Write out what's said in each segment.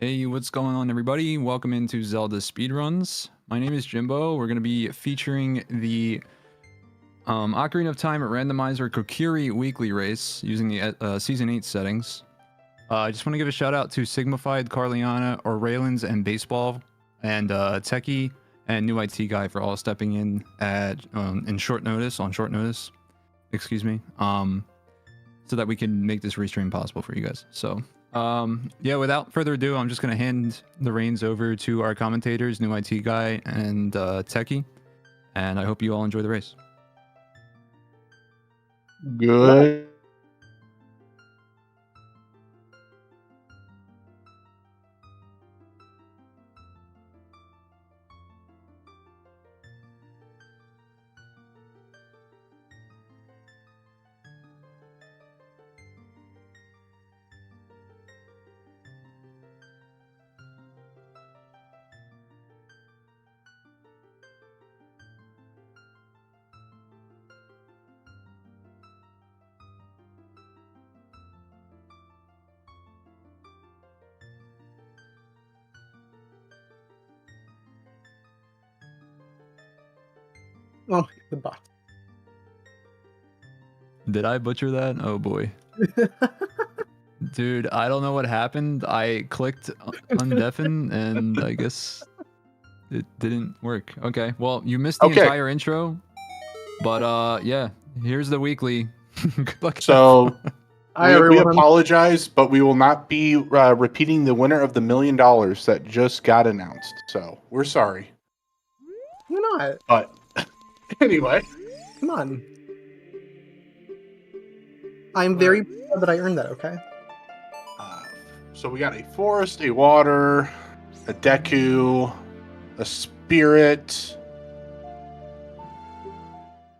Hey, what's going on, everybody? Welcome into Zelda Speedruns. My name is Jimbo. We're going to be featuring the Ocarina of Time at Randomizer Kokiri weekly race using the Season 8 settings. I just want to give a shout out to Sigmified, Carliana, Oraylands, and Baseball, and Techie and New IT Guy for all stepping in at on short notice, excuse me, so that we can make this restream possible for you guys. So yeah, without further ado, I'm just going to hand the reins over to our commentators, New IT Guy and Techie, and I hope you all enjoy the race. Good. Oh, the bot. Did I butcher that? Oh boy. Dude, I don't know what happened. I clicked undeafen and I guess it didn't work. Okay, well, you missed the entire intro, but yeah, here's the weekly. Good luck. So we apologize, but we will not be repeating the winner of the $1 million that just got announced. So we're sorry. You're not. But anyway, come on. I'm very proud that I earned that. Okay. So we got a forest, a water, a Deku, a spirit.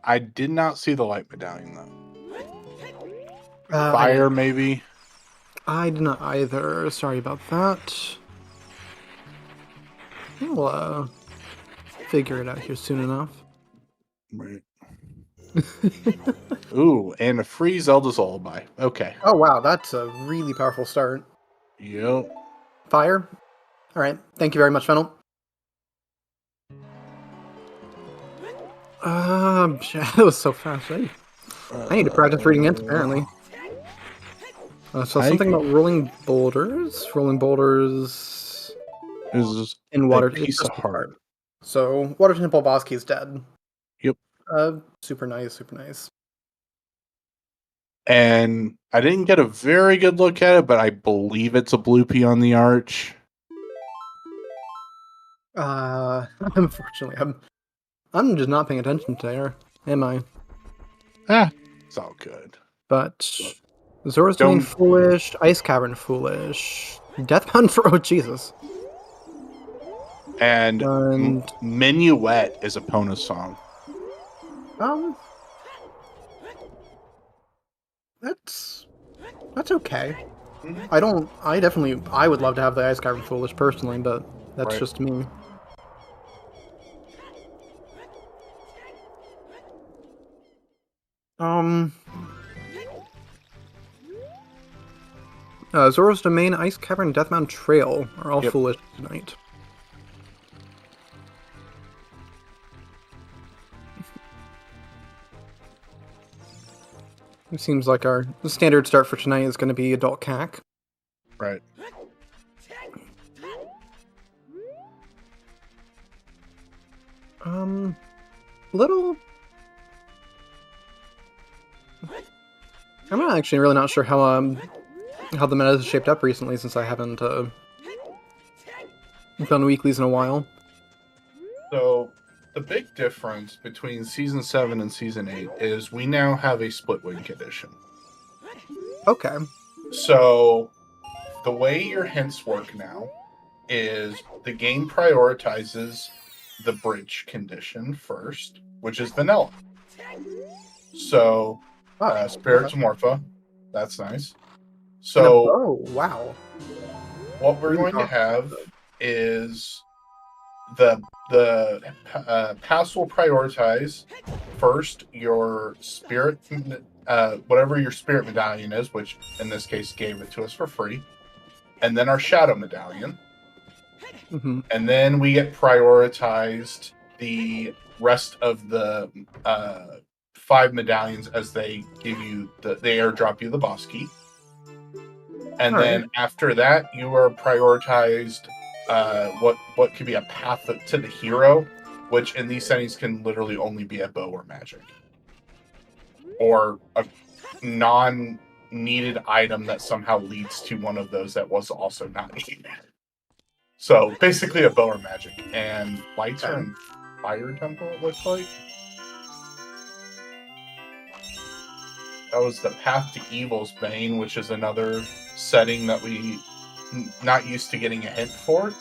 I did not see the light medallion though. Fire, maybe. I did not either. Sorry about that. We'll figure it out here soon enough. Right. Ooh, and a free Zelda's Lullaby. Okay. Oh wow, that's a really powerful start. Yep. Fire. All right. Thank you very much, Fennel. That was so fast. I need to practice reading it, apparently. So something about rolling boulders. Rolling boulders is in water. A piece of heart. So Water Temple boss key is dead. Yep. Super nice. Super nice. And I didn't get a very good look at it, but I believe it's a Bloopy on the arch. Unfortunately, I'm just not paying attention today, am I? It's all good. But Zora's Domain foolish, Ice Cavern foolish, Deathbound for oh Jesus. And Minuet is a Pona song. That's okay. I would love to have the Ice Cavern foolish personally, but that's just me. Zora's Domain, Ice Cavern, Deathbound Trail are all foolish tonight. It seems like the standard start for tonight is going to be Adult CAC. Right. Little... I'm actually really not sure how the meta has shaped up recently, since I haven't done weeklies in a while. So the big difference between Season 7 and Season 8 is we now have a split win condition. Okay. So the way your hints work now is the game prioritizes the bridge condition first, which is vanilla. So Spirits Morpha, that's nice. So wow. What we're going to have is the pass will prioritize first your spirit, whatever your spirit medallion is, which in this case gave it to us for free. and then our Shadow Medallion. Mm-hmm. And then we get prioritized the rest of the 5 medallions as they give you they airdrop you the boss key. And then after that, you are prioritized what could be a path to the hero, which in these settings can literally only be a bow or magic, or a non-needed item that somehow leads to one of those that was also not needed. So basically a bow or magic. And lights are in Fire Temple, it looks like. That was the Path to Evil's Bane, which is another setting that we not used to getting a hint for,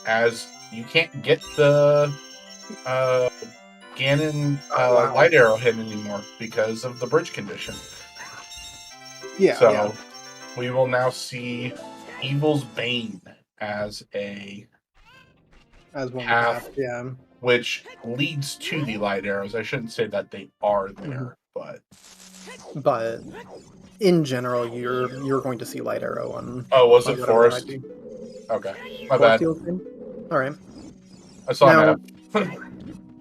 as you can't get the Ganon light arrow hit anymore because of the bridge condition. Yeah. So we will now see Evil's Bane as one path, which leads to the light arrows. I shouldn't say that they are there, but in general, you're going to see light arrow on. Oh, was it forest? Okay, my bad. All right. I saw that.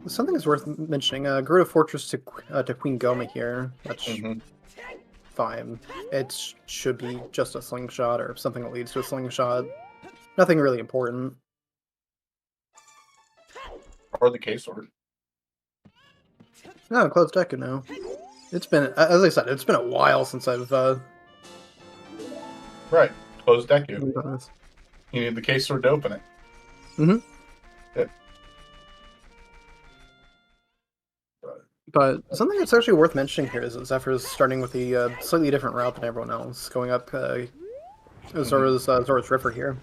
Something is worth mentioning. Gerudo Fortress to Queen Goma here. That's fine. It should be just a slingshot or something that leads to a slingshot. Nothing really important. Or the K-Sword. No, closed Deku now. It's been, as I said, it's been a while since I've... Right, closed Deku. You need the K-Sword to open it. Mm-hmm. Yep. But something that's actually worth mentioning here is that Zephyr's starting with a slightly different route than everyone else, going up Zora's River here.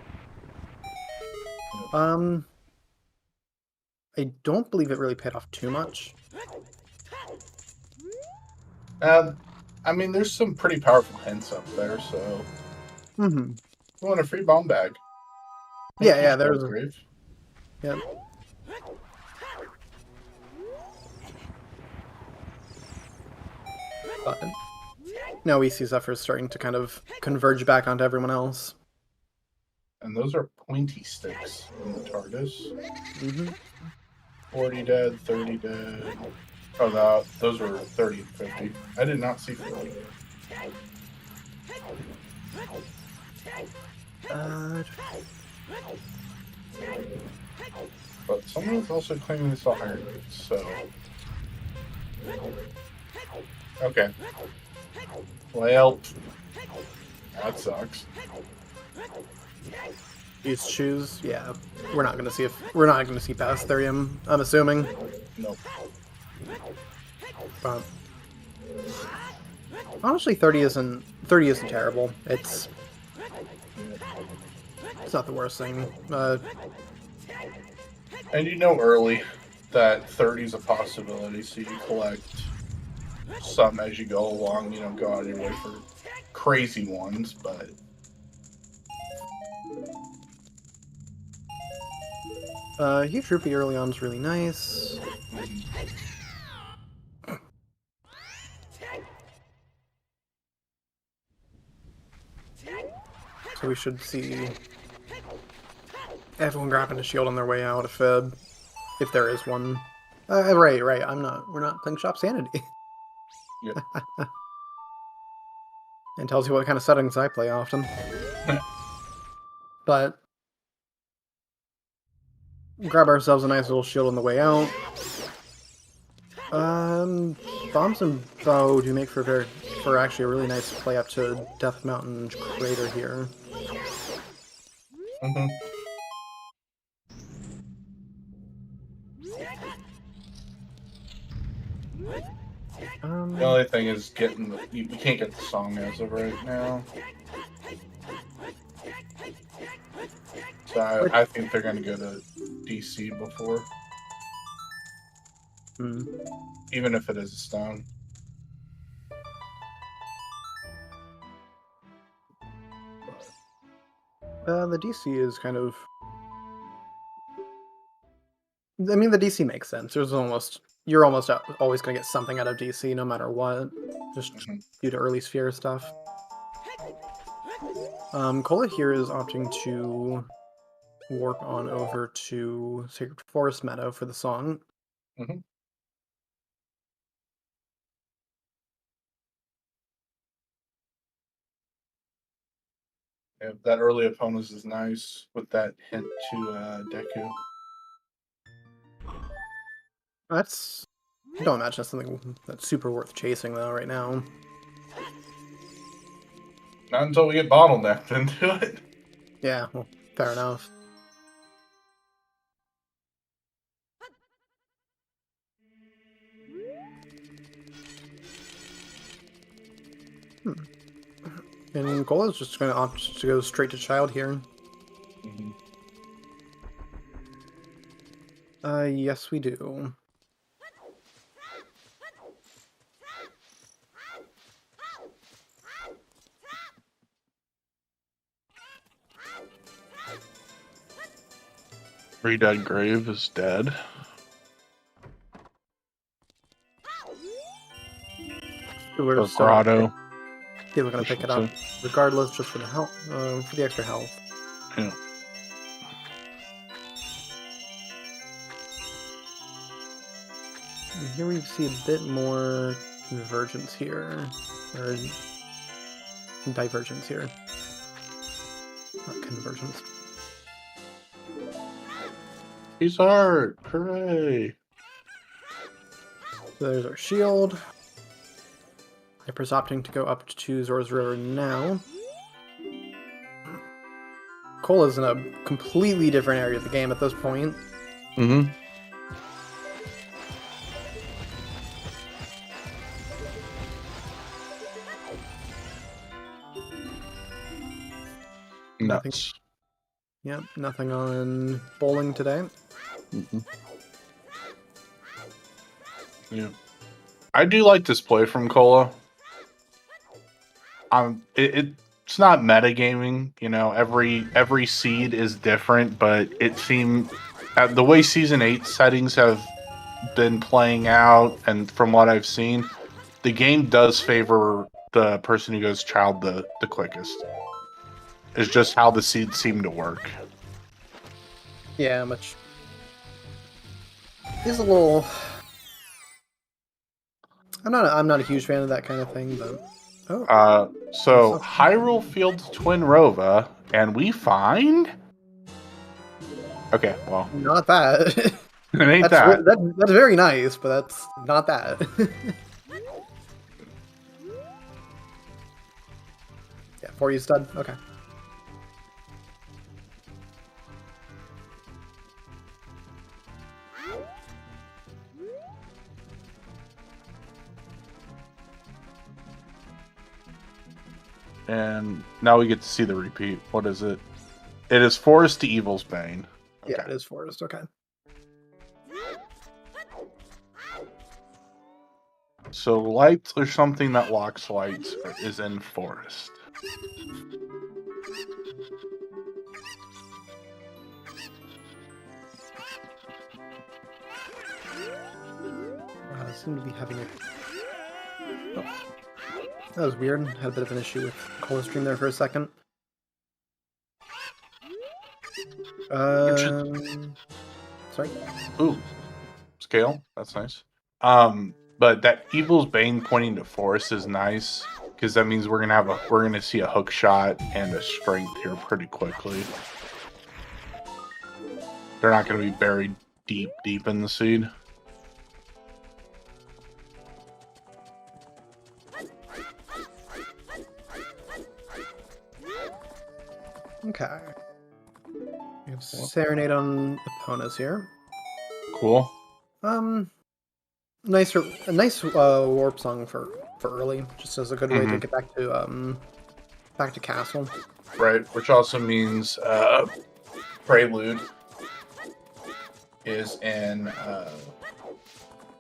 I don't believe it really paid off too much. I mean, there's some pretty powerful hints up there, so... You want a free bomb bag. Yeah, there's... Yep. But now we see Zephyr starting to kind of converge back onto everyone else. And those are pointy sticks in the TARDIS. 40 dead, 30 dead. Oh, no, those were 30 and 50. I did not see 40. But someone was also claiming they saw Iron Boots, so... Okay. Well, that sucks. These shoes, yeah, we're not gonna see past Therium, I'm assuming. Nope. But honestly, 30 isn't terrible. It's not the worst thing. And you know early that 30 is a possibility, so you collect some as you go along. You don't go out of your way for crazy ones, but... Huge Rupee early on is really nice. So we should see everyone grabbing a shield on their way out if there is one. Right. We're not playing Shop Sanity. Yep. And tells you what kind of settings I play often. But grab ourselves a nice little shield on the way out. Bombs and bow do make for actually a really nice play up to Death Mountain Crater here. The only thing is getting you can't get the song as of right now. So I think they're going to go to DC before. Even if it is a stone. The DC is kind of... I mean, the DC makes sense. You're almost always going to get something out of DC no matter what. Just due to early sphere stuff. Cola here is opting to warp on over to Sacred Forest Meadow for the song. Mhm. Yeah, that early opponents is nice with that hint to Deku. That's... I don't imagine that's something that's super worth chasing, though, right now. Not until we get bottlenecked into it. Yeah, well, fair enough. And Gola's just going to opt to go straight to Child here. Mhm. Yes, we do. Dead Grave is dead. We're Or still gonna Grotto. people are going to pick it up regardless, just for the health, for the extra health. Yeah. And here we see a bit more convergence here, or divergence here. Not convergence. He's art! Hooray! So there's our shield. Hyper's opting to go up to Zora's River now. Cola's in a completely different area of the game at this point. Mm-hmm. Nothing. Nuts. Yep, nothing on bowling today. Mm-hmm. Yeah. I do like this play from Cola. It's not metagaming, you know. Every seed is different, but it seemed the way season 8 settings have been playing out, and from what I've seen, the game does favor the person who goes child the quickest. It's just how the seeds seem to work. Yeah, which is a little. I'm not a huge fan of that kind of thing, but So Hyrule Field's Twin Rova, and we find. Okay, well, not that. it ain't that. That's very nice, but that's not that. Yeah, 4U stud. Okay. And now we get to see the repeat. What is it? It is Forest to Evil's Bane. Okay. Yeah, it is Forest. Okay. So light or something that locks lights is in Forest. Seem to be having a... Oh. That was weird. Had a bit of an issue with Cola Stream there for a second. Sorry. Ooh, scale. That's nice. But that Evil's Bane pointing to Forest is nice because that means we're gonna see a hook shot and a strength here pretty quickly. They're not gonna be buried deep in the seed. Okay. We have Serenade on Epona's here. Cool. A nice warp song for early, just as a good way to get back to castle. Right, which also means Prelude is in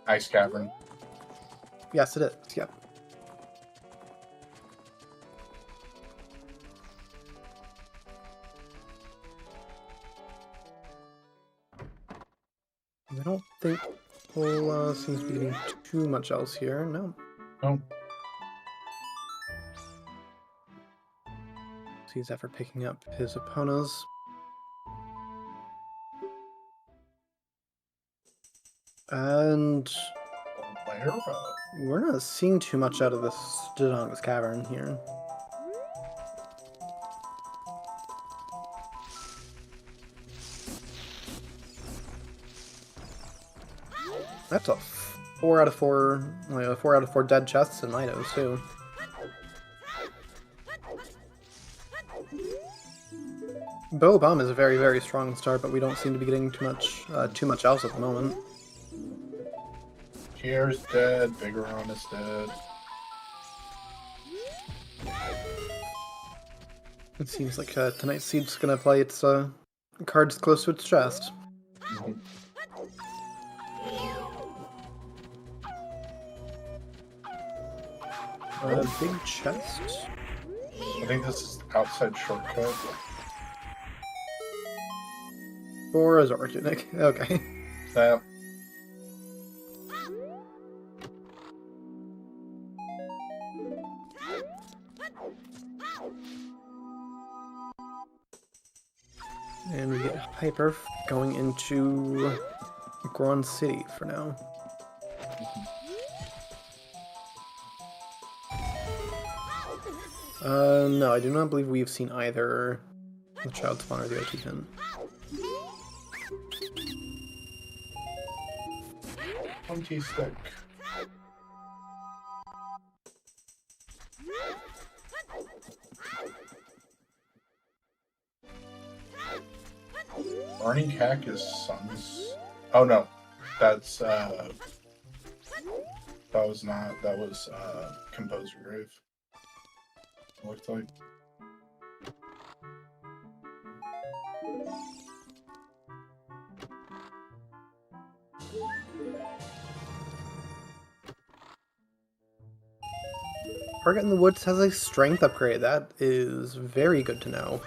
Ice Cavern. Yes, it is. Yep. I don't think Cola seems to be getting too much else here. No. No. difficulties after picking up his Eponas. And we're not seeing too much out of this Dodonga's Cavern here. That's a 4 out of 4, like 4 out of 4 dead chests in Mitos too. Bow Bomb is a very, very strong start, but we don't seem to be getting too much else at the moment. Kier's dead, Bigeron is dead. It seems like tonight's Seed's gonna play its cards close to its chest. Big chest. I think this is outside shortcut. For a Zora Tunic. Okay. Yeah. And we get Hyper going into Goron City for now. No, I do not believe we've seen either the Child Spawn or the OT hint. Punky stick. Burning Hack is Sun's. Oh no, that's that was not. That was Composer Grave. Looks like. Target in the Woods has a strength upgrade. That is very good to know.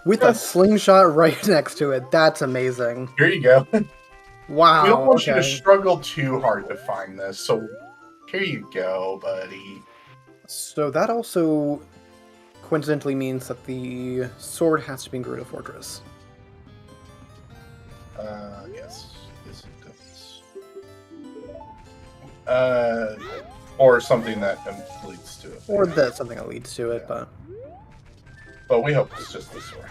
With a slingshot right next to it. That's amazing. Here you go. Wow. We don't want you to okay. struggle too hard to find this, so here you go, buddy. So that also coincidentally means that the sword has to be in Gerudo Fortress. Yes. Yes, it does. Or something that leads to it. Or that's something that leads to it, Yeah. But we hope it's just the sword.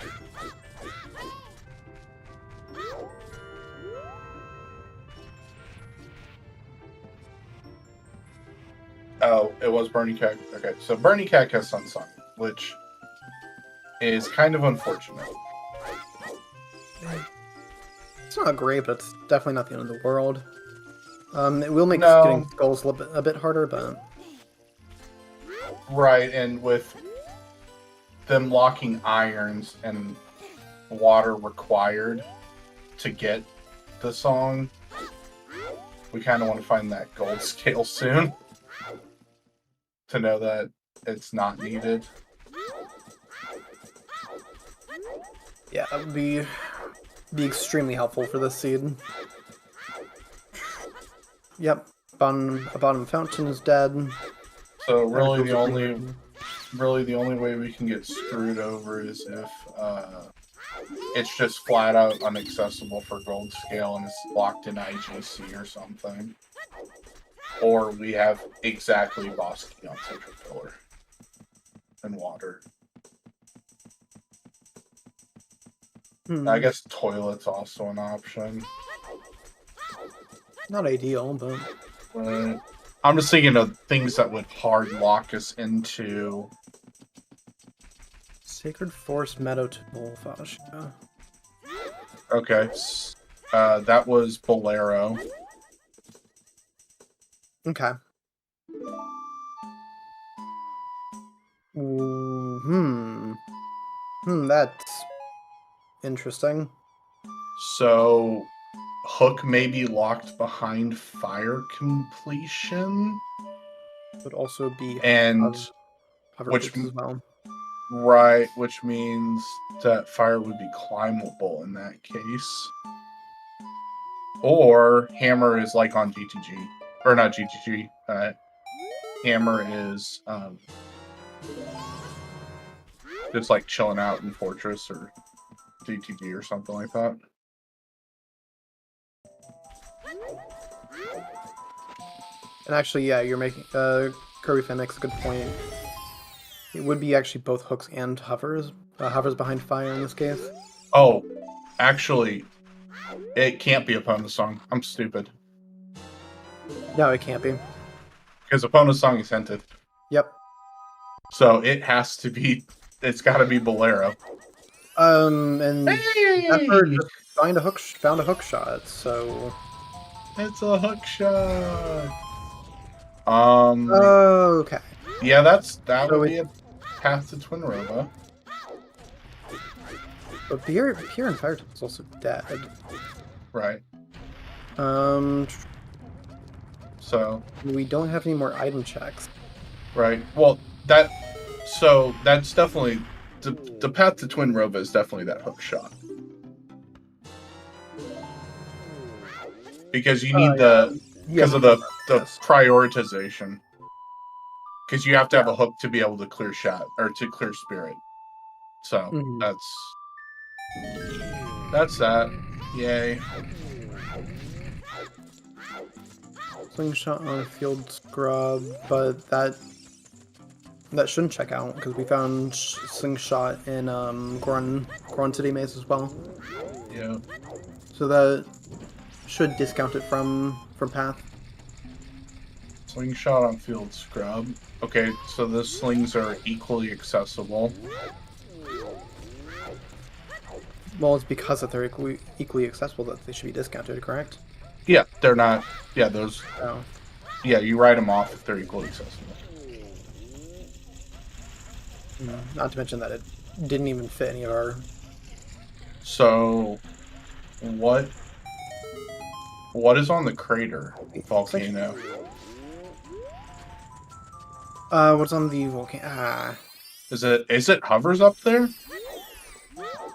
Oh, it was Burning Cack. Okay, so Burning Cack has Sun, which is kind of unfortunate. It's not great, but it's definitely not the end of the world. It will make getting skulls a bit harder, but... Right, and with them locking irons and water required to get the song, we kind of want to find that gold scale soon to know that it's not needed. Yeah, that would be extremely helpful for this seed. Yep, bottom fountain is dead. So really the only way we can get screwed over is if it's just flat out inaccessible for gold scale and it's locked in IGC or something. Or we have exactly boss key on central pillar and water. I guess toilet's also an option. Not ideal, but... I'm just thinking of things that would hard lock us into... Sacred Forest Meadow to Bullfosh. Yeah. Okay. That was Bolero. Okay. Ooh, that's interesting. So, Hook may be locked behind fire completion. Would also be And which as well. Right, which means that fire would be climbable in that case. Or Hammer is like on GTG. Or not GTG. Just like chilling out in Fortress or GTD or something like that. And actually, yeah, you're making Kirby fan makes a good point. It would be actually both hooks and hovers. Hovers behind fire in this case. Oh, actually, it can't be Opponent's Song. I'm stupid. No, it can't be. Because Opponent's Song is hinted. Yep. So it has to be. It's got to be Bolero. And Hey! Pepper just found a hook shot. So It's a hook shot. okay. Yeah, that So would be a path to Twin Roba. But Pier and Fire is also dead. Right. So We don't have any more item checks. right. Well, that's definitely the path to Twin Roba is definitely that hook shot. Because you need because of the prioritization. Because you have to have a hook to be able to clear shot or to clear spirit. So that's that. Yay. Slingshot on field scrub, but that shouldn't check out because we found slingshot in Goron City Maze as well. Yeah. So that should discount it from path. Slingshot on field scrub. Okay, so the slings are equally accessible. Well, it's because that they're equally accessible that they should be discounted, correct? Yeah, they're not. Yeah, those. Oh. Yeah, you write them off if they're equally accessible. Not to mention that it didn't even fit any of our. So, what is on the crater volcano? What's on the volcano? Is it hovers up there?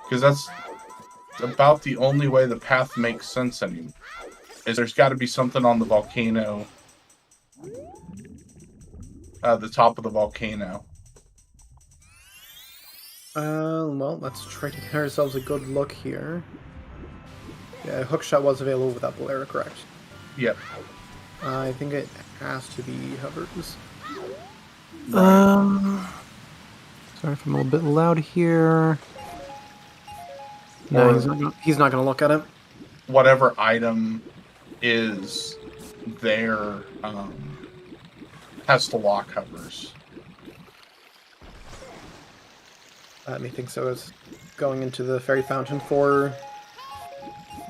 Because that's about the only way the path makes sense anymore. Is there's got to be something on the volcano, the top of the volcano. Well, let's try to get ourselves a good look here. Yeah, hookshot was available without Bolero, correct? Yep. I think it has to be hovers. Right. Sorry if I'm a little bit loud here. No, he's not gonna look at it. Whatever item is there has to lock hovers. Me think so. Is going into the fairy fountain for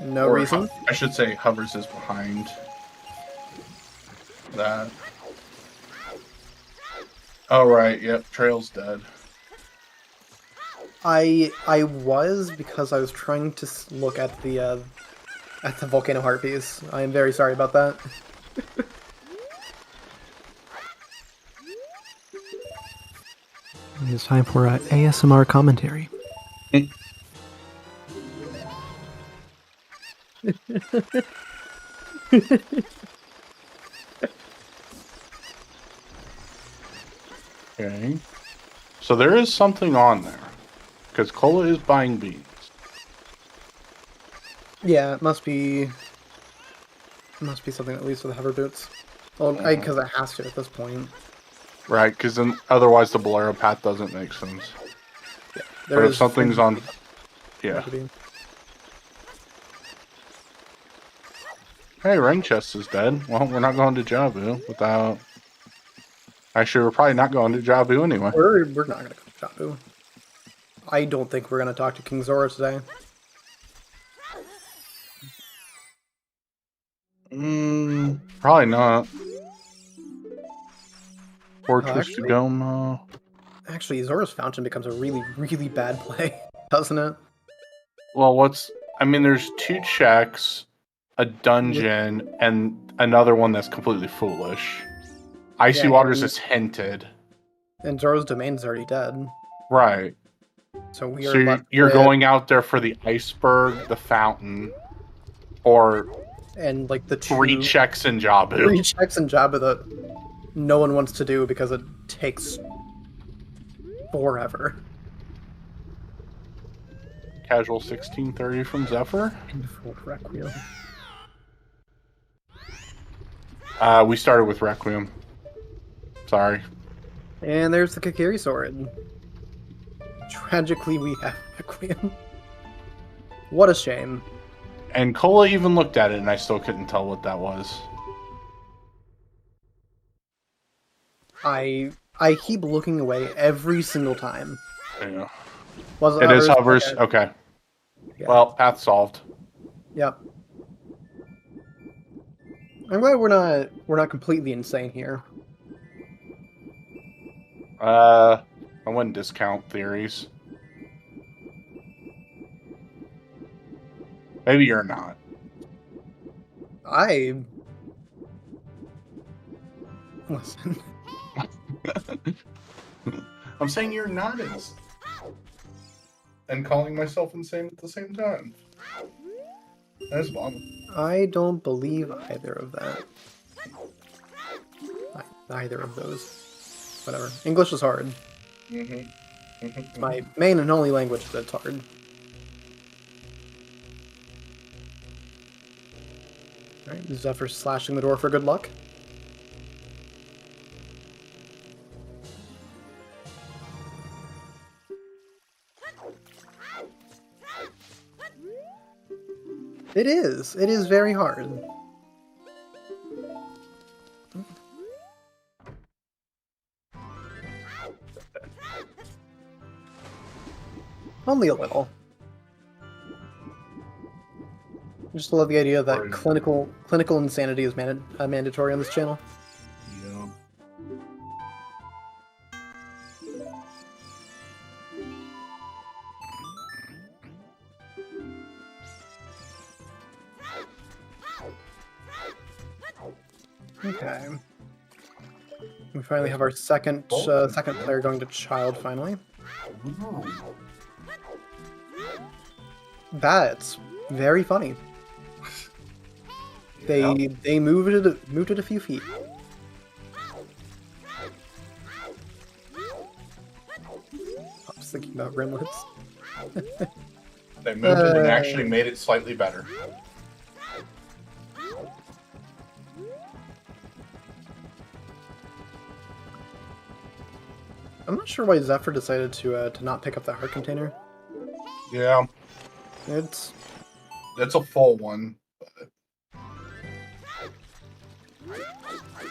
no reason. I should say hovers is behind that. Oh right, yep, Trail's dead. I was because I was trying to look at the volcano heart piece. I am very sorry about that. It's time for ASMR commentary. Okay. So there is something on there. Because Cola is buying beans. Yeah, it must be something that leads to the hover boots. Well, because it has to at this point. Right, because then otherwise the Bolero path doesn't make sense. Yeah, But if something's on... Yeah. Hey, Ring Chest is dead. Well, we're not going to Jabu without... Actually, we're probably not going to Jabu anyway. We're not going to go to Jabu. I don't think we're going to talk to King Zora today. Probably not. Fortress to Goma. Actually, Zora's Fountain becomes a really, really bad play, doesn't it? Well, I mean, there's 2 checks, a dungeon, and another one that's completely foolish. Icy Waters is hinted. And Zora's Domain's already dead. Right. So you're going out there for the iceberg, the fountain, or and like the 3 checks in Jabu. 3 checks in Jabu that no one wants to do because it takes forever. Casual 1630 from Zephyr. Full Requiem. We started with Requiem. Sorry. And there's the Kokiri sword. Tragically, we have Requiem. What a shame. And Cola even looked at it, and I still couldn't tell what that was. I keep looking away every single time. Yeah. Was It is hovers. Okay. Okay. Yeah. Well, path solved. Yep. I'm glad we're not completely insane here. I wouldn't discount theories. Maybe you're not. Listen. I'm saying you're not insane. And calling myself insane at the same time. That's bomb. I don't believe either of that. Either of those. Whatever. English is hard. It's my main and only language that's hard. Alright, Zephyr slashing the door for good luck. It is. It is very hard. Only a little. I just love the idea that clinical insanity is mandatory on this channel. Yeah. Okay. We finally have our second player going to child finally. That's very funny. They moved it a few feet. I was thinking about Gremlins. They moved it and actually made it slightly better. I'm not sure why Zephyr decided to not pick up that heart container. Yeah. It's a full one.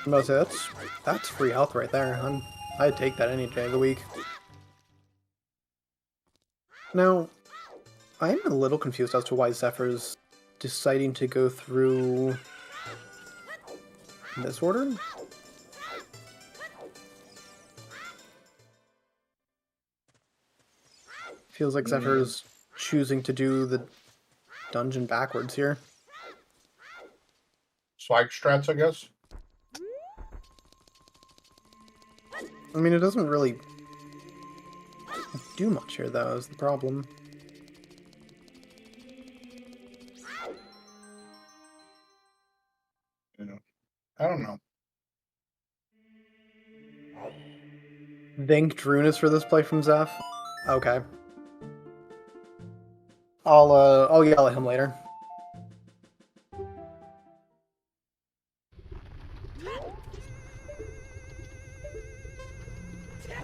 I'm about to say that's free health right there. I'd take that any day of the week. Now, I'm a little confused as to why Zephyr's deciding to go through this order. Feels like Zephyr's choosing to do the dungeon backwards here. Swag strats, I guess. I mean, it doesn't really do much here, though, is the problem. You know, I don't know. Thank Drunus for this play from Zeph. Okay. I'll yell at him later.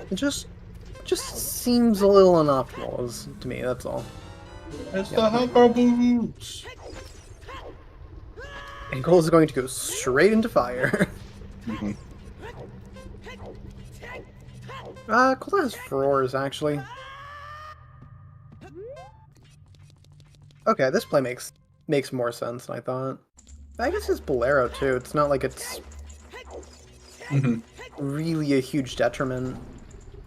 It just seems a little unoptimal to me, that's all. It's the Humber Boots! And Cole is going to go straight into fire. Cole has roars, actually. Okay, this play makes more sense than I thought. I guess it's Bolero, too. It's not like it's really a huge detriment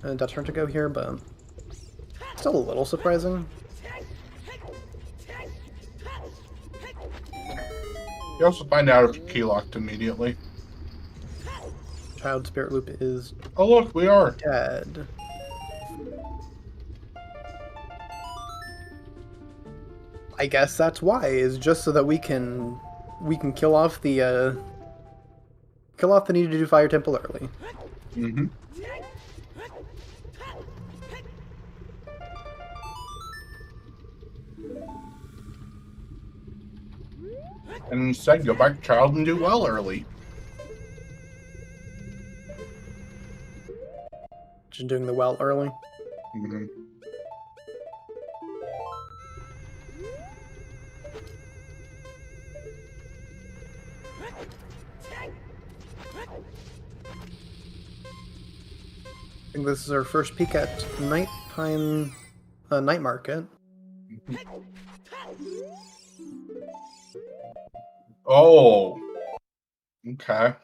to go here, but still a little surprising. You also find out if you're key locked immediately. Child Spirit Loop is Oh look, we are. dead. I guess that's why, is just so that we can kill off the need to do Fire Temple early. Mm-hmm. And instead, go back to child and do well early. Just doing the well early. Mm-hmm. I think this is our first peek at nighttime, night market. Oh, okay.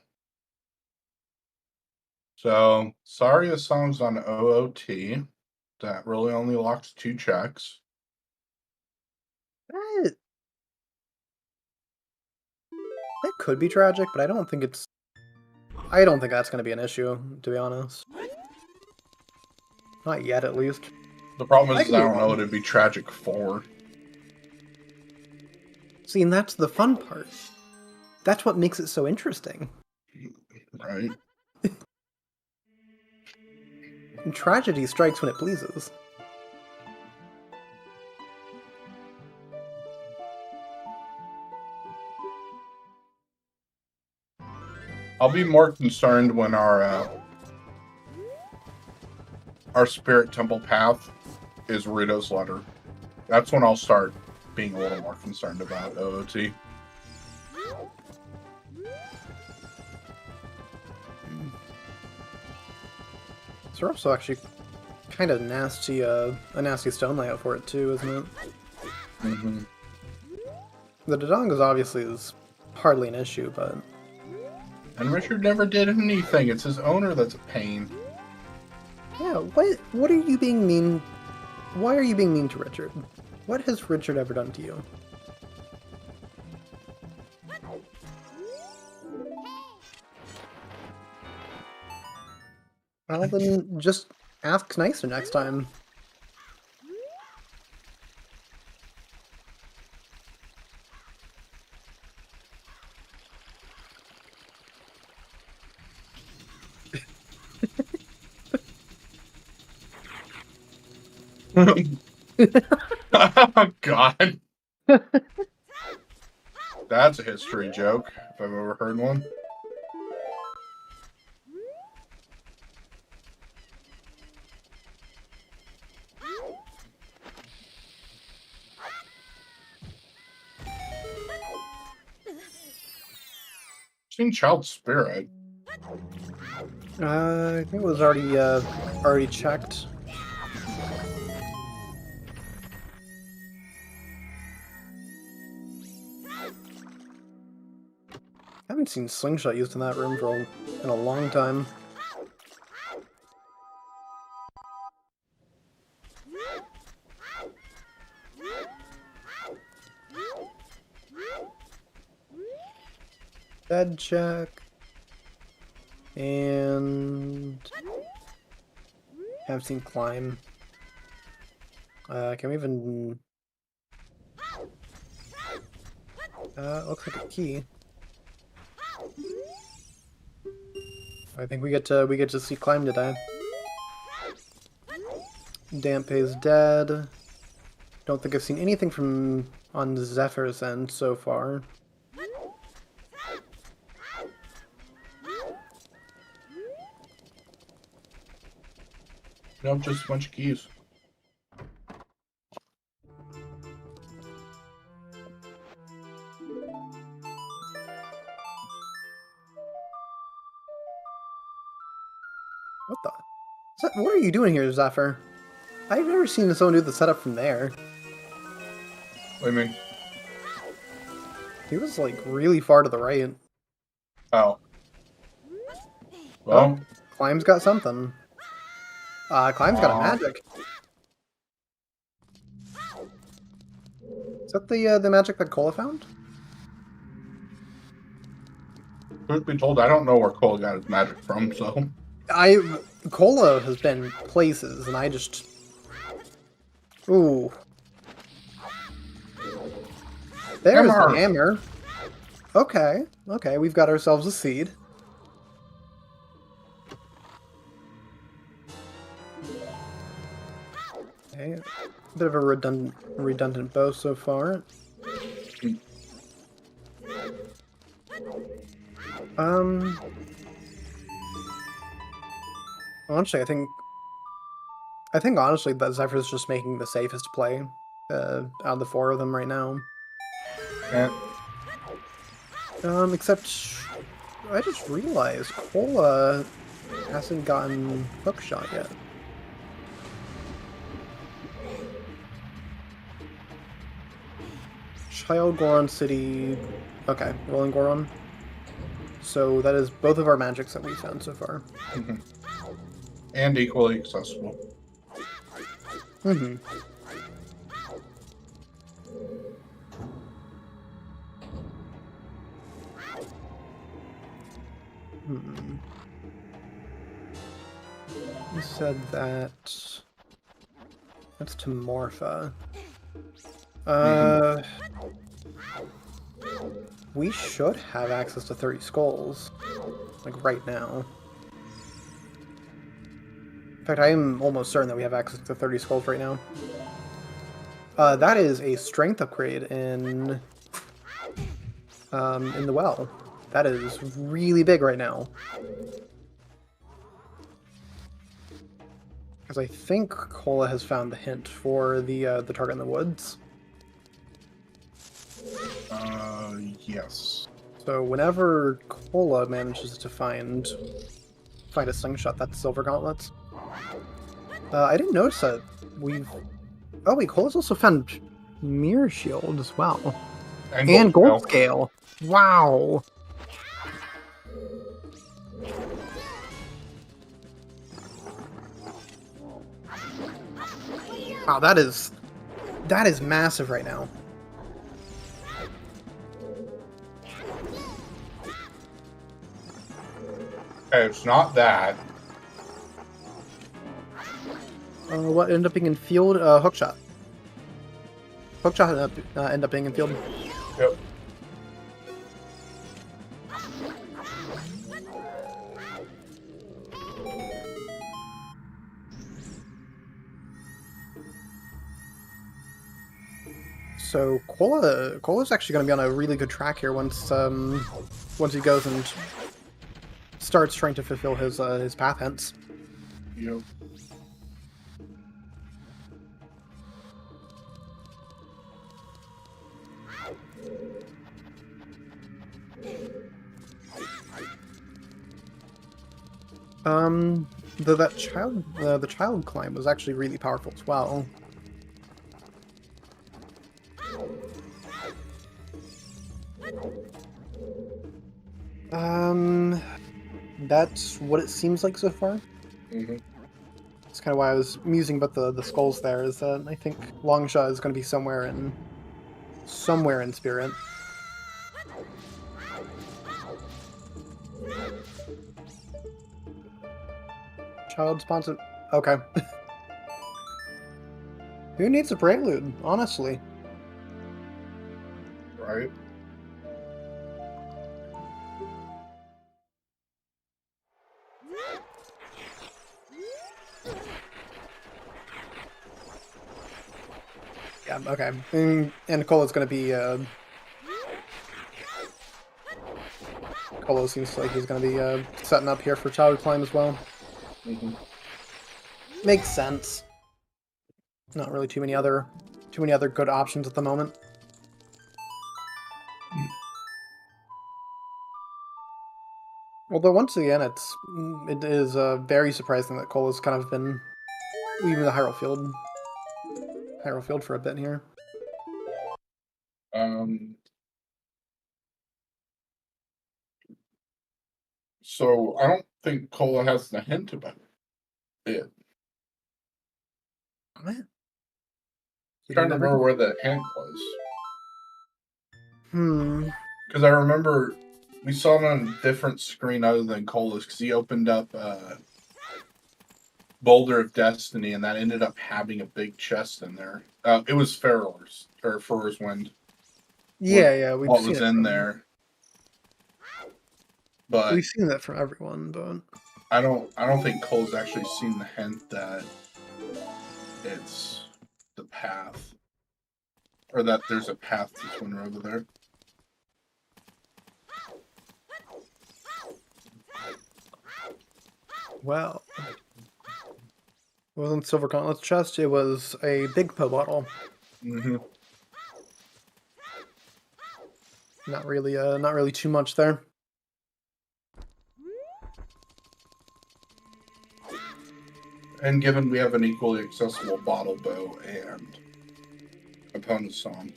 So, sorry, the song's on OOT. That really only locks 2 checks. That could be tragic, but I don't think it's. I don't think that's going to be an issue, to be honest. Not yet, at least. The problem is, I I can be don't know wrong. what it'd be tragic for. See, and that's the fun part. That's what makes it so interesting. Right? And tragedy strikes when it pleases. I'll be more concerned when our spirit temple path is Rito's letter. That's when I'll start being a little more concerned about OOT. It's also actually kind of nasty, a nasty stone layout for it too, isn't it? Mm-hmm. The Dodongas obviously is hardly an issue, but And Richard never did anything. It's his owner that's a pain. yeah, what are you being mean? Why are you being mean to Richard? What has Richard ever done to you? Well, then just ask nicer next time. Oh, God. That's a history joke, if I've ever heard one. Seen Child Spirit. I think it was already checked. I haven't seen Slingshot used in that room in a long time. Bed check. And have seen climb. Can we even looks like a key. I think we get to see climb today. Dampé's dead. Don't think I've seen anything from on Zephyr's end so far. Nope, just a bunch of keys. What the? What are you doing here, Zephyr? I've never seen someone do the setup from there. What do you mean? He was like really far to the right. Oh. Well, Oh, Climb's got something. Climb's got a magic. Is that the magic that Cola found? truth be told, I don't know where Cole got his magic from, so. Cola has been places, and I just... Ooh. There's the hammer. Okay, okay, we've got ourselves a seed. Okay, a bit of a redundant bow so far. Honestly, I think honestly that Zephyr is just making the safest play out of the four of them right now. Yeah. Except I just realized Cola hasn't gotten hookshot yet. Child Goron City. Okay, Rolling Goron. So that is both of our magics that we found so far. And equally accessible. Mm-hmm. Hmm. You said that's to Morpha. We should have access to 30 skulls, like right now. In fact, I am almost certain that we have access to 30 skulls right now. That is a strength upgrade in the well. That is really big right now. Because I think Cola has found the hint for the target in the woods. Yes. So whenever Cola manages to find a slingshot, that's Silver Gauntlets. I didn't notice that we've... Oh wait, Cola's also found Mirror Shield as well. And Gold Scale. Wow! Wow, that is massive right now. It's not that. What ended up being in field? Hookshot. Hookshot ended up being in field. Yep. So Cola's actually going to be on a really good track here once he goes and starts trying to fulfill his path hints. Yep. Though that the child climb was actually really powerful as well. That's what it seems like so far. Mm-hmm. That's kind of why I was musing about the skulls there, is that I think Longshot is going to be somewhere in spirit. Child sponsored. Okay. Who needs a prelude, honestly? Right. Yeah, okay. And Colo's gonna be, Colo seems like he's gonna be, setting up here for Child Climb as well. Mm-hmm. Makes sense. Not really too many other good options at the moment. Although once again, it is very surprising that Colo's kind of been leaving the Hyrule Field for a bit here. So I don't think Cola has the hint about it. What? I'm trying to remember where the hint was. Because I remember we saw it on a different screen other than Cola's, because he opened up Boulder of Destiny, and that ended up having a big chest in there. It was Farror's Wind. Yeah, we've what seen was it in there. But we've seen that from everyone, but I don't think Cole's actually seen the hint that it's the path, or that there's a path to Twin Road there. Well, it wasn't Silver Gauntlet's chest, it was a Big Po bottle. Mm-hmm. Not really too much there. And given we have an equally accessible bottle bow and opponent's song.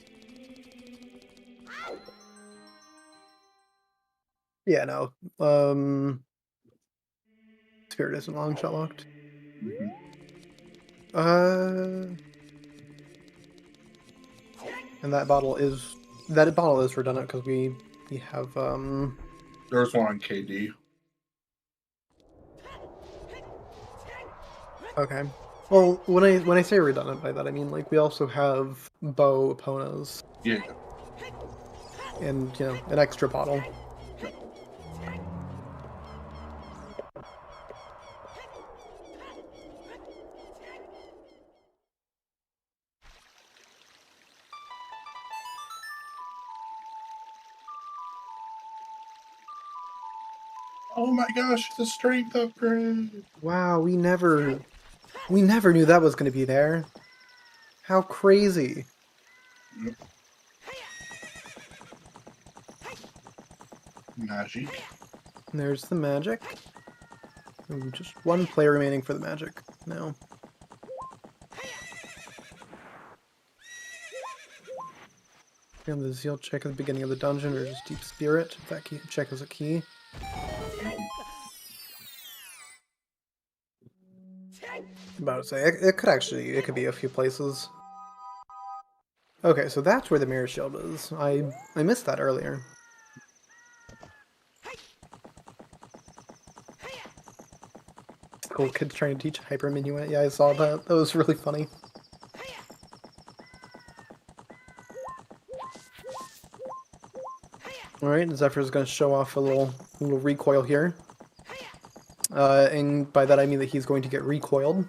Yeah, no. Spirit isn't long shot locked. Mm-hmm. And that bottle is redundant because we have There's one on KD. okay. Well, when I say redundant by that, I mean like we also have bow Eponas Yeah. and an extra bottle. Oh my gosh, it's a strength upgrade. Wow, we never knew that was going to be there. How crazy! Magic. And there's the magic. Ooh, just one player remaining for the magic now. We have the Zeal check at the beginning of the dungeon, or just Deep Spirit. If that check is a key. About to say, it could be a few places. Okay, so that's where the mirror shield is. I missed that earlier. Cool kids trying to teach Hyper Minuet. Yeah, I saw that. That was really funny. Alright, Zephyr's gonna show off a little recoil here. And by that I mean that he's going to get recoiled.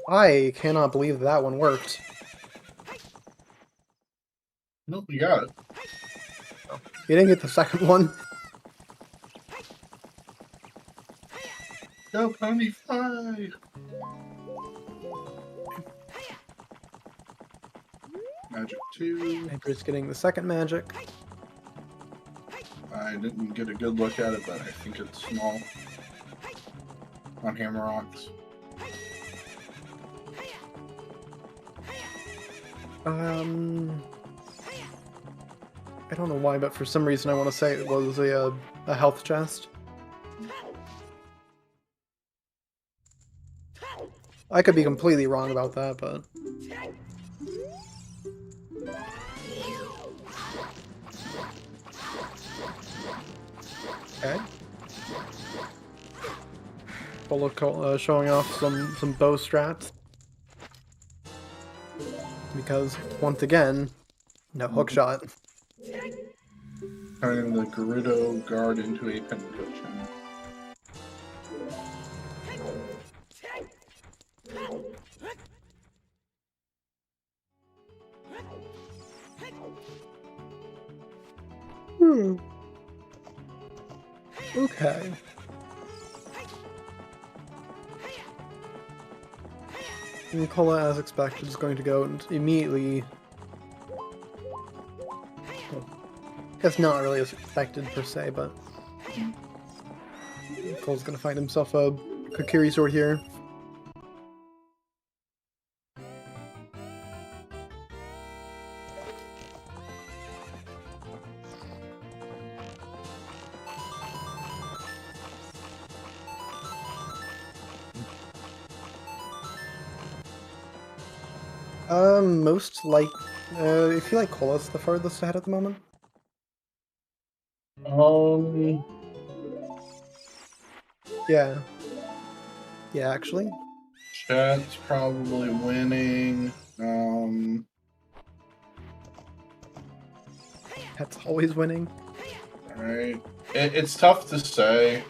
I cannot believe that one worked. Nope, you got it. You didn't get the second one. Go, pony, fly! Magic 2. Hyper's getting the second magic. I didn't get a good look at it, but I think it's small. On Hammer Rocks. I don't know why, but for some reason I want to say it was a health chest. I could be completely wrong about that, but... Okay. Polo showing off some bow strats. Because, once again, no hook shot. Turning the Gerudo guard into a penetration. Okay. Nicola, as expected, is going to go and immediately... Well, that's not really as expected per se, but... Nicole's going to find himself a Kokiri sword here. Most like, I feel like Cola's the farthest ahead at the moment. Yeah. Yeah, actually. Chat's probably winning. That's always winning. Alright. It's tough to say.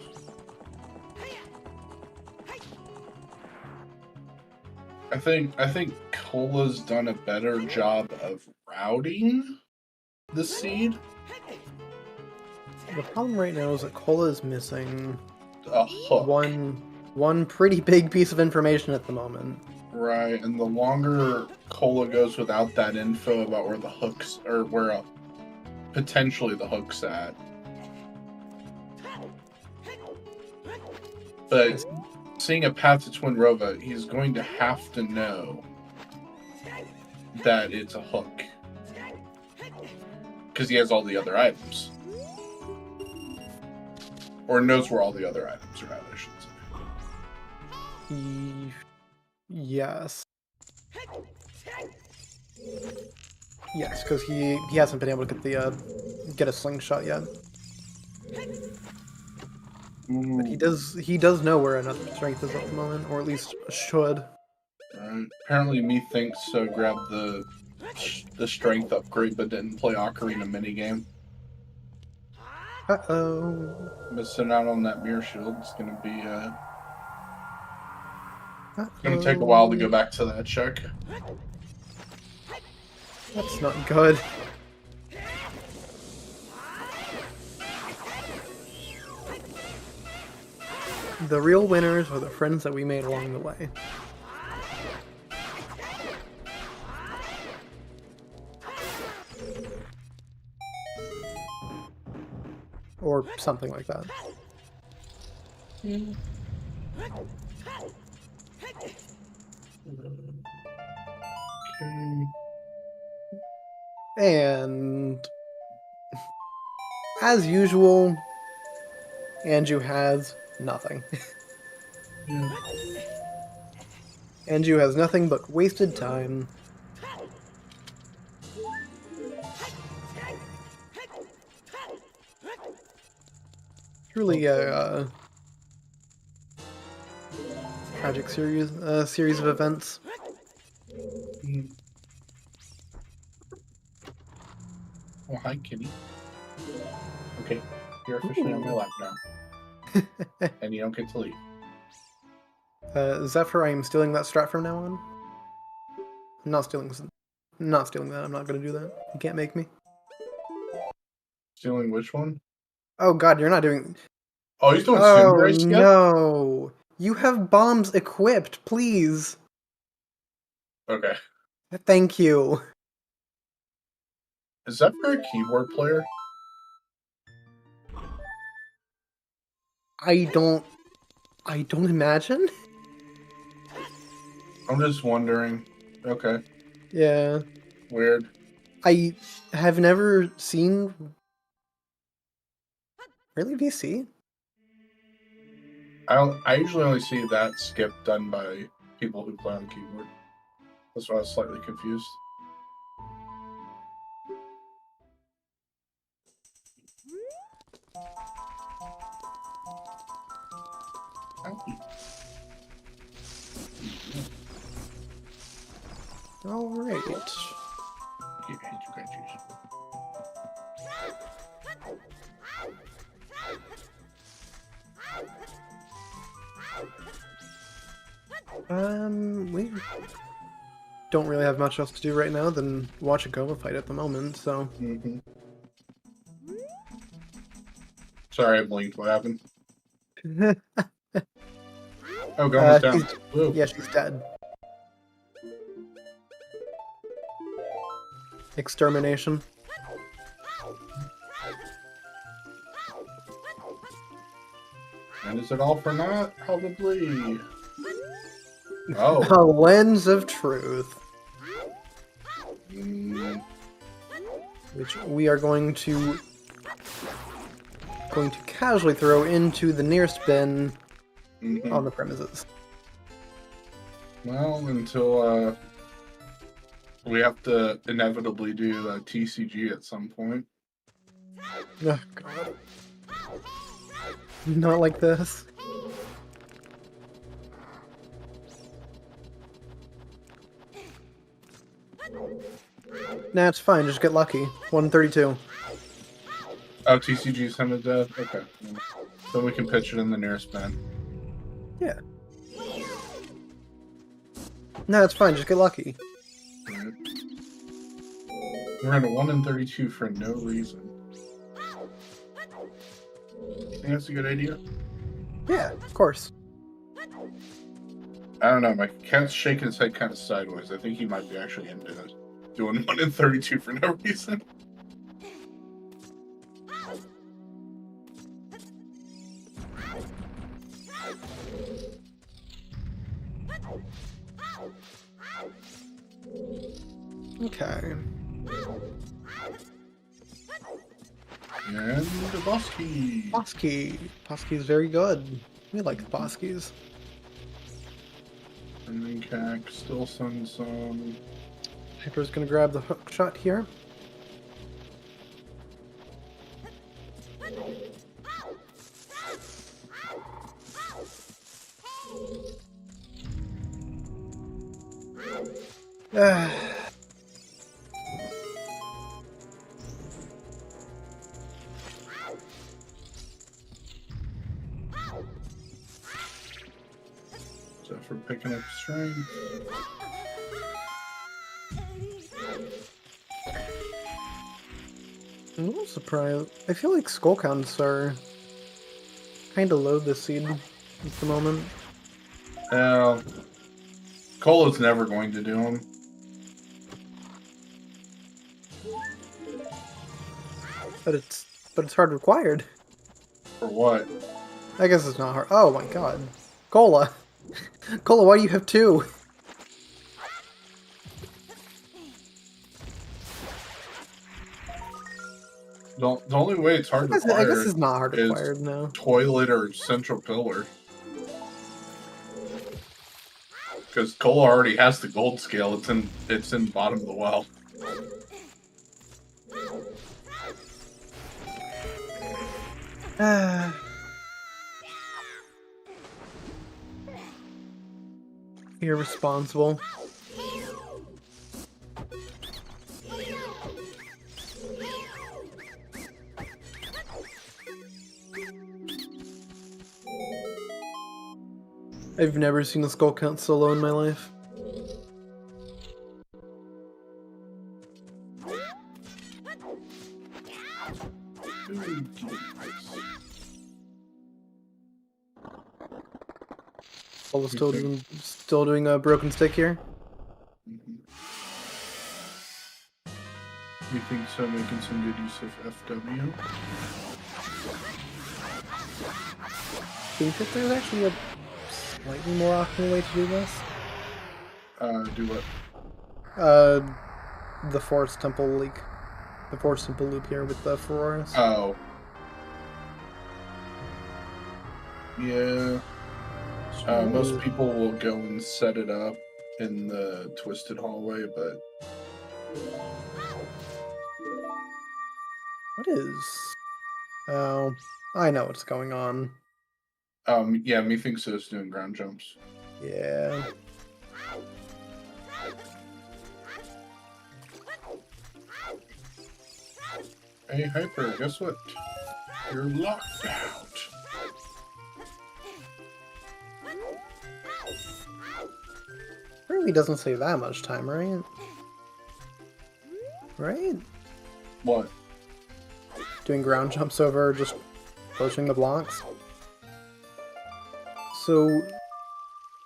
I think Cola's done a better job of routing the seed. The problem right now is that Cola is missing A hook. one pretty big piece of information at the moment. Right, and the longer Cola goes without that info about where the hooks, or where potentially the hook's at. But seeing a path to Twin Rova, he's going to have to know that it's a hook. Because he has all the other items. Or knows where all the other items are at, I should say. Yes. Yes, because he hasn't been able to get a slingshot yet. But he does know where another strength is at the moment, or at least should. Apparently, methinks grabbed the strength upgrade, but didn't play Ocarina minigame. Uh-oh. Missing out on that mirror shield. It's gonna be it's gonna take a while to go back to that check. That's not good. The real winners are the friends that we made along the way. Or something like that. Okay. And as usual, Anju has nothing. Yeah. Anju has nothing but wasted time. Truly a tragic series of events. Oh, hi, kitty. Okay, you're officially on my lap now. And you don't get to leave. Zephyr, I am stealing that strat from now on. I'm not stealing that. I'm not going to do that. You can't make me. Stealing which one? Oh god, you're not doing... Oh, he's doing Oh Tsundere skip? no! You have bombs equipped, please! Okay. Thank you. Is that for a keyboard player? I don't imagine. I'm just wondering. Okay. Yeah. Weird. I have never seen... Really, VC? I usually only see that skip done by people who play on the keyboard. That's why I was slightly confused. Alright. We don't really have much else to do right now than watch a Goma fight at the moment, so... Mm-hmm. Sorry, I blinked. What happened? Oh, Goma's down. Woo. Yeah, she's dead. Extermination. And is it all for naught? Probably. Oh. A lens of truth. Which we are going to casually throw into the nearest bin on the premises. Well, until we have to inevitably do TCG at some point. Oh, God. Not like this. Nah, it's fine. Just get lucky. 132. Oh, TCG's kind of dead? Okay. Then we can pitch it in the nearest bin. Yeah. No, it's fine. Just get lucky. Right. We're in a 1 in 32 for no reason. think that's a good idea? Yeah, of course. I don't know. My cat's shaking his head kind of sideways. I think he might be actually into it. Doing 1 in 32 for no reason. Okay. And the boss key. Boss key. Boss key is very good. We like boss keys. And then Cac still sends some. Hyper's gonna grab the hook shot here. So for picking up strength. I'm a little surprised. I feel like skull counts are kind of low this seed at the moment. Cola's never going to do them. But it's hard required. For what? I guess it's not hard. Oh my god. Cola. Cola, why do you have two? The only way it's hard I guess required it's not hard is required, no. toilet or central pillar. Because Cola already has the gold scale. It's in bottom of the well. Irresponsible. I've never seen a skull count so low in my life. Cola still doing a broken stick here. You think so? Making some good use of FW. I think that there's actually a slightly more optimal way to do this. Do what? The Forest Temple leak. The Forest Temple loop here with the Ferraris. Oh. Yeah. Most people will go and set it up in the twisted hallway, but... What is... Oh, I know what's going on. Yeah, methinks is doing ground jumps. Yeah. Hey, Hyper, guess what? You're locked out. Really doesn't save that much time, right? Right? What? Doing ground jumps over just pushing the blocks. So,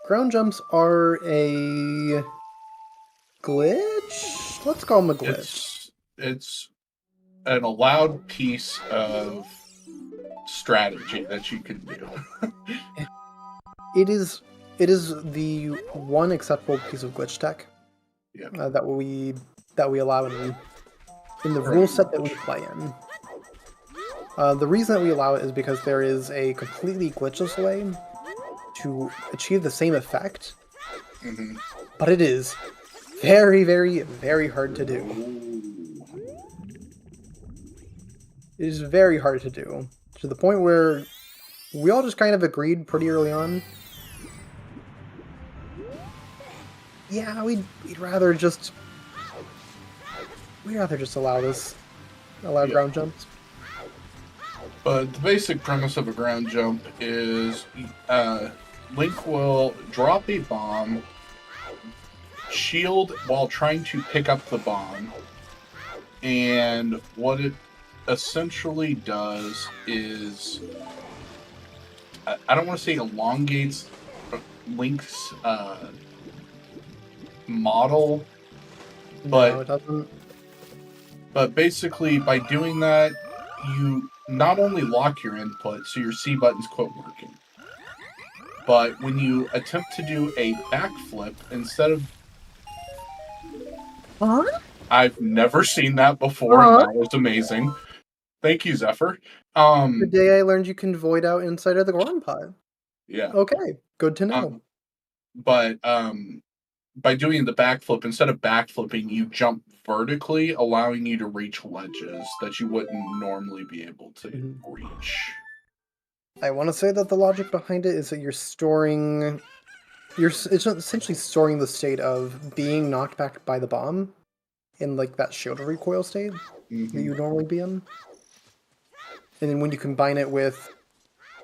ground jumps are a glitch? Let's call them a glitch. It's an allowed piece of strategy that you can do. It is the one acceptable piece of glitch tech that we allow in the rule set that we play in. The reason that we allow it is because there is a completely glitchless way to achieve the same effect, but it is very, very, very hard to do. It is very hard to do, to the point where we all just kind of agreed pretty early on. Yeah, we'd rather just allow ground jumps. But the basic premise of a ground jump is Link will drop a bomb, shield while trying to pick up the bomb, and what it essentially does is I don't want to say elongates Link's model, but No, it doesn't. But basically, by doing that, you not only lock your input, so your C buttons quit working, but when you attempt to do a backflip, instead of... Huh? I've never seen that before, and that was amazing. Thank you, Zephyr. The day I learned you can void out inside of the Goron pod. Yeah. Okay, good to know. But by doing the backflip, instead of backflipping, you jump vertically, allowing you to reach ledges that you wouldn't normally be able to reach. I want to say that the logic behind it is that you're storing... it's essentially storing the state of being knocked back by the bomb in like that shield recoil state that you would normally be in. And then when you combine it with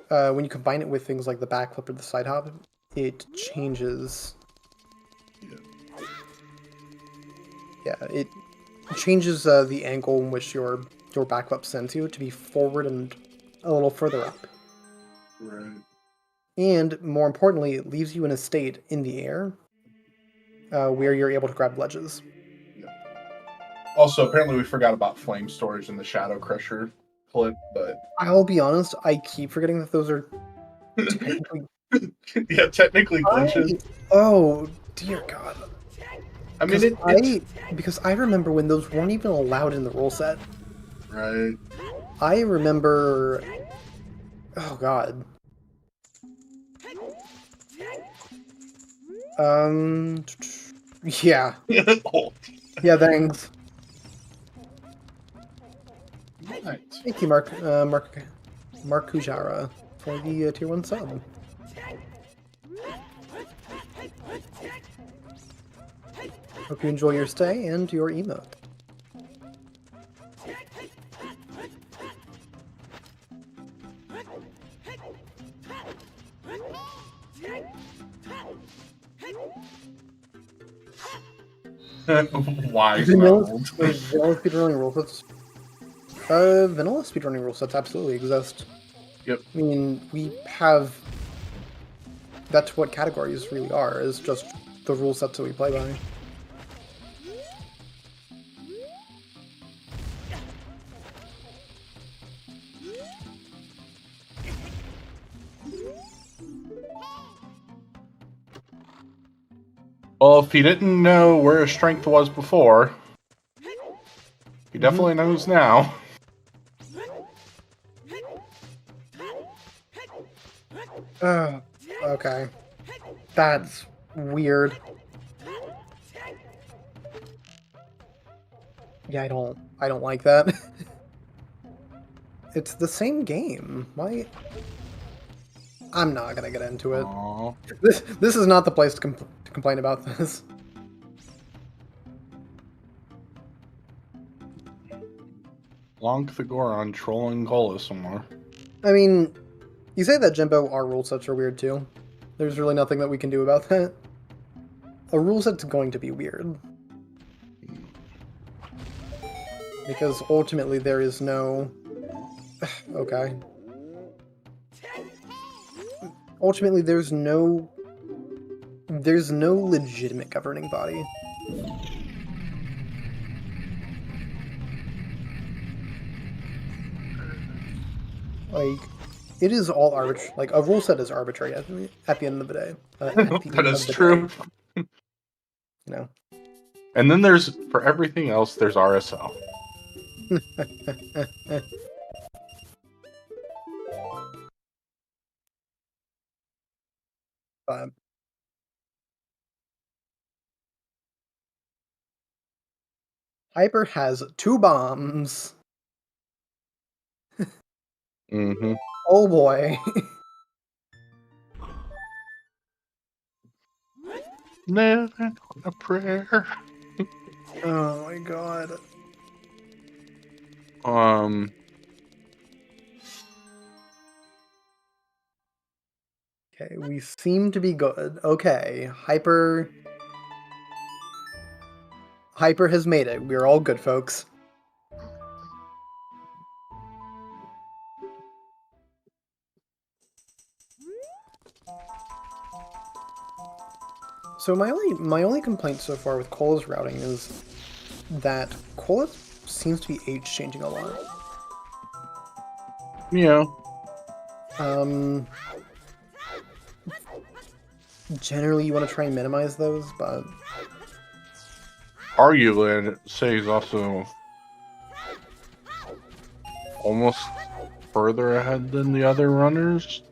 things like the backflip or the side hop, it changes. Yeah, it changes the angle in which your backflip sends you to be forward and a little further up. Right. And more importantly, it leaves you in a state in the air where you're able to grab ledges. Yeah. Also, apparently we forgot about flame storage in the Shadow Crusher clip, but... I'll be honest, I keep forgetting that those are technically... yeah, technically glitches. Oh, dear God. I mean, because I remember when those weren't even allowed in the rule set. Right. I remember... Oh, God. Yeah. Oh. Yeah, thanks. Right. Thank you, Mark Kujara, for the tier 1 sub. Hope you enjoy your stay and your emote. Why? Vanilla speedrunning rule sets. Vanilla speedrunning rule sets absolutely exist. Yep. I mean, we have. That's what categories really are, is just the rule sets that we play by. Well, if he didn't know where his strength was before, he definitely knows now. Okay. That's weird. Yeah, I don't like that. It's the same game. Why? I'm not gonna get into it. Aww. This is not the place to complain about this. Lonk the Goron trolling Gola some more. I mean, you say that, Jimbo, our rule sets are weird too. There's really nothing that we can do about that. A rule set's going to be weird. Because ultimately there is no... Okay. Ultimately there's no legitimate governing body. Like, it is all arbitrary. Like, a rule set is arbitrary at the end of the day. That is true. You know. And then there's, for everything else, there's RSL. Hyper has 2 bombs. Mm-hmm. Oh boy. Never a prayer. Oh my god. Okay, we seem to be good. Okay, Hyper has made it. We're all good, folks. So my only complaint so far with Cola's routing is that Cola seems to be age changing a lot. Yeah. Generally you want to try and minimize those, but Arguably, I'd say he's also almost further ahead than the other runners.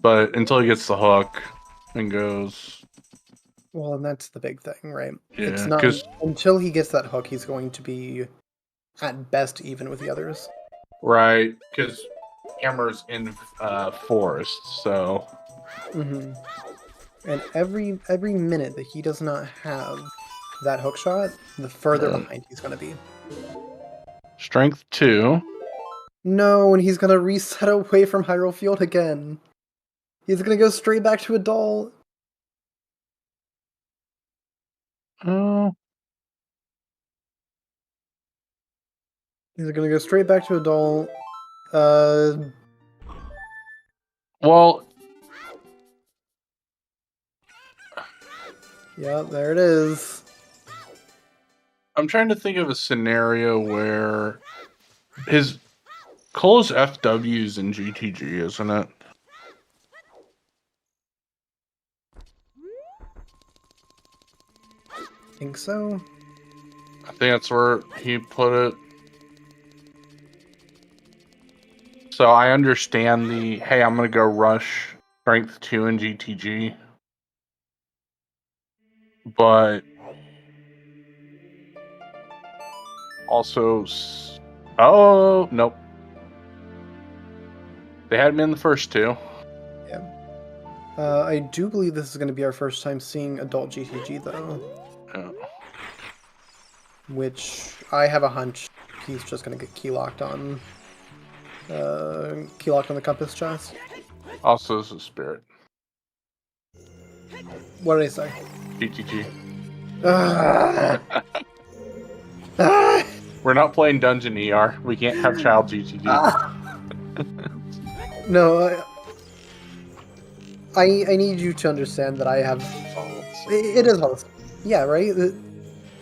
But until he gets the hook and goes... well, and that's the big thing, right? Yeah, it's not 'cause- until he gets that hook, he's going to be at best even with the others. Right, because Hammer's in forest, so... Mm-hmm. And every minute that he does not have that hook shot, the further behind he's going to be. Strength 2. No, and he's going to reset away from Hyrule Field again. He's going to go straight back to adult. Oh. He's going to go straight back to adult. Well... Yeah, there it is. I'm trying to think of a scenario where his Cole's FW's in GTG, isn't it? Think so. I think that's where he put it. So I understand the, hey, I'm going to go rush Strength 2 in GTG. But also, oh, nope. They had me in the first two. Yeah. I do believe this is going to be our first time seeing adult GTG, though. Yeah. Which I have a hunch he's just going to get key locked on the compass chest. Also, this is Spirit. What did I say? GTG. Ah! We're not playing Dungeon ER. We can't have child GTG. No, I need you to understand that I have. It is all. Yeah, right.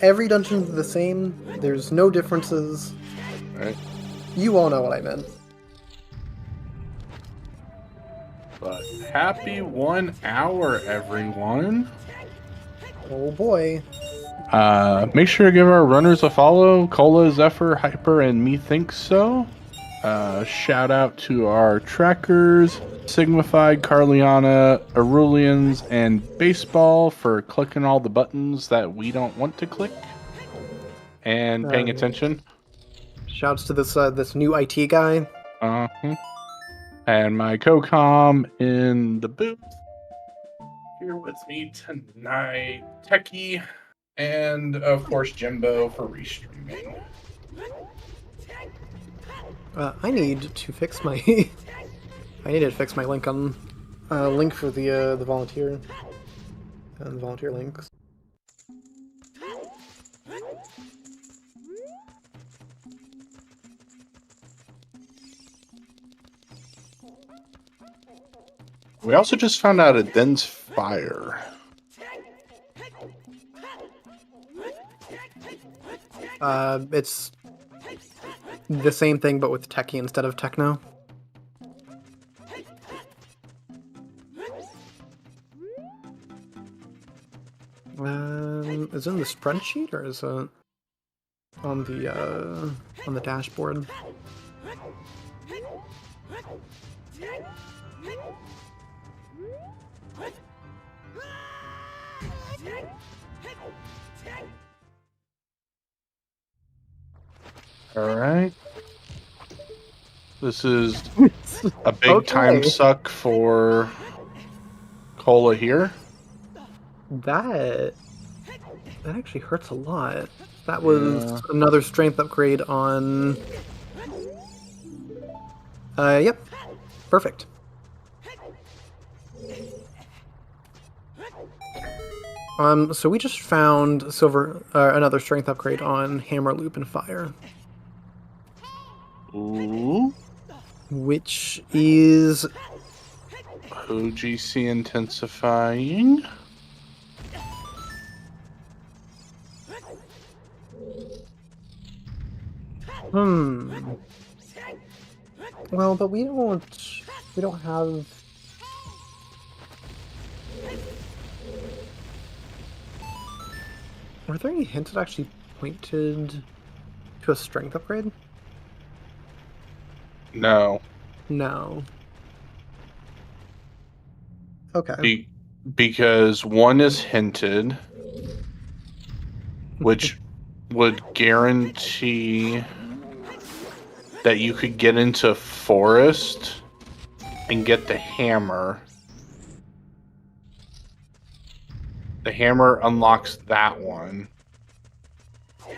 Every dungeon's the same. There's no differences. Right. You all know what I meant. But happy 1 hour, everyone. Oh boy. Make sure to give our runners a follow. Cola, Zephyr, Hyper, and Me Thinks So. Shout out to our trackers, Signified, Carliana, Arulians, and Baseball for clicking all the buttons that we don't want to click and paying attention. Shouts to this new IT guy. Uh-huh. And my co-com in the booth. Here with me tonight, Techie, and of course Jimbo for restreaming. I need to fix my. I need to fix my link on link for the volunteer. The volunteer links. We also just found out it thens fire. It's the same thing, but with techie instead of techno. Is it in the spreadsheet or is it on the dashboard? All right. This is a big time suck for Cola here. That actually hurts a lot. That was another strength upgrade on. Yep, perfect. So we just found another strength upgrade on Hammer, Loop, and Fire. Ooh. Which is OGC intensifying. Well, but we don't have. Were there any hints that actually pointed to a strength upgrade? No. No. Okay. Because one is hinted, which would guarantee that you could get into forest and get the hammer. The hammer unlocks that one.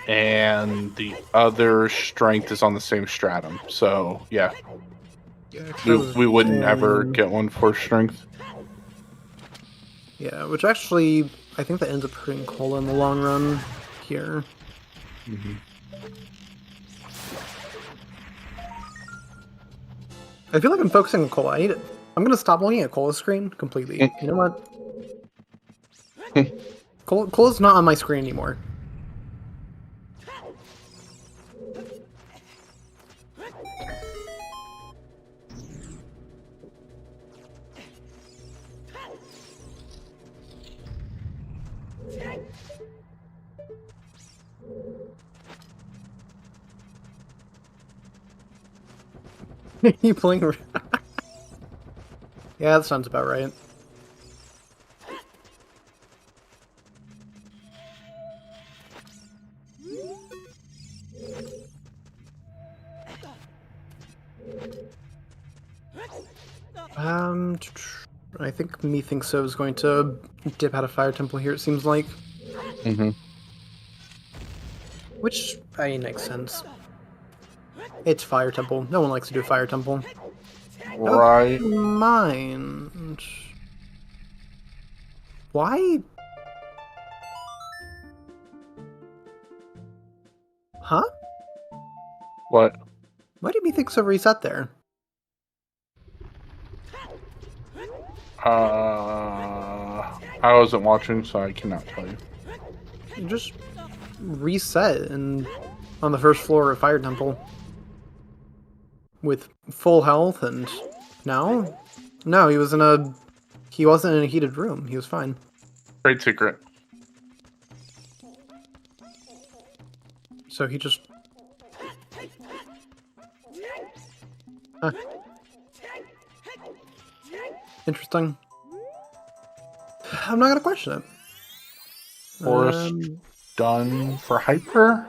And the other strength is on the same stratum. So, yeah. We wouldn't ever get one for strength. Yeah, which actually, I think that ends up hurting Cola in the long run here. Mm-hmm. I feel like I'm focusing on Cola. I'm going to stop looking at Cola's screen completely. You know what? Cola's not on my screen anymore. You playing? Yeah, that sounds about right. I think Methinks So is going to dip out of Fire Temple here, it seems like. Mm-hmm. Which, I mean, makes sense. It's Fire Temple. No one likes to do Fire Temple. Right. Don't mind. Why? Huh? What? Why did Methinks So reset there? I wasn't watching, so I cannot tell you. You just reset and on the first floor of Fire Temple with full health, and no, he wasn't in a heated room. He was fine. Great secret. So he just. Huh. Interesting. I'm not gonna question it. Forest done for hyper.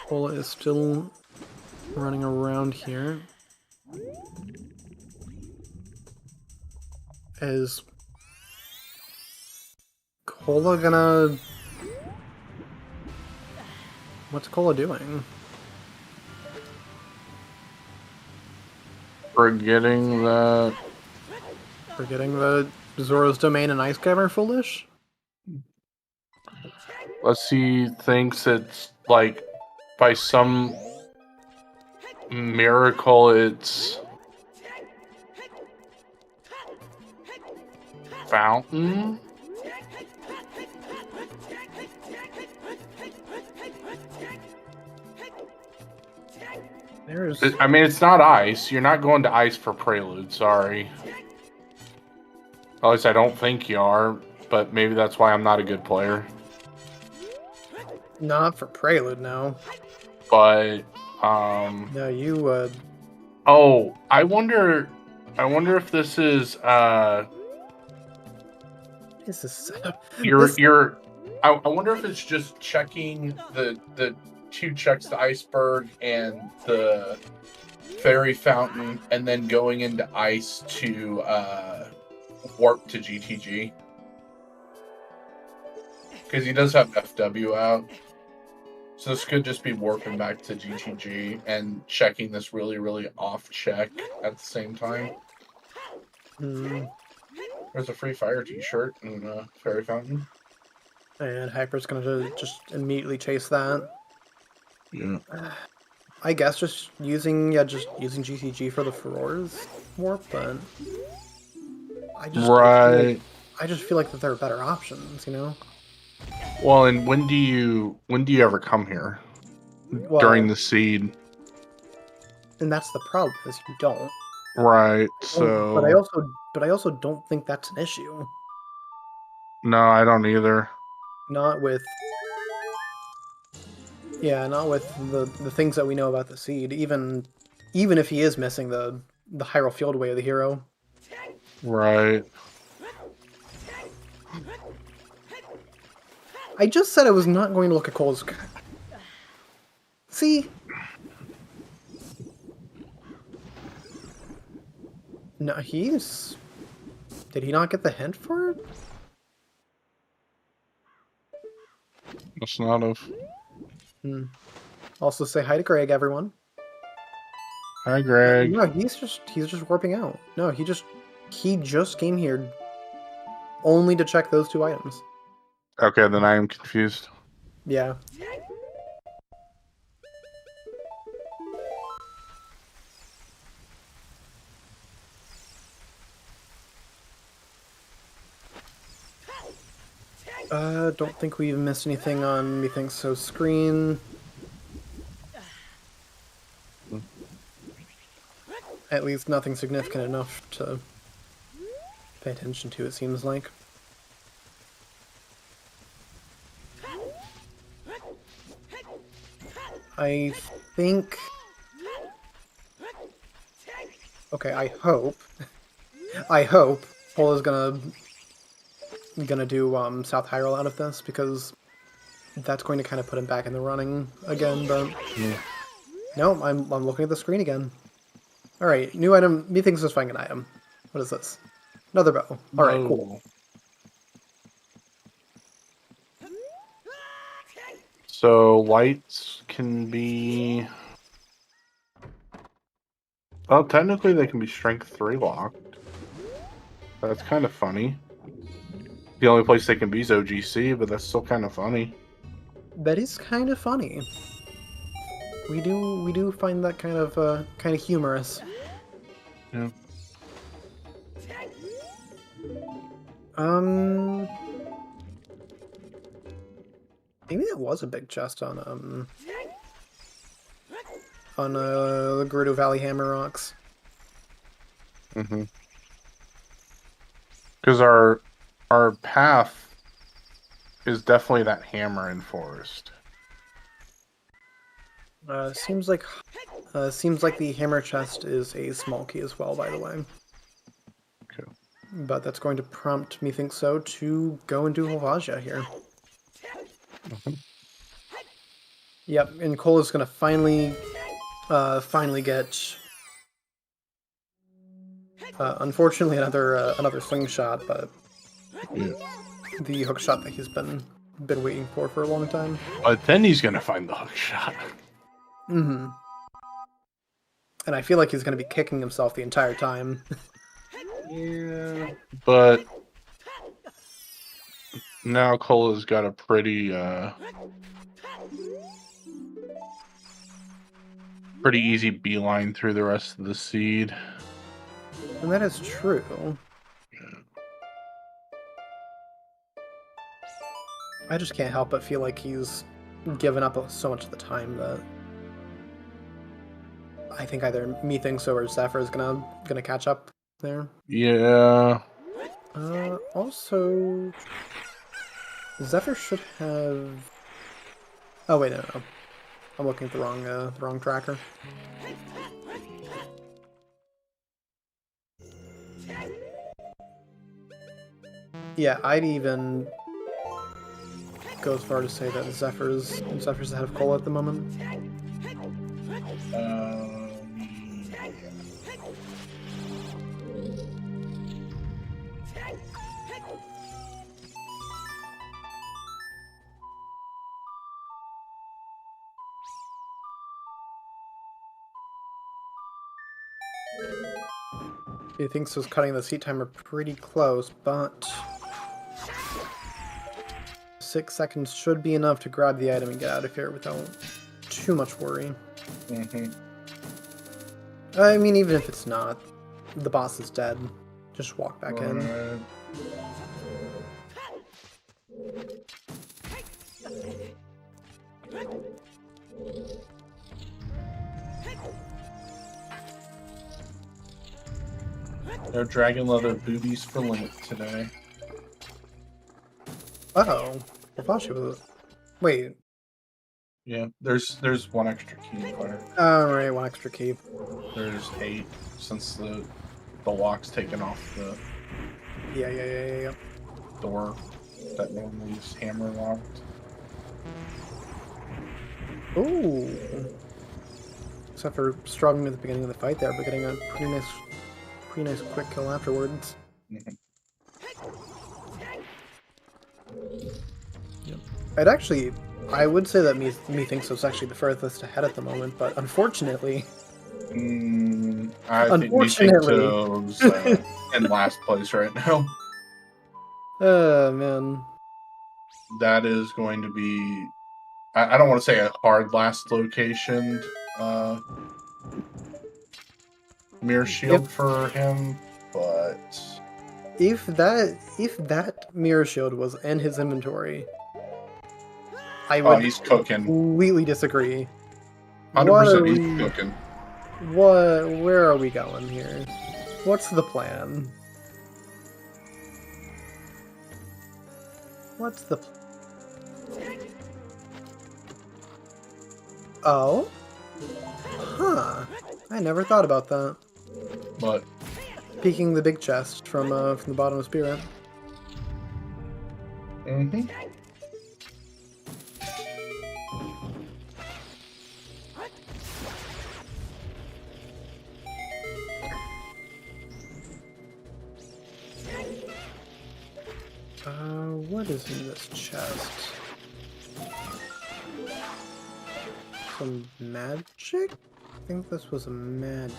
Cola is still running around here. Is Cola gonna... What's Cola doing? Forgetting that Zoro's domain and Ice Cave are foolish? Let's see, thinks it's like by some miracle it's fountain. I mean, it's not ice. You're not going to ice for Prelude, sorry. At least I don't think you are, but maybe that's why I'm not a good player. Not for Prelude, no. But, No, you, Oh, I wonder if this is, This is... I wonder if it's just checking the 2 checks, the iceberg and the fairy fountain, and then going into ice to warp to GTG, because he does have FW out, so this could just be warping back to GTG and checking this really off check at the same time. There's a free fire t-shirt in fairy fountain, and Hyper's gonna just immediately chase that. yeah. I guess just using GCG for the Furor's warp, but I just Right. I just feel like that there are better options, you know? Well, and when do you ever come here? Well, During the seed. and that's the problem, is you don't. Right, But I so also don't think that's an issue. no, I don't either. Not with not with the things that we know about the seed. Even if he is missing the Hyrule Field Way of the hero. Right. I just said I was not going to look at Cole's. See? No, he's. Did he not get the hint for it? Must not have. Also, say hi to Greg, everyone. Hi, Greg. No, he's just warping out. No, he just came here only to check those 2 items. Okay, then I am confused. Yeah. Don't think we've missed anything on Methinks So screen. At least nothing significant enough to pay attention to, it seems like. I think... Okay, I hope Paul is gonna do South Hyrule out of this, because that's going to kind of put him back in the running again, but... Yeah. No, I'm looking at the screen again. Alright, new item. Methinks is finding an item. What is this? Another bow. Alright, cool. So lights can be... Well, technically they can be strength 3 locked. That's kind of funny. The only place they can be is OGC, but that's still kind of funny. That is kind of funny. We do find that kind of humorous. Yeah. Maybe that was a big chest on the Gerudo Valley Hammer Rocks. Mm-hmm. Because our path is definitely that hammer in forest. Seems like the hammer chest is a small key as well, by the way. Okay. But that's going to prompt Methinks So to go and do Helvagia here. Mm-hmm. Yep, and Cole is going to finally get. Unfortunately, another slingshot, but Yeah. the hook shot that he's been waiting for a long time. But then he's gonna find the hook shot. Mm-hmm. And I feel like he's going to be kicking himself the entire time. Yeah. But now Cola's got a pretty easy beeline through the rest of the seed. And that is true. I just can't help but feel like he's given up so much of the time that I think either Methinks So or Zephyr is gonna catch up there. Yeah. Also, Zephyr should have. Oh wait, no. I'm looking at the wrong tracker. Yeah, I'd even go as far to say that Zephyr's ahead of Cola at the moment. He thinks was cutting the seat timer pretty close, but 6 seconds should be enough to grab the item and get out of here without too much worry. Mm-hmm. I mean, even if it's not, the boss is dead. Just walk back in. No dragon leather boobies for Link today. Uh-oh. I thought she was... Wait. Yeah, there's one extra key in fire. Alright, one extra key. There's 8 since the lock's taken off the Yeah. door that normally is hammer locked. Ooh. Except for struggling at the beginning of the fight there, but getting a pretty nice quick kill afterwards. Mhm. Yep. I would say that me thinks it's actually the furthest ahead at the moment, but unfortunately... I think Mito's in last place right now. Man. That is going to be... I don't want to say a hard last location mirror shield for him, but... If that mirror shield was in his inventory, I would he's cooking. completely disagree. 100% he's cooking. Where are we going here? What's the plan? Oh? Huh. I never thought about that. But Peeking the big chest from the bottom of Spirit. mm-hmm. What is in this chest? Some magic? I think this was a magic.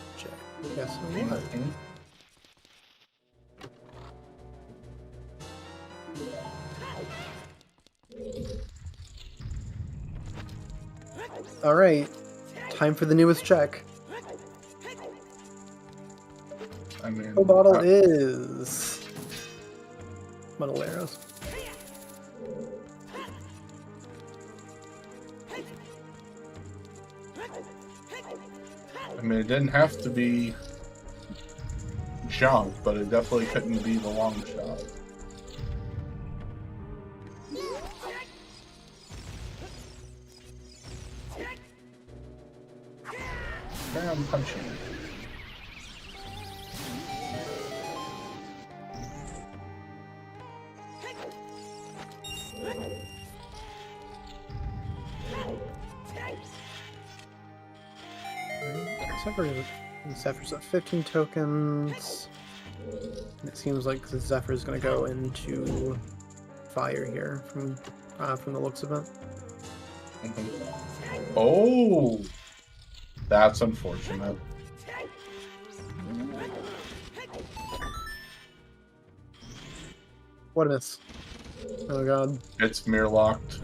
Yes, it was. Mm-hmm. Alright, time for the newest check. I mean, The bottle is... Metal arrows. I mean, it didn't have to be jump, but it definitely couldn't be the long shot. I'm punching it. Zephyr's at 15 tokens. It seems like the Zephyr's going to go into fire here from the looks of it. Mm-hmm. Oh, that's unfortunate. What a miss. Oh god. It's mirror locked.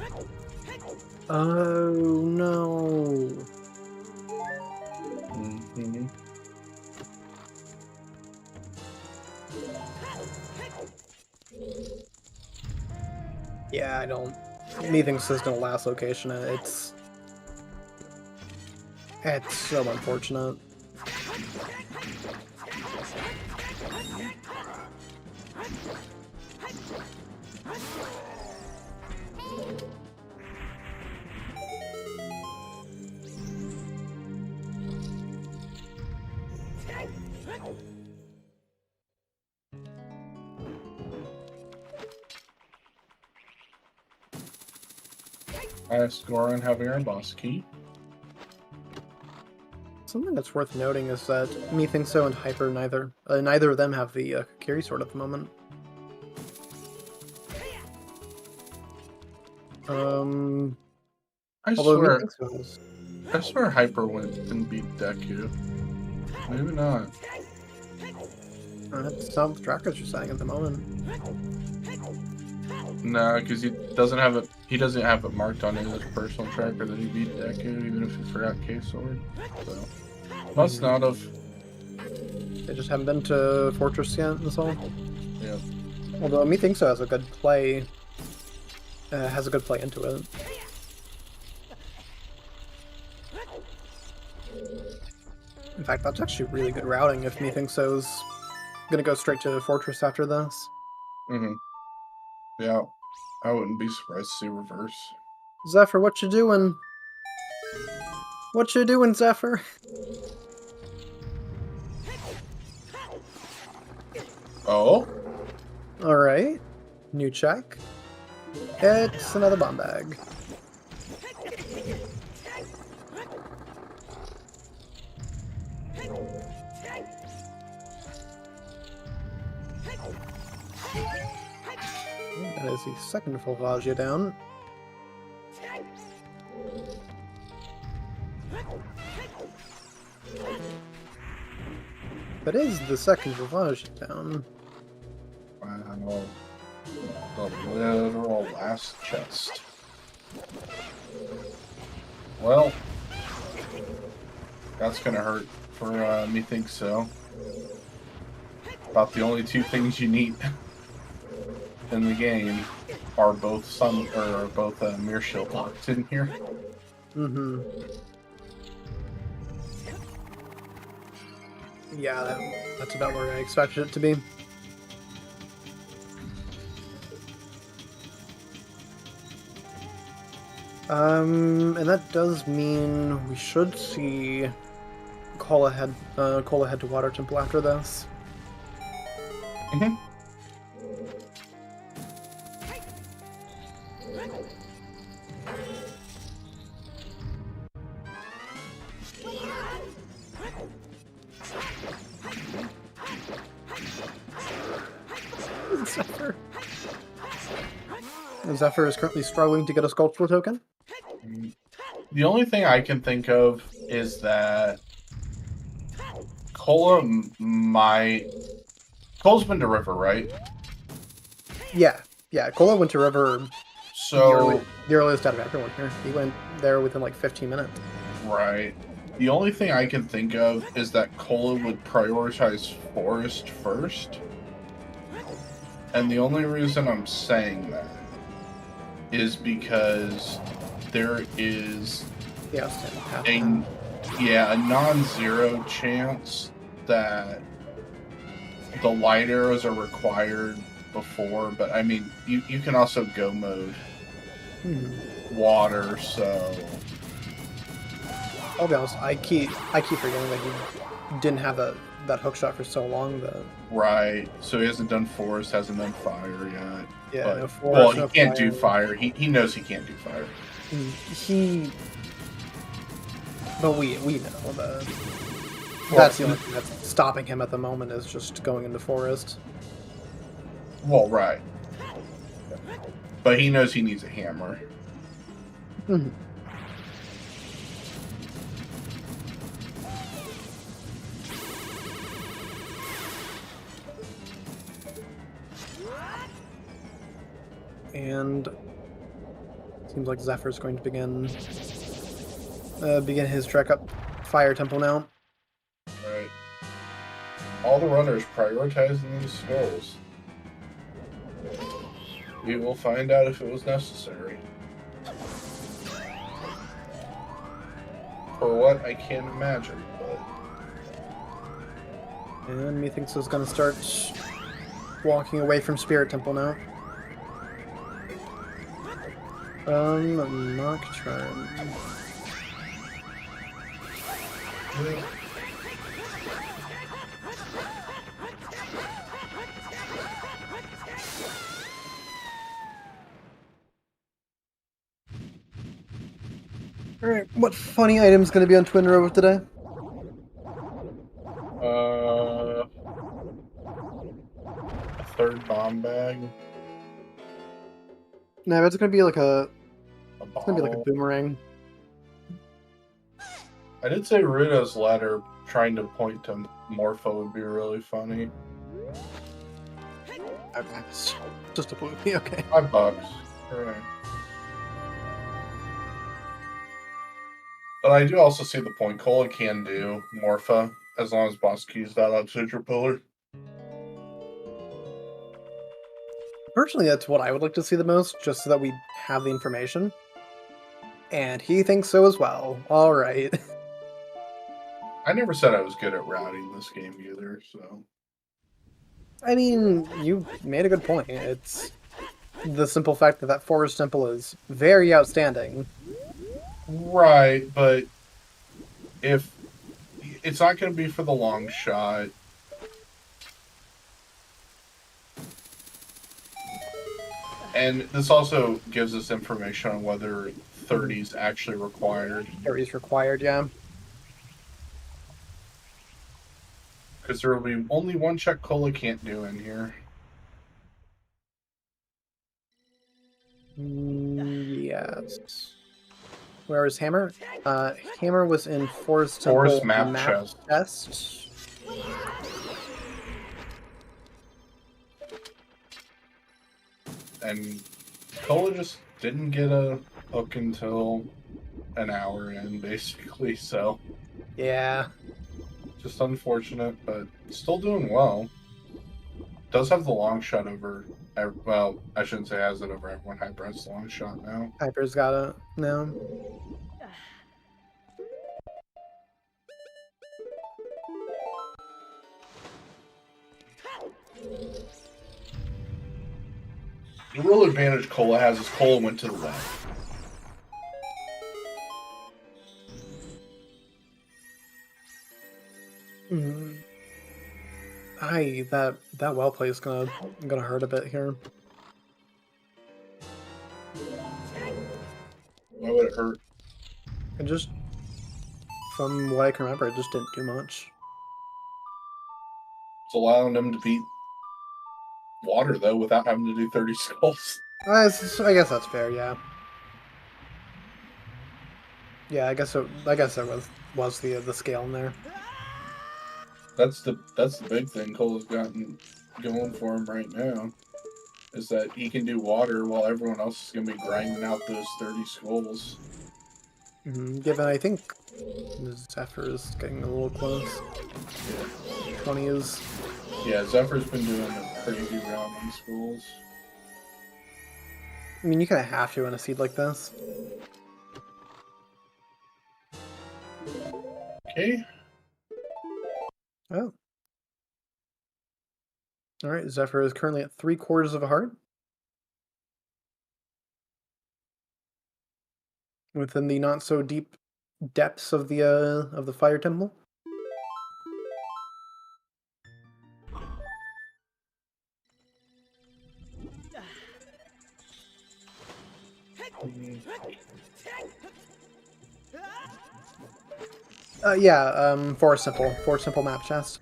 Oh no. Mm-hmm. Yeah, I don't... Me thinks this is gonna last location, and it's so unfortunate. Highest score on having our boss key. Something that's worth noting is that Methinso and Hyper neither of them have the Kokiri sword at the moment. I Although swear Hyper went and beat Deku. Maybe not. That's not what the trackers are saying at the moment. No, because he doesn't have it. He doesn't have it marked on his personal tracker that he beat Deku, even if he forgot K-Sword. So must not have. They just haven't been to Fortress yet. That's all. Yeah. Although methinks so has a good play. Has a good play into it. In fact, that's actually really good routing if methinks so's gonna go straight to Fortress after this. Mm-hmm. Yeah, I wouldn't be surprised to see reverse. Zephyr, what you doing? What you doing, Zephyr? Oh? Alright. New check. It's another bomb bag. That is the second Volvagia down. That is the second Volvagia down. Wow. The literal last chest. Well, that's gonna hurt for methinks so. About the only two things you need in the game are both mirror shield locked in here. Mm-hmm. Yeah, that's about where I expected it to be. And that does mean we should see Cola head to Water Temple after this. Mm-hmm. Zephyr. Zephyr is currently struggling to get a Sculptural token. The only thing I can think of is that Cola Cola's been to River, right? Yeah. Cola went to River So the earliest out of everyone here. He went there within like 15 minutes. right. The only thing I can think of is that Cola would prioritize Forest first. And the only reason I'm saying that is because there is a non-zero chance that the light arrows are required before, but I mean, you can also go mode water, so... I'll be honest, I keep forgetting that he didn't have that hook shot for so long that... Right, so he hasn't done forest, hasn't done fire yet. Yeah, but, no forest, he can't do fire. He knows he can't do fire. But we know that that's the only thing that's stopping him at the moment is just going into forest. Well, right. But he knows he needs a hammer. Mm-hmm. And seems like Zephyr's going to begin his trek up Fire Temple now. Right. All the runners prioritizing these skulls. We will find out if it was necessary. For what, I can't imagine, but... And methinks is going to start walking away from Spirit Temple now. Nocturne. Alright, what funny item's going to be on Twin Rover today? A third bomb bag. No, it's going to be like a... A It's going to be like a boomerang. I did say Rudo's letter trying to point to Morpho would be really funny. Okay, it's just a movie, okay. $5. Right. But I do also see the point. Cola can do Morpha as long as boss keys that up Sigil Pillar. Personally, that's what I would like to see the most, just so that we have the information. And he thinks so as well. All right. I never said I was good at routing this game either, so. I mean, you made a good point. It's the simple fact that that forest temple is very outstanding. Right, but if it's not going to be for the long shot. And this also gives us information on whether 30 is actually required. 30 is required, yeah. Because there will be only one check Cola can't do in here. Yes. Where is Hammer? Hammer was in Forest Temple Forest map chest. And Cola just didn't get a hook until an hour in, basically, so. Yeah. Just unfortunate, but still doing well. Does have the long shot over. Well, I shouldn't say has it over everyone. Hyper has the long shot now. Hyper's got it now. The real advantage Cola has is Cola went to the left. That well play is gonna hurt a bit here. Why would it hurt? It just, from what I can remember, it just didn't do much. It's allowing them to beat water though without having to do 30 skulls. I guess that's fair, yeah. Yeah, I guess it was the scale in there. That's the big thing Cola's gotten going for him right now. Is that he can do water while everyone else is going to be grinding out those 30 skulls. Given, I think Zephyr is getting a little close. 20 is... Yeah, Zephyr's been doing a crazy round on skulls. I mean, you kind of have to in a seed like this. Okay. Oh. Alright, Zephyr is currently at 3/4 of a heart. Within the not so deep depths of the fire temple. Forest Temple map chest.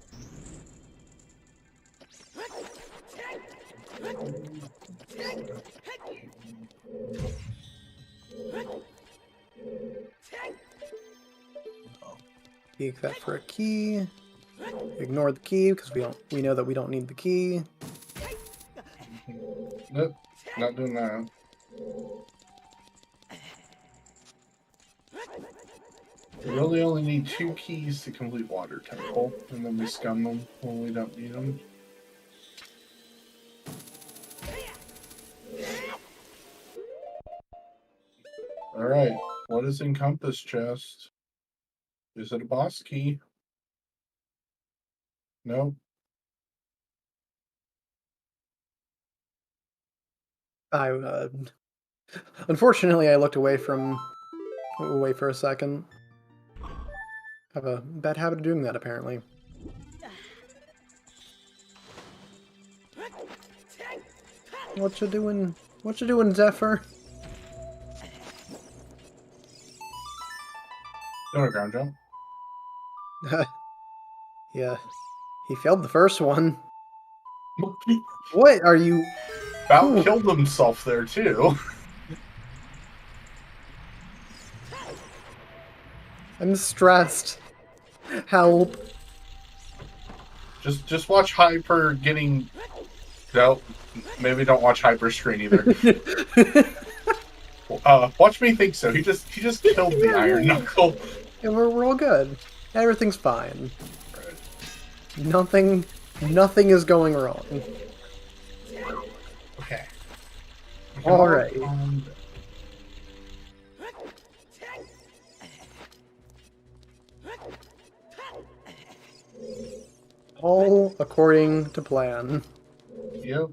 Take that for a key. Ignore the key because we know that we don't need the key. Nope, not doing that. We really only need 2 keys to complete Water Temple, and then we scum them when we don't need them. Alright, what is in Compass Chest? Is it a boss key? No. Unfortunately, I looked away for a second. Have a bad habit of doing that, apparently. What you doing? What you doing, Zephyr? Doing a ground jump? Yeah. He failed the first one. What are you... About killed himself there, too. I'm stressed. Help. Just watch Hyper getting... No, maybe don't watch Hyper screen either. Watch me think so. He just killed the Iron Knuckle. Yeah, we're all good. Everything's fine. Nothing is going wrong. Okay. Alright. All according to plan. Yep.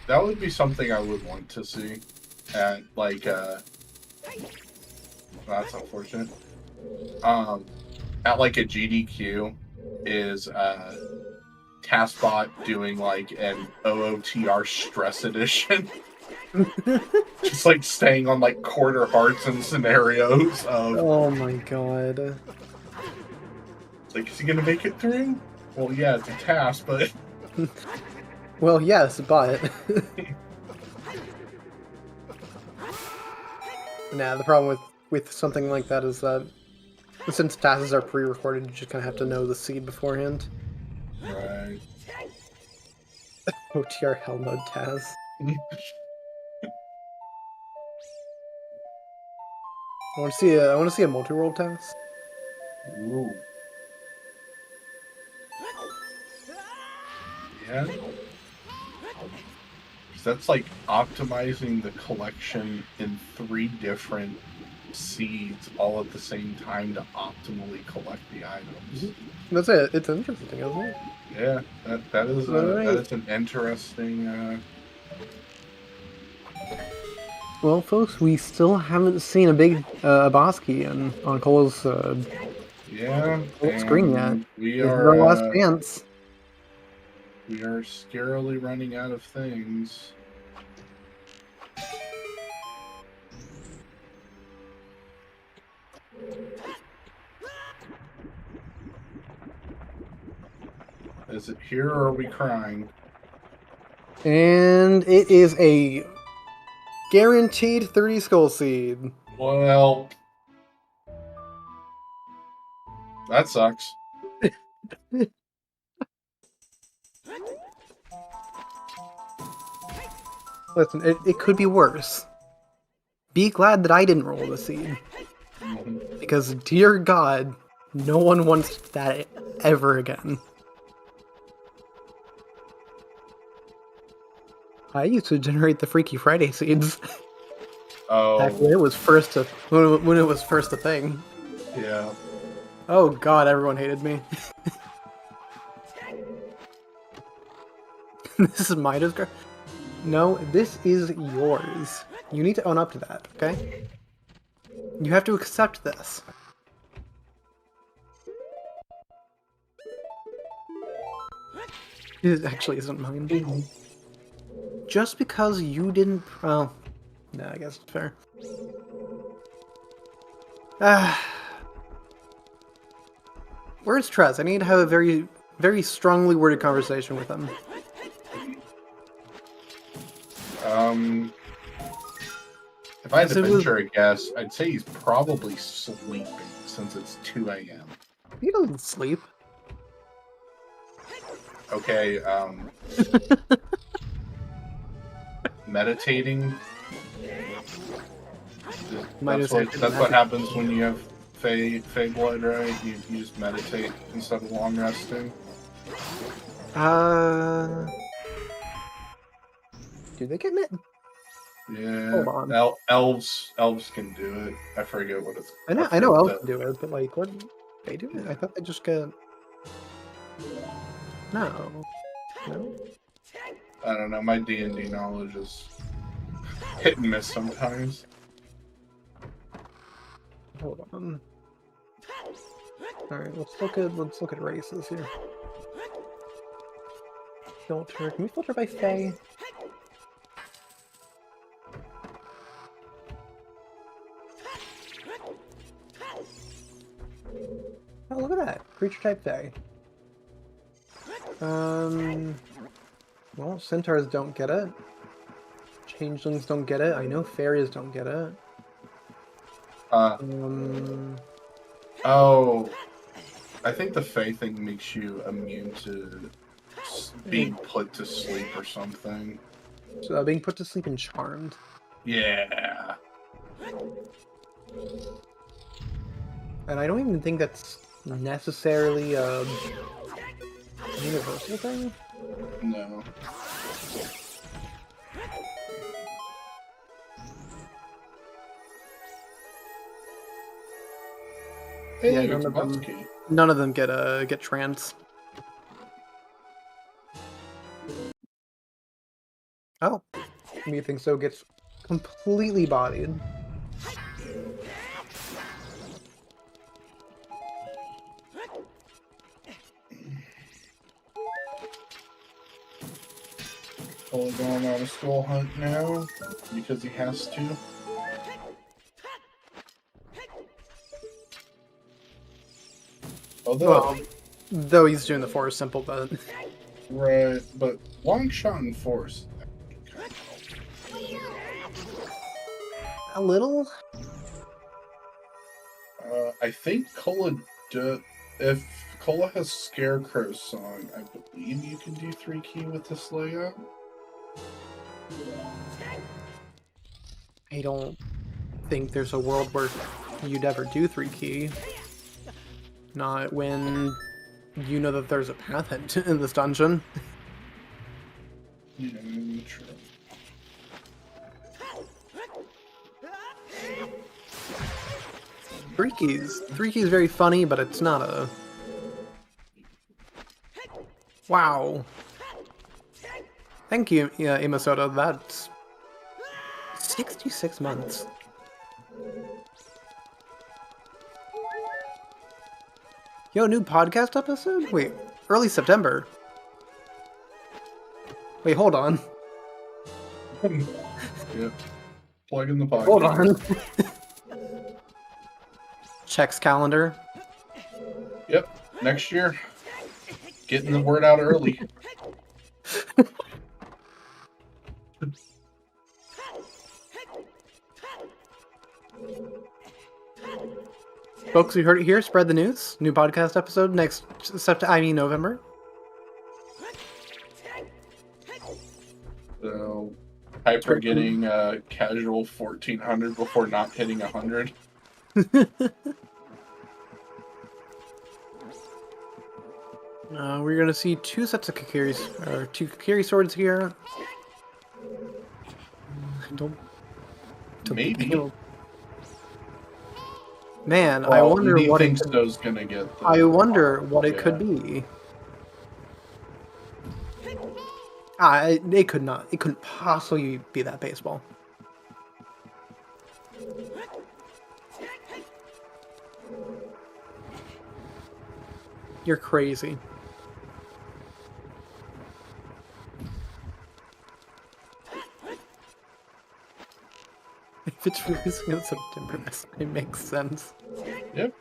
That would be something I would want to see. At like that's unfortunate. At like a GDQ is TaskBot doing like an OOTR stress edition. Just like staying on like quarter hearts and scenarios of Oh my god. like, is he gonna make it through? Well, yeah, it's a task, but Well, yes, but... Nah, the problem with something like that is that since tasks are pre-recorded, you just kind of have to know the seed beforehand. right. OTR hell mode tasks. I want to see a multi-world task. Ooh. Yeah. That's like optimizing the collection in 3 different seeds all at the same time to optimally collect the items. That's it. It's interesting, isn't it? Yeah, that is an interesting. Well, folks, we still haven't seen a big boss key on Cole's Yeah, screen yet. We This is our last are chance. we are scarily running out of things. Is it here or are we crying? And it is a guaranteed 30 skull seed. Well, that sucks. Listen, it could be worse. Be glad that I didn't roll the seed. Because, dear God, no one wants that ever again. I used to generate the Freaky Friday seeds. Oh, Back when it was first a when it was first a thing. yeah. Oh God, everyone hated me. This is my discard. No, this is yours. You need to own up to that, okay? You have to accept this. It actually isn't mine. Just because you didn't... Well, no, I guess it's fair. Where's Trez? I need to have a very, very strongly worded conversation with him. If I had to venture a guess, I'd say he's probably sleeping since it's 2 a.m. He doesn't sleep. Okay, meditating. That's what happens when you have Fey blood, right? You just meditate instead of long resting. Do they get met? Yeah. Hold on. Elves can do it. I forget what it's. I know elves can do it, but like, what they do it? I thought they just get. No. I don't know. My D&D knowledge is hit and miss sometimes. Hold on. All right, let's look at races here. Filter. Can we filter by Fae? Oh, look at that. Creature type Fae. Well, centaurs don't get it. Changelings don't get it. I know fairies don't get it. Oh, I think the Fae thing makes you immune to being put to sleep or something. So being put to sleep and charmed. Yeah. And I don't even think that's necessarily a universal thing. No. Hey, Yeah, it's a boss key. none of them get trans. Oh, me think so gets completely bodied. Totally going on a skull hunt now because he has to. Although, Well, though he's doing the forest simple, but right, but long shot and force. a little. I think if Cola has Scarecrow's song, I believe you can do 3 key with this layout. I don't think there's a world where you'd ever do 3 key. Not when you know that there's a path in this dungeon. Yeah, true. Three keys is very funny, but it's not a... Wow. Thank you, Imasoda. That's 66 months. Yo, new podcast episode? Wait, early September. Wait, hold on. Yep. Plug in the podcast. Hold on. Checks calendar. Yep. Next year. Getting the word out early. Folks, you heard it here. Spread the news. New podcast episode next November. So, Hyper getting casual 1400 before not hitting 100. We're gonna see 2 sets of Kokiri's, or 2 Kokiri swords here. Don't Maybe. Man, Well, I wonder he what thinks those gonna get. I wonder what it could be. It could not. It couldn't possibly be that baseball. You're crazy. If it's releasing in September, it makes sense. Yep.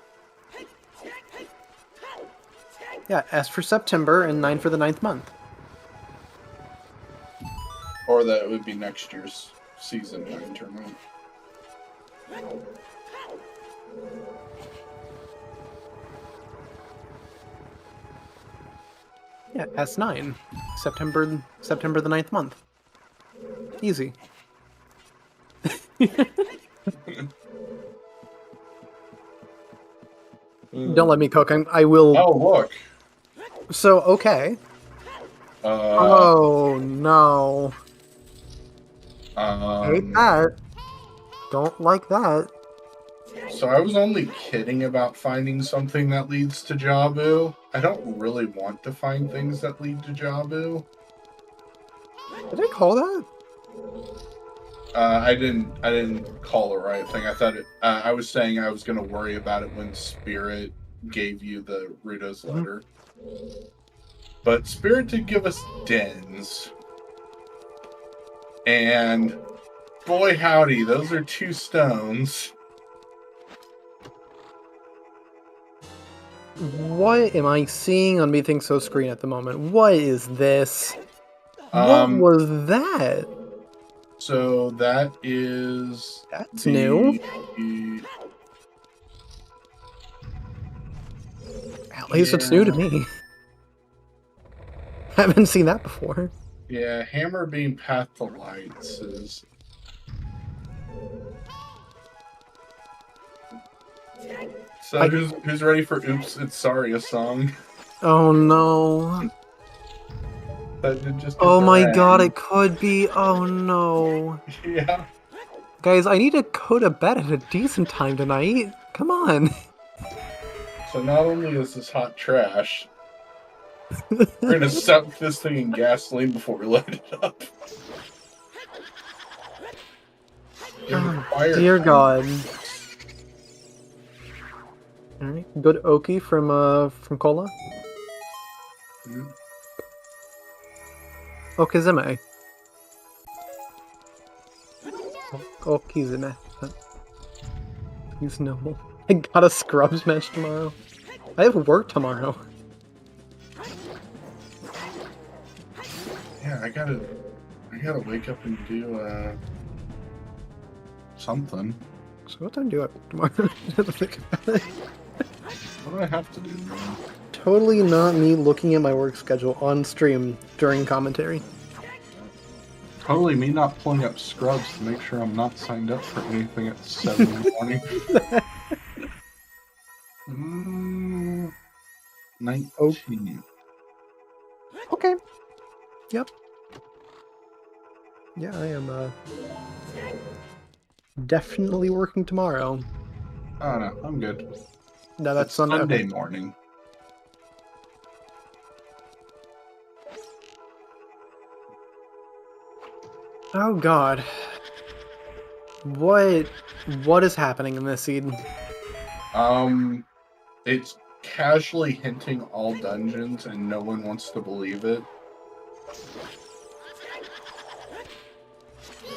Yeah, S for September and 9 for the 9th month. Or that would be next year's season 9 tournament. Yeah, S9. September the 9th month. Easy. Don't let me cook. I will. Oh, look. So, okay. Oh, no. Hate that. Don't like that. So I was only kidding about finding something that leads to Jabu. I don't really want to find things that lead to Jabu. Did I call that? I didn't call the right thing. I thought I was saying I was going to worry about it when Spirit gave you the Rudo's letter. But Spirit did give us dens. And boy howdy, those are 2 stones. What am I seeing on Me Think So screen at the moment? What is this? What was that? So that is... That's new. At least it's new to me. Haven't seen that before. Yeah, Hammer being Path to Lights is... So who's ready for "Oops, It's Sorry" a song? Oh no. That did just Oh my bang. god, it could be. Oh no. Yeah. Guys, I need to go to bed at a decent time tonight. Come on. So not only is this hot trash, we're gonna soak this thing in gasoline before we light it up. Oh, dear God. Alright, good Oki from Cola. Mhm. Okizeme. Okizeme. He's noble. I got a scrubs match tomorrow. I have work tomorrow. Yeah, I gotta wake up and do something. So what time do I tomorrow? I have to think about it. What do I have to do, man? Totally not me looking at my work schedule on stream during commentary. Totally me not pulling up Scrubs to make sure I'm not signed up for anything at 7 in the morning. 19. Okay. Yep. Yeah, I am definitely working tomorrow. Oh no, I'm good. No, that's It's Sunday. Sunday morning. Oh god. What is happening in this seed? It's casually hinting all dungeons and no one wants to believe it.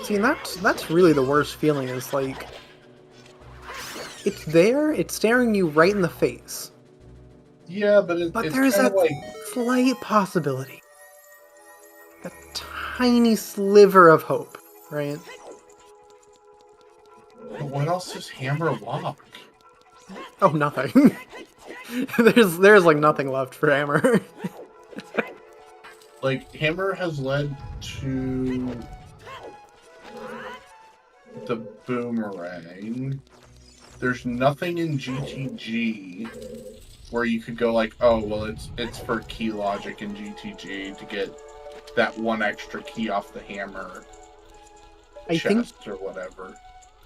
See, and that's really the worst feeling, is like it's there, it's staring you right in the face. Yeah, but it's there's kind a of like slight possibility. A tiny sliver of hope, right? But what else does Hammer lock? Oh, nothing. there's like nothing left for Hammer. Like, Hammer has led to the boomerang. There's nothing in GTG where you could go like, oh, well, it's for key logic in GTG to get that one extra key off the hammer chest or whatever.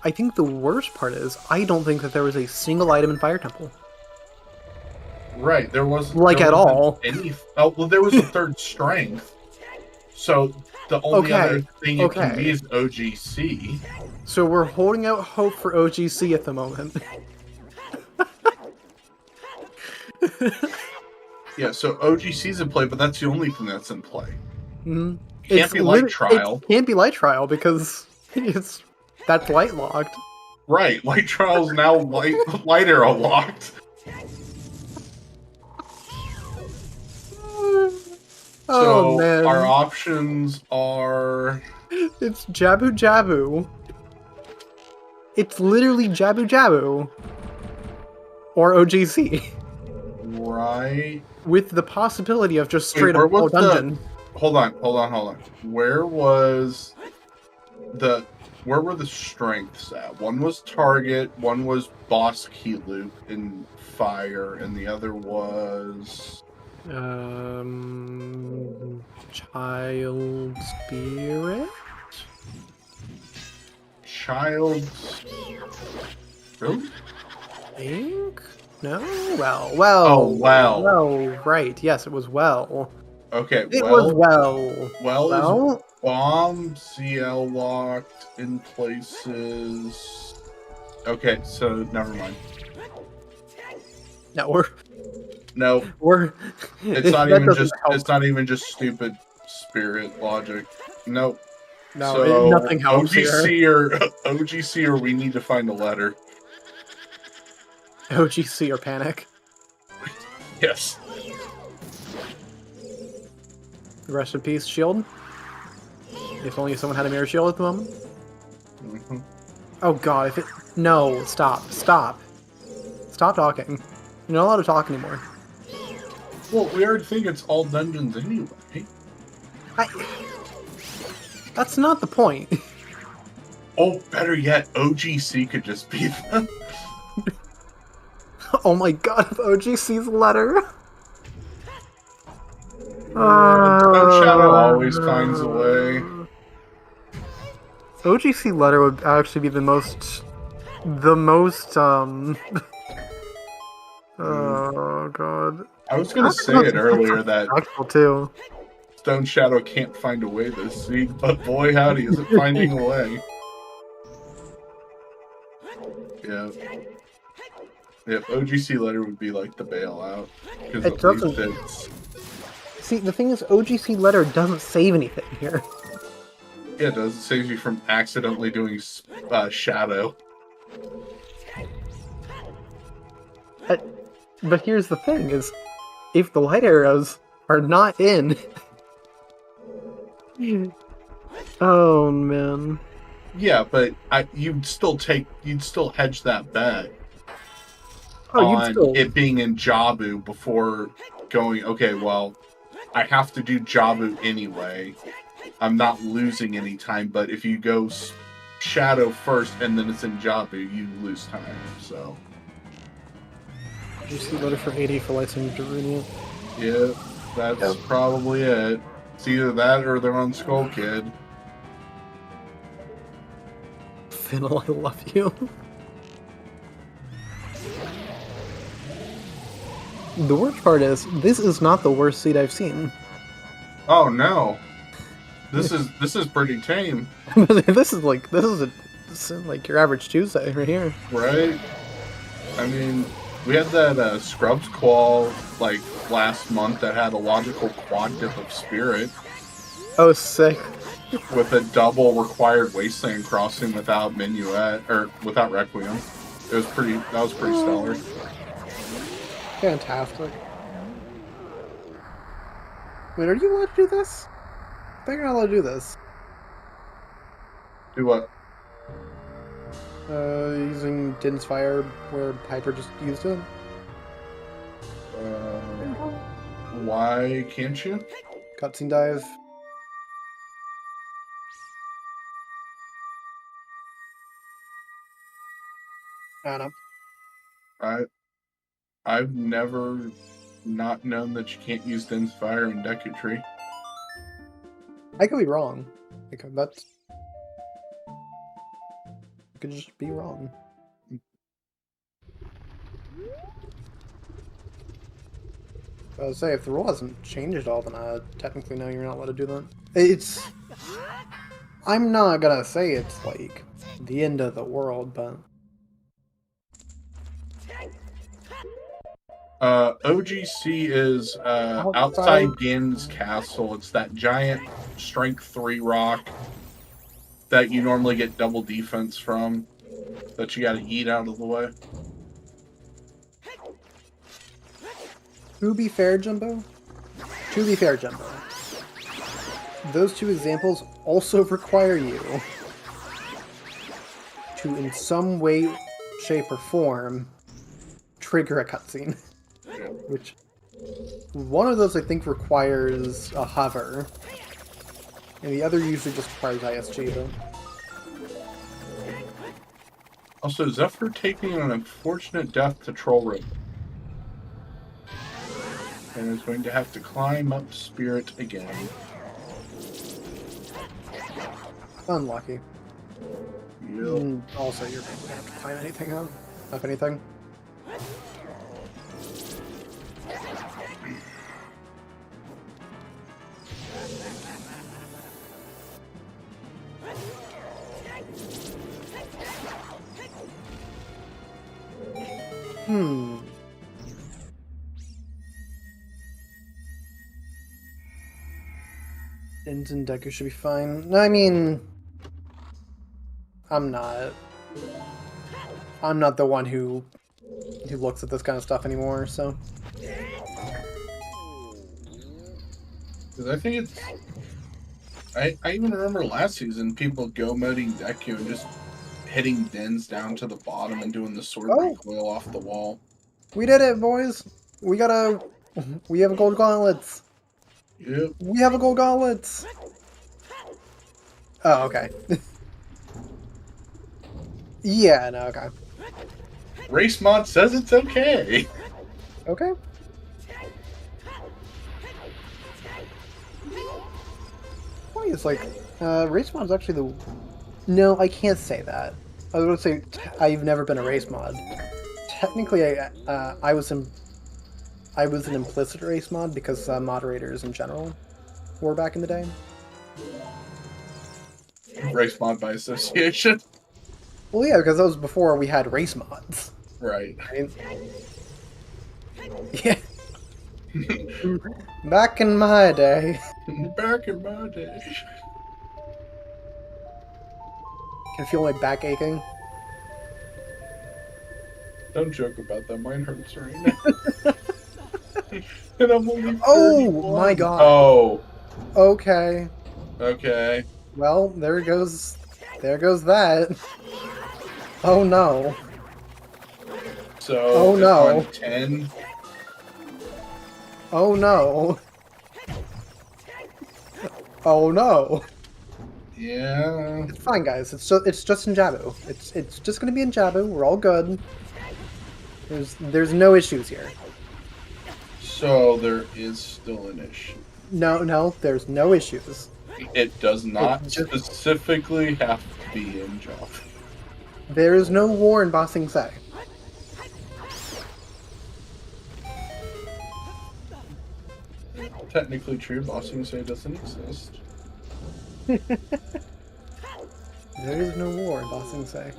I think the worst part is, I don't think that there was a single item in Fire Temple. Right, there wasn't at all. Oh, well, there was a third strength. So the only other thing it can be is OGC. So we're holding out hope for OGC at the moment. Yeah, so OGC's in play, but that's the only thing that's in play. Mm-hmm. Can't be Light Trial. It can't be Light Trial because that's light locked. Right, Light Trial's now light arrow locked. Oh, man. Our options are... It's Jabu Jabu. It's literally Jabu Jabu. Or OGC. Right. With the possibility of just straight up dungeon. Hold on. Where were the strengths at? One was target, one was boss key loop in fire, and the other was Child spirit? Really? I think? No? Well. Oh, well. Well, right. Yes, it was well. Okay, It was well. Well is bomb, CL locked in places. Okay, so never mind. No, it's not even just stupid spirit logic. Nope. No, so nothing helps OGC or we need to find a letter. OGC or panic. Yes. Rest in peace, shield. If only someone had a mirror shield at the moment. Mm-hmm. Oh god, if it... No, stop. Stop talking. You're not allowed to talk anymore. Well, we already think it's all dungeons anyway. That's not the point. Oh, better yet, OGC could just be them. Oh my god, OGC's letter! Stone Shadow always finds a way. OGC letter would actually be the most... Oh god. I was gonna say it earlier that Actual too. Stone Shadow can't find a way this week, but boy howdy, is it finding a way. Yeah. Yeah, OGC letter would be like the bailout. Because It doesn't... it's... See, the thing is, OGC letter doesn't save anything here. Yeah, it does. It saves you from accidentally doing Shadow. But here's the thing, is if the light arrows are not in... Oh, man. Yeah, but you'd still hedge that bet Oh, it being in Jabu before going, okay, well, I have to do Jabu anyway. I'm not losing any time, but if you go Shadow first and then it's in Jabu, you lose time, so... Just loaded for 80 for Lightning Darunia. Yeah, that's probably it. It's either that or they're on Skull Kid. Finnel, I love you. The worst part is, this is not the worst seed I've seen. Oh no. This is pretty tame. this is like your average Tuesday right here. Right? I mean, we had that Scrubs Qual like last month that had a logical quad dip of Spirit. Oh, sick. With a double required Wasteland crossing without Minuet, or without Requiem. That was pretty stellar. Fantastic. Wait, are you allowed to do this? I think you're not allowed to do this. Do what? Using Din's Fire where Piper just used it. Why can't you? Cutscene dive. I don't know. I've never not known that you can't use Din's Fire in Decutry. I could be wrong. I could just be wrong. I would say, if the rule hasn't changed at all, then technically no, you're not allowed to do that. I'm not gonna say it's, like, the end of the world, but... OGC is outside Din's castle. It's that giant strength 3 rock that you normally get double defense from, that you gotta eat out of the way. To be fair, Jumbo, those two examples also require you to, in some way, shape, or form, trigger a cutscene. Which, one of those I think requires a hover, and the other usually just requires ISG, though. Also, Zephyr taking an unfortunate death to Troll Road. And is going to have to climb up Spirit again. Unlucky. Yep. Also, you're going to have to climb anything up, if anything. Dins and Deku should be fine. I mean... I'm not the one who looks at this kind of stuff anymore, so... I think it's... I even remember last season people go-moding Deku and just hitting Dins down to the bottom and doing the sword recoil off the wall. We did it, boys! We have gold gauntlets! Yep. We have a gold gauntlets! Oh, okay. Yeah, no, okay. Race mod says it's okay. Okay. Funny, it's like race mod's actually the. No, I can't say that. I was going to say I've never been a race mod. Technically, I was an implicit race mod because moderators in general were back in the day. Race mod by association. Well, yeah, because that was before we had race mods. Right. Right? Yeah. Back in my day. Back in my day. Can feel my back aching. Don't joke about that. Mine hurts right now. And I'm only 31. Oh my god. Oh. Okay. Okay. Well, there goes that. Oh no. So. Oh no. On 10. Oh no. Oh no. Yeah. It's fine, guys. It's just in Jabu. It's just gonna be in Jabu. We're all good. There's no issues here. So there is still an issue. No, there's no issues. It does not It just- specifically have to be in Java. There is no war in Ba Sing Se. Technically true, Bossing Say doesn't exist. There is no war in Ba Sing Se.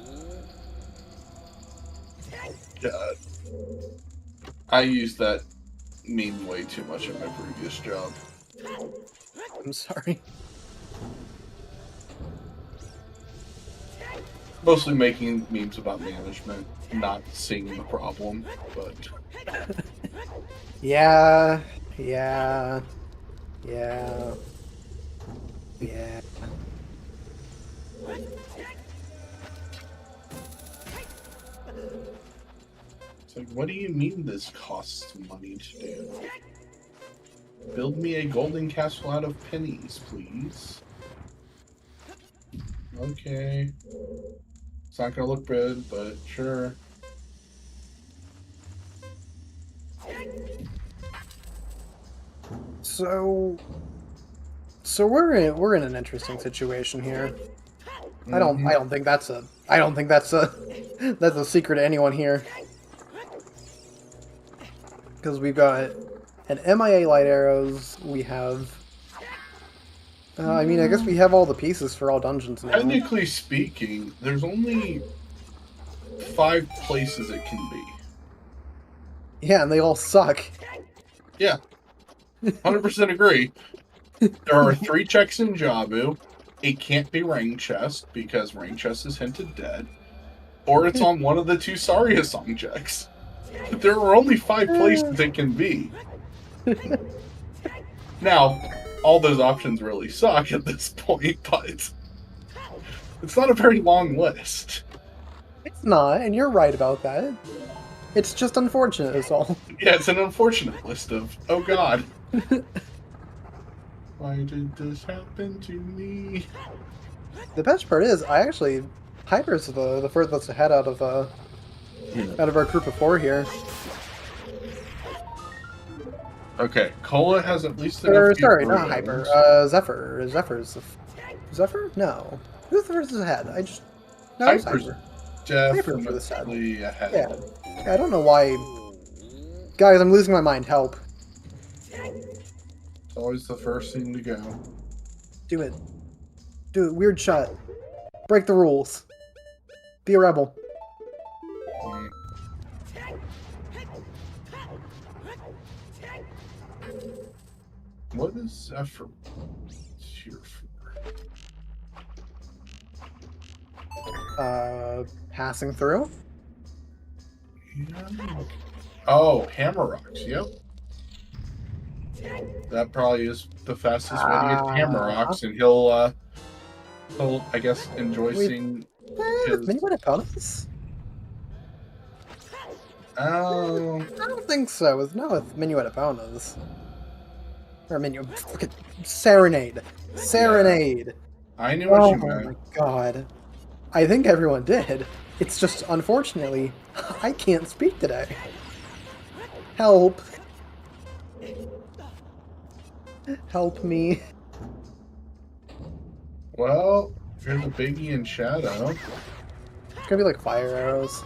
God. I used that meme way too much at my previous job. I'm sorry. Mostly making memes about management, not seeing the problem, but Yeah. it's like, what do you mean this costs money to do? Build me a golden castle out of pennies, please. Okay. It's not gonna look good, but sure. So we're in an interesting situation here. I don't think that's a that's a secret to anyone here. Because we've got an MIA light arrows. We have. I mean, I guess we have all the pieces for all dungeons now. Technically speaking, there's only 5 places it can be. Yeah, and they all suck. Yeah. 100% agree. There are 3 checks in Jabu. It can't be Ring Chest because Ring Chest is hinted dead. Or it's on one of the 2 Saria song checks. There are only 5 places it can be. Now, all those options really suck at this point, but it's not a very long list. It's not, and you're right about that. It's just unfortunate, is all. Yeah, it's an unfortunate list of, oh god. Why did this happen to me? The best part is, Hyper's the furthest ahead out of our group of 4 here. Okay, Cola has at least Or, enough. sorry, not Hyper. Zephyr. Zephyr? No. Who's the furthest ahead? No, it's Hyper's Hyper. definitely ahead. Yeah, I don't know why. Guys, I'm losing my mind. Help. It's always the first thing to go. Do it. Do it. Weird shot. Break the rules. Be a rebel. Mm. What is Zephyr here for? Passing through? Yeah. Oh, Hammer Rocks, yep. That probably is the fastest way to get Hammer Rocks, and he'll I guess, enjoy seeing his... Many bonus? Oh... I don't think so. With Minuet bonus. Or fucking Serenade. Serenade! I knew what you Oh meant. my god. I think everyone did. It's just, unfortunately, I can't speak today. Help. Help me. Well, here's a biggie in shadow. It's gonna be like fire arrows.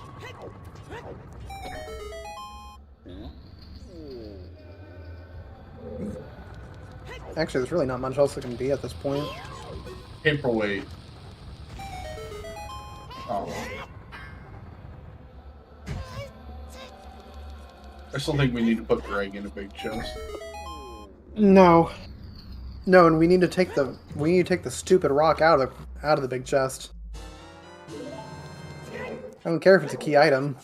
Actually, there's really not much else it can be at this point. Paperweight. Oh. I still think we need to put Greg in a big chest. No. No, and we need to take the stupid rock out of the big chest. I don't care if it's a key item.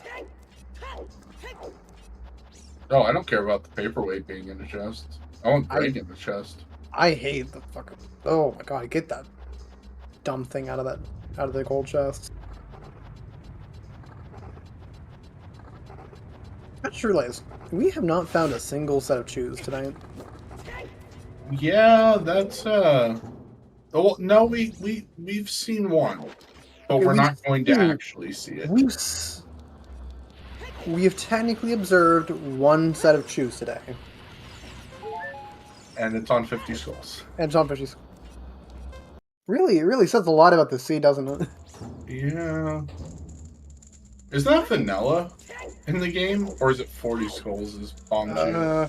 No, I don't care about the paperweight being in the chest. I want Greg in the chest. I hate the fucking. Oh my god, get that dumb thing out of the gold chest. I just realized we have not found a single set of chews tonight. Yeah, that's Oh no, we've seen one, but we're not going to actually see it. We have technically observed one set of chews today. And it's on 50 skulls. And John Fishy's. Really, it really says a lot about the sea, doesn't it? Yeah. Is that vanilla in the game, or is it 40 skulls is bomb chew?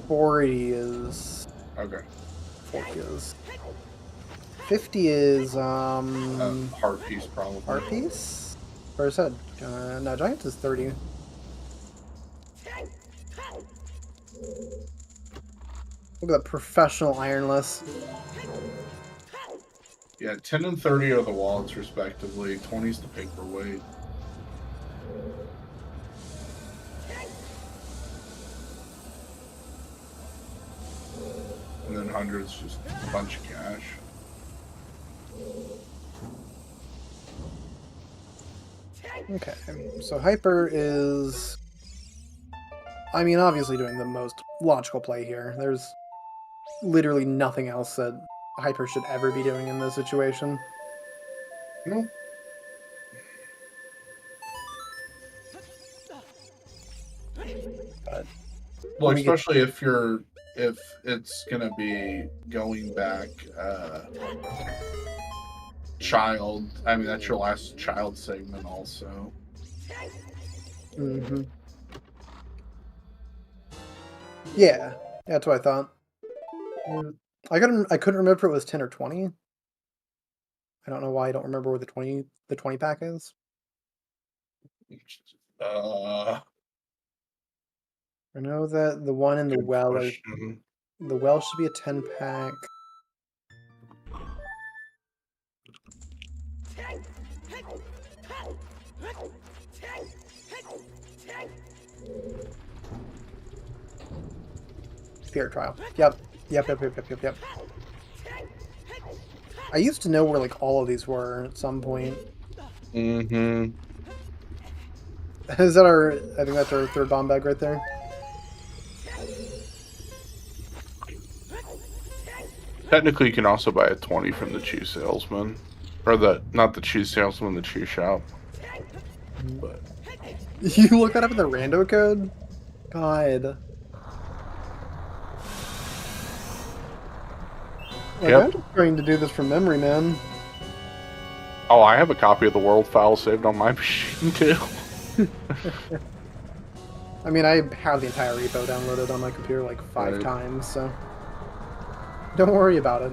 40 is. Okay. 40 is. 50 is Heart piece probably. Heart piece? Or is that no, Giants is 30. Look at that professional ironless. Yeah, 10 and 30 are the wallets respectively. 20 is the paperweight. And then 100's just a bunch of cash. Okay, so Hyper is... I mean, obviously doing the most logical play here. There's literally nothing else that Hyper should ever be doing in this situation. No. Well, especially if it's gonna be going back child. I mean, that's your last child segment also. Mm-hmm. Yeah, that's what I thought. I couldn't remember if it was 10 or 20. I don't know why I don't remember where the 20 pack is. I know that the one in the well the well should be a 10 pack. Spirit trial. Yep. I used to know where like all of these were at some point. Mm-hmm. Is that our? I think that's our third bomb bag right there. Technically, you can also buy a 20 from the chew salesman, or not the chew salesman, the chew shop. But you look that up in the rando code. God. Like, yep. I'm just trying to do this from memory, man. Oh, I have a copy of the world file saved on my machine too. I mean, I have the entire repo downloaded on my computer like 5 times, so don't worry about it.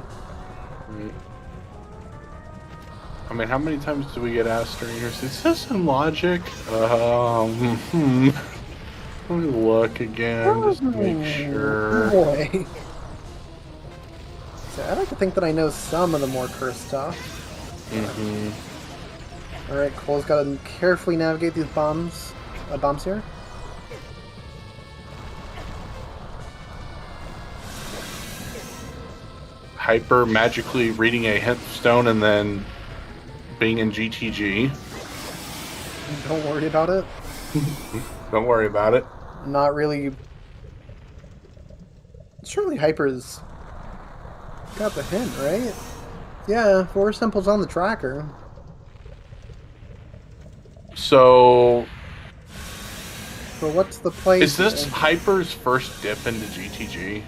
I mean, how many times do we get asked during yours? Is this in logic? Let me look again, just to make sure. Boy. So I like to think that I know some of the more cursed stuff. Mm-hmm. Alright, Cole's got to carefully navigate these bombs here. Hyper magically reading a hint stone and then being in GTG. Don't worry about it. Don't worry about it. Not really. Surely Hyper's got the hint, right? Yeah, 4 simples on the tracker. So, So what's the play? Is this here? Hyper's first dip into GTG?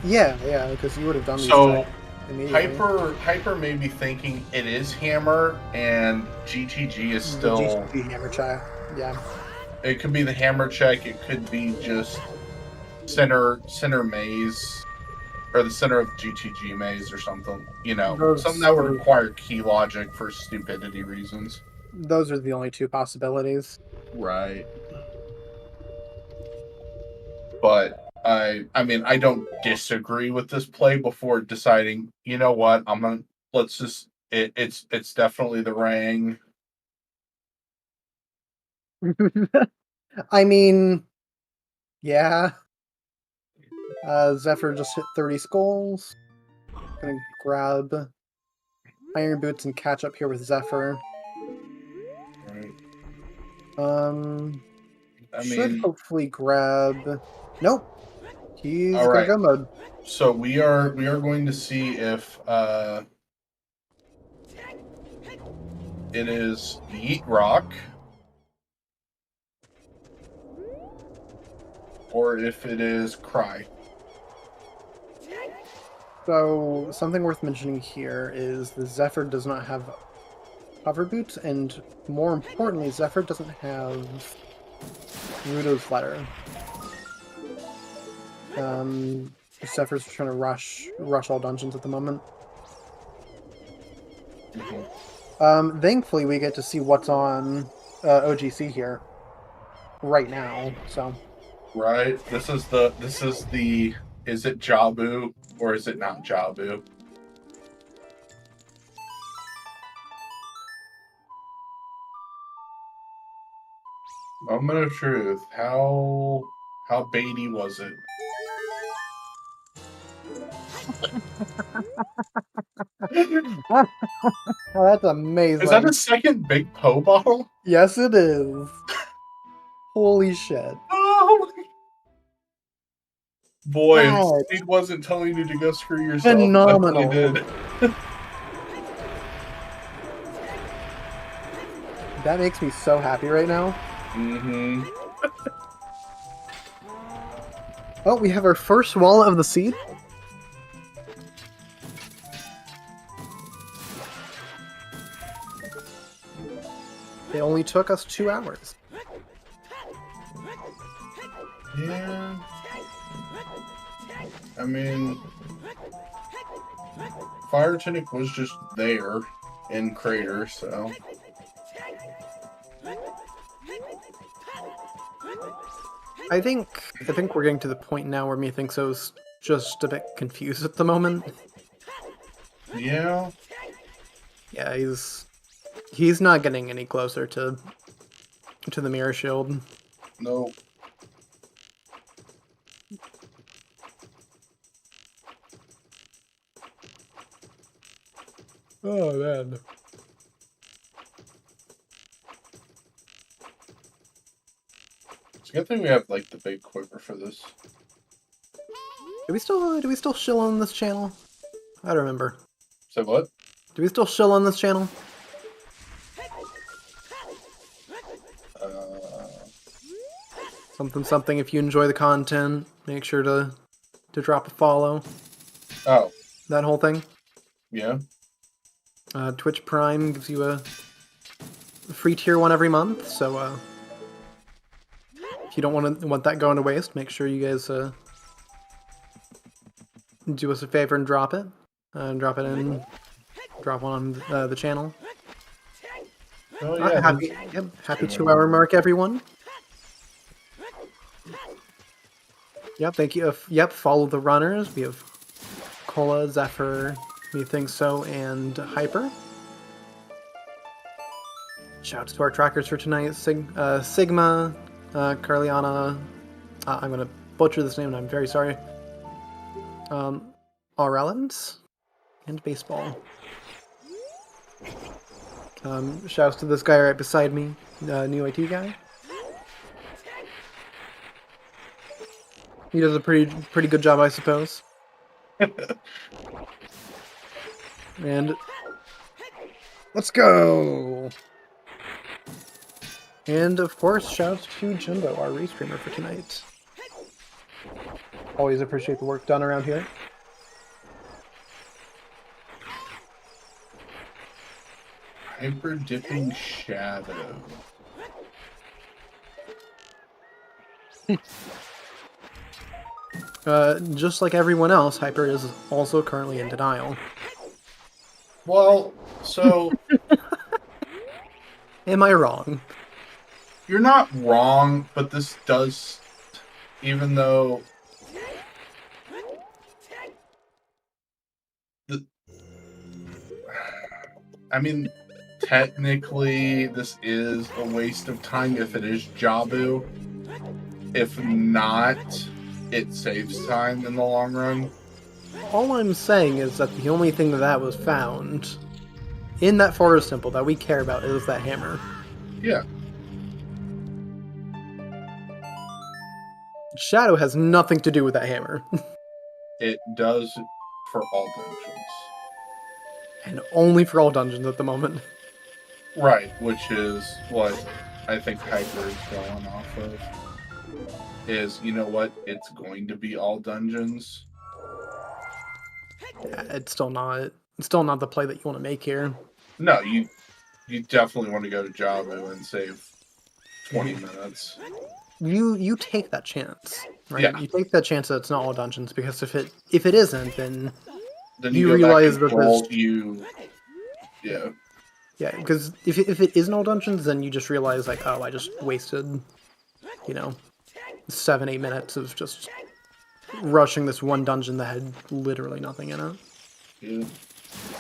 Yeah, because you would have done these So checks immediately. Hyper may be thinking it is Hammer and GTG is The still. GTG hammer check. Yeah. It could be the Hammer check. It could be just center maze, or the center of GTG maze or something. You know, something that would require key logic for stupidity reasons. Those are the only two possibilities. Right. But I mean, I don't disagree with this play before deciding, you know what, let's just it's definitely the Rang. I mean, yeah. Zephyr just hit 30 skulls. Gonna grab Iron Boots and catch up here with Zephyr. Right. Should hopefully grab. Nope. He's all gonna right. go mode. So we are going to see if it is Yeet Rock or if it is Cry. So something worth mentioning here is the Zephyr does not have hover boots, and more importantly, Zephyr doesn't have Rudo's letter. Zephyr's trying to rush all dungeons at the moment. Thankfully, we get to see what's on OGC here right now. So, Right. This is the. Is it Jabu or is it not Jabu? Moment of truth. How baity was it? oh, that's amazing. Is that a second Big Poe bottle? Yes, it is. Holy shit. Oh my... Boy, God. Speed wasn't telling you to go screw yourself. Phenomenal. Did. That makes me so happy right now. Mm-hmm. Oh, we have our first wallet of the seed. It only took us 2 hours. Yeah. I mean, Fire Tunic was just there in Crater, so. I think we're getting to the point now where Methinkso's just a bit confused at the moment. Yeah. Yeah, he's not getting any closer to the mirror shield. No. Oh man. It's a good thing we have like the big quiver for this. Do we still shill on this channel? I don't remember. Say what? Do we still shill on this channel? Something. If you enjoy the content, make sure to drop a follow. Oh. That whole thing. Yeah. Twitch Prime gives you a free tier 1 every month, so if you don't want that going to waste, make sure you guys do us a favor and drop it. Drop one on the channel. Oh yeah. Happy 2 hour mark, everyone. Yep, thank you. Yep, follow the runners. We have Cola, Zephyr, Methinkso, and Hyper. Shouts to our trackers for tonight: Sigma, Carliana. I'm gonna butcher this name, and I'm very sorry. Aurelans, and Baseball. Shouts to this guy right beside me, new IT guy. He does a pretty good job, I suppose. And let's go. And of course, shout out to Jimbo, our restreamer for tonight. Always appreciate the work done around here. Hyper dipping shadow. Just like everyone else, Hyper is also currently in denial. Well, so Am I wrong? you're not wrong, but this does, even though I mean, technically, this is a waste of time if it is Jabu. If not, it saves time in the long run. All I'm saying is that the only thing that was found in that forest temple that we care about is that hammer. Yeah. Shadow has nothing to do with that hammer. It does for all dungeons. And only for all dungeons at the moment. Right, which is what I think Hyper is going off of. Is, you know what, it's going to be all dungeons. Yeah, it's still not the play that you want to make here. No, you definitely want to go to Jabu and save 20 minutes. You take that chance, right? Yeah. You take that chance that it's not all dungeons, because if it isn't, then you realize that there's yeah, because if it isn't all dungeons, then you just realize like, oh, I just wasted, 7-8 minutes of just rushing this one dungeon that had literally nothing in it. Yeah.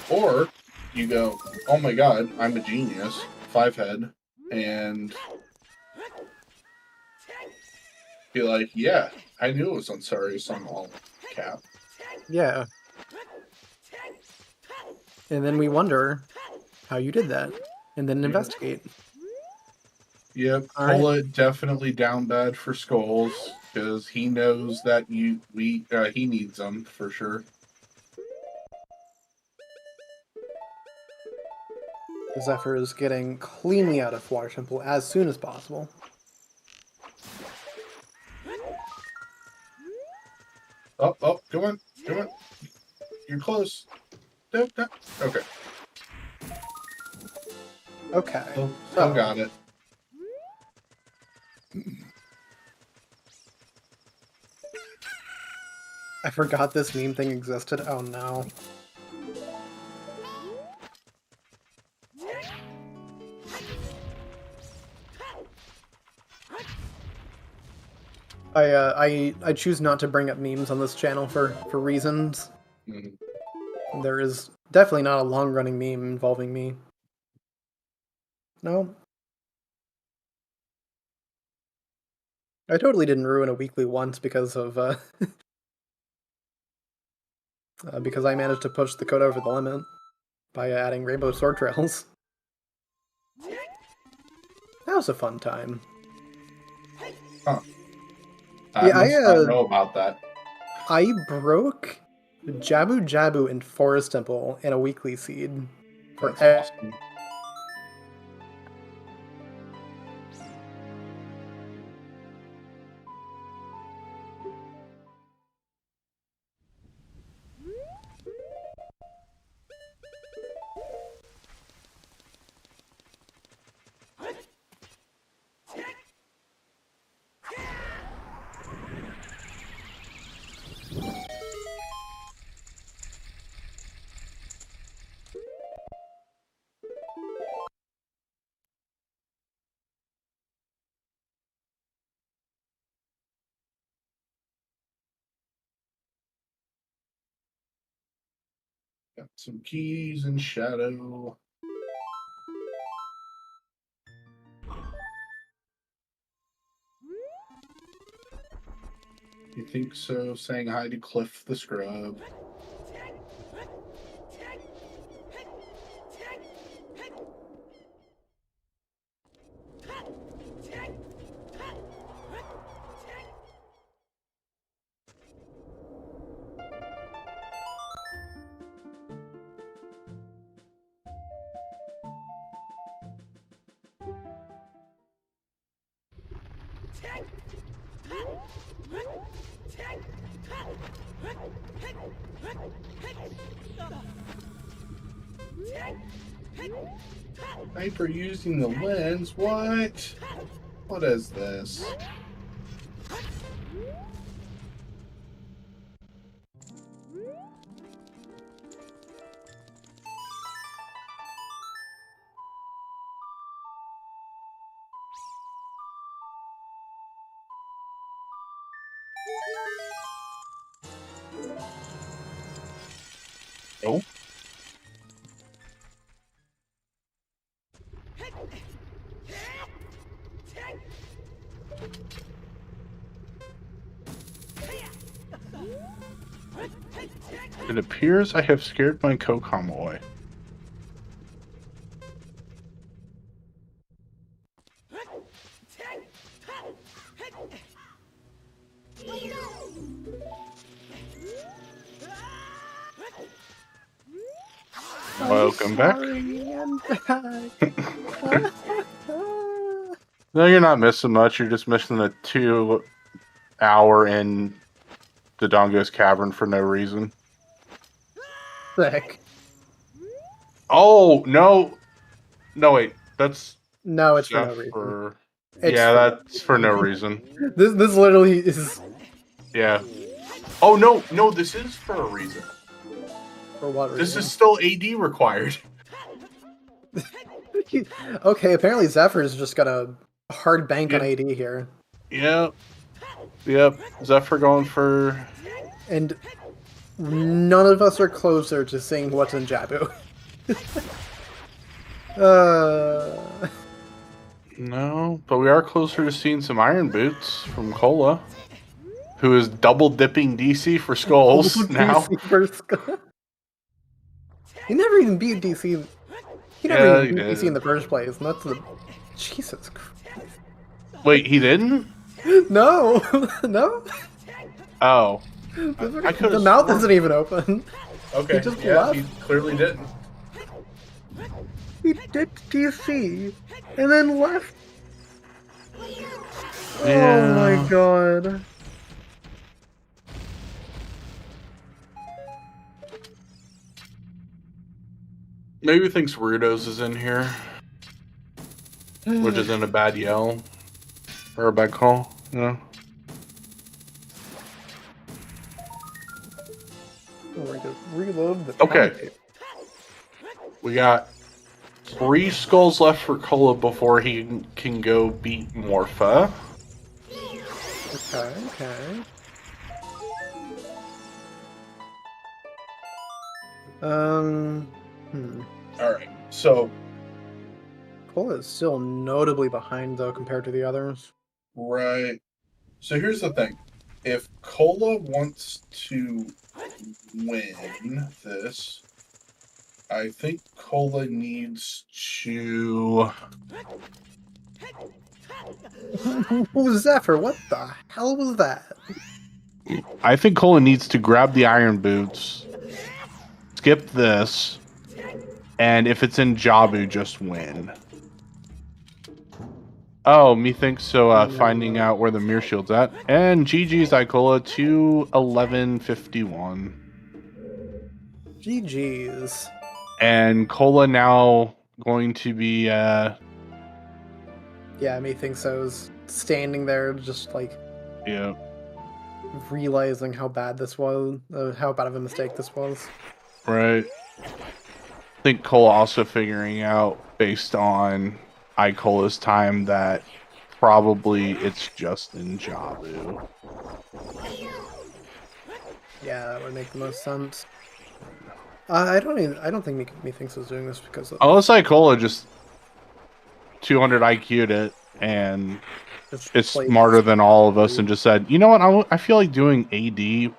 Or you go, oh my god, I'm a genius, 5-head, and be like, yeah, I knew it was Unsarius on all cap. Yeah. And then we wonder how you did that, and then investigate. Yep, Pola definitely down bad for skulls, because he knows that he needs them for sure. Zephyr is getting cleanly out of Flower Temple as soon as possible. Oh, come on. You're close. Okay. Okay. Still got it. I forgot this meme thing existed. Oh no. I choose not to bring up memes on this channel for reasons. Mm-hmm. There is definitely not a long-running meme involving me. No. I totally didn't ruin a weekly once because of because I managed to push the code over the limit by adding rainbow sword trails. That was a fun time. Huh. I don't know about that. I broke Jabu Jabu and Forest Temple in a weekly seed. That's awesome. Got some keys and shadow. You think so? Saying hi to Cliff the Scrub. Hyper using the lens? What? What is this? Oh. It appears I have scared my Kokam away. Welcome back. No, you're not missing much. You're just missing a 2-hour in the Dongo's Cavern for no reason. Sick. Oh, no. No, wait. That's... No, it's for no reason. Yeah, that's for no reason. This literally is... Yeah. Oh, no. No, this is for a reason. For what reason? This is still AD required. Okay, apparently Zephyr's just got a hard bank on AD here. Yep. Yep. Zephyr going for... And none of us are closer to seeing what's in Jabu. No, but we are closer to seeing some Iron Boots from Cola, who is double dipping DC for skulls now. DC for skull. He never even beat DC. He never even beat DC in the first place, and that's the... Jesus Christ. Wait, he didn't? No! No? Oh. The mouth isn't even open. Okay, he just yeah, left. he clearly didn't. He did DC, and then left. Yeah. Oh my god. Maybe he thinks Rudos is in here. Which isn't a bad yell. Or a bad call, you know? We're gonna reload the Okay. We got 3 skulls left for Cola before he can go beat Morpha. Okay. Alright, so... Cola is still notably behind, though, compared to the others. Right. So here's the thing. If Cola wants to win this, I think Cola needs to... Zephyr, what the hell was that? I think Cola needs to grab the Iron Boots, skip this, and if it's in Jabu, just win. Oh, methinks so. Finding out where the mirror shield's at, and GG's Icola 2:11:51. GG's. And Cola now going to be Yeah, methinks so's standing there, just like yeah, realizing how bad this was, how bad of a mistake this was. right. I think Cola also figuring out based on Icola's time that probably it's just in Jabu. Yeah, that would make the most sense. I don't think methinks was doing this because of... Unless Icola just 200 IQ'd it and it's smarter than all of us and just said, you know what, I feel like doing AD,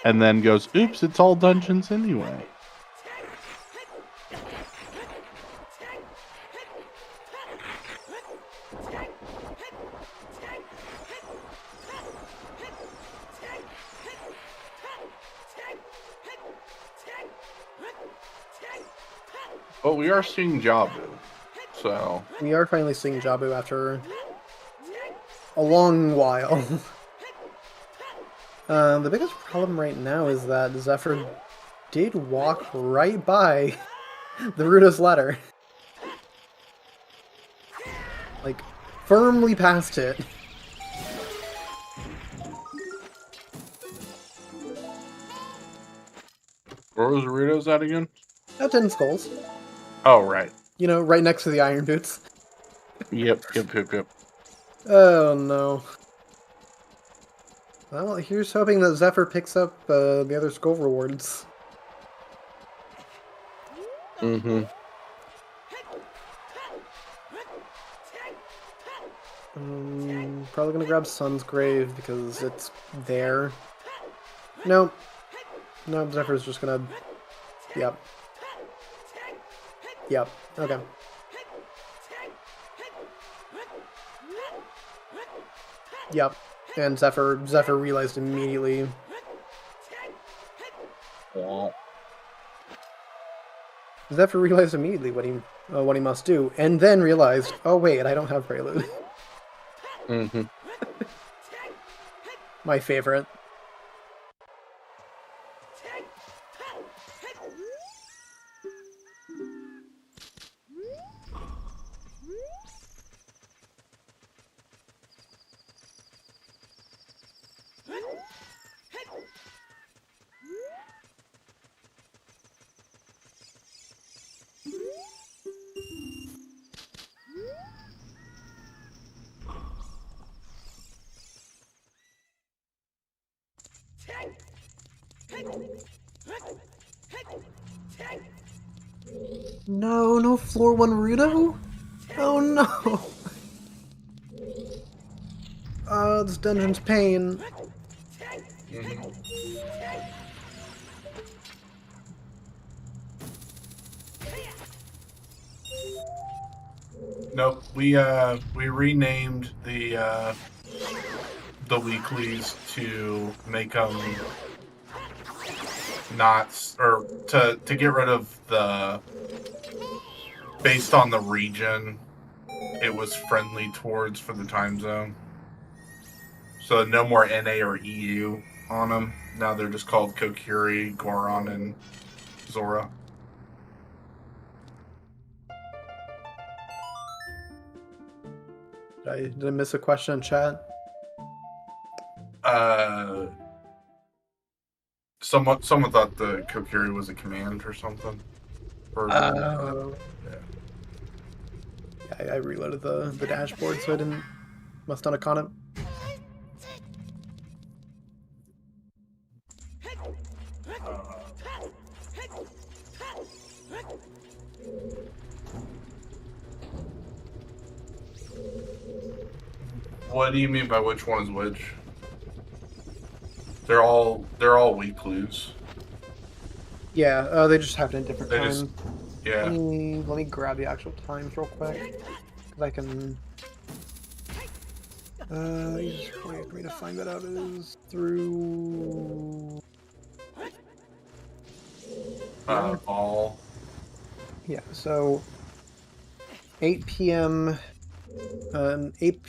and then goes, oops, it's all dungeons anyway. But we are seeing Jabu, so... We are finally seeing Jabu after a long while. The biggest problem right now is that Zephyr did walk right by the Ruto's ladder. Like, firmly past it. Where was Doritos at again? At 10 skulls. Oh, right. You know, right next to the iron boots. Yep. Oh no. Well, here's hoping that Zephyr picks up the other skull rewards. Mm-hmm. Probably gonna grab Sun's Grave because it's there. Nope. Nope, Zephyr's just gonna... Yep. Yep, okay. Yep, and Zephyr realized immediately. Zephyr realized immediately what he must do, and then realized, oh wait, I don't have Prelude. Mm-hmm. My favorite. No, no floor 1 Ruto? Oh no! This dungeon's pain. Nope. We renamed the weeklies to make them not, or to get rid of the, based on the region it was friendly towards for the time zone. So no more NA or EU on them. Now they're just called Kokiri, Goron, and Zora. Did I miss a question in chat? Someone thought the Kokiri was a command or something. Yeah, I reloaded the dashboard, so I must not have caught it. What do you mean by which one is which? They're all weak clues. Yeah, they just happen at different times. Yeah. Let me grab the actual times real quick, because I can. The easiest way for me to find that out is through. All. Yeah, so 8 p.m. 8.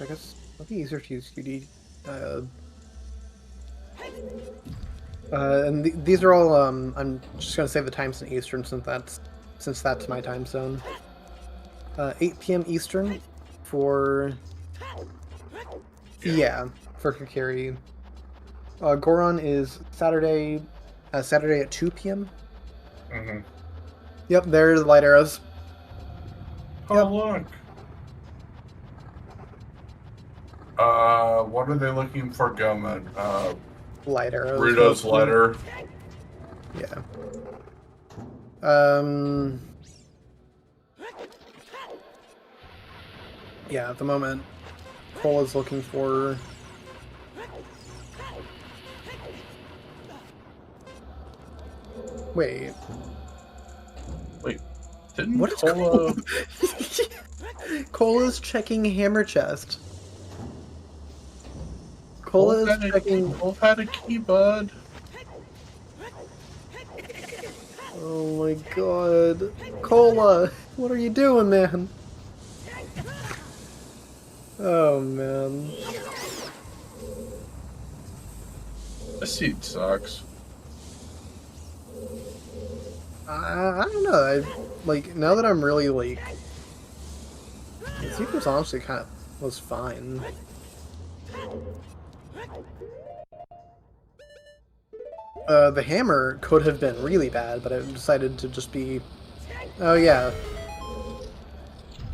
I guess it'll be easier to use QD. And these are all. I'm just gonna say the times in Eastern since that's my time zone. 8 p.m. Eastern for. Yeah, for Kokiri. Goron is Saturday at 2 p.m. Mm-hmm. Yep, there's the light arrows. Oh, look. What are they looking for, Goma? Light arrows. Ruto's letter. Yeah. Yeah, at the moment, Cole is looking for. Wait. Didn't What is Cola... Cola's checking hammer chest. Cola is checking. Both had a key, bud. Oh my god. Cola, what are you doing, man? Oh man. This seed sucks. I don't know. Like now that I'm really like, the sequence honestly kind of was fine. The hammer could have been really bad, but I decided to just be. Oh yeah.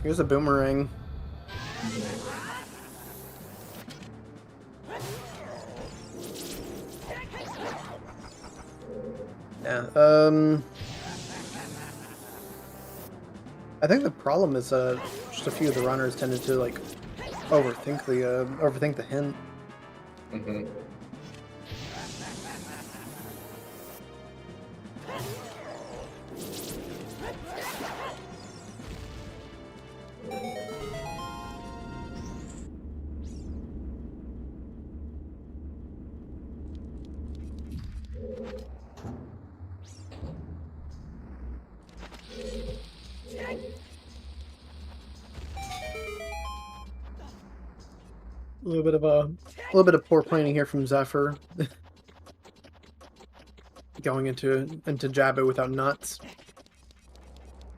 Here's a boomerang. Yeah. I think the problem is just a few of the runners tended to like overthink the hint. Mm-hmm. A little bit of poor planning here from Zephyr. Going into Jabba without nuts.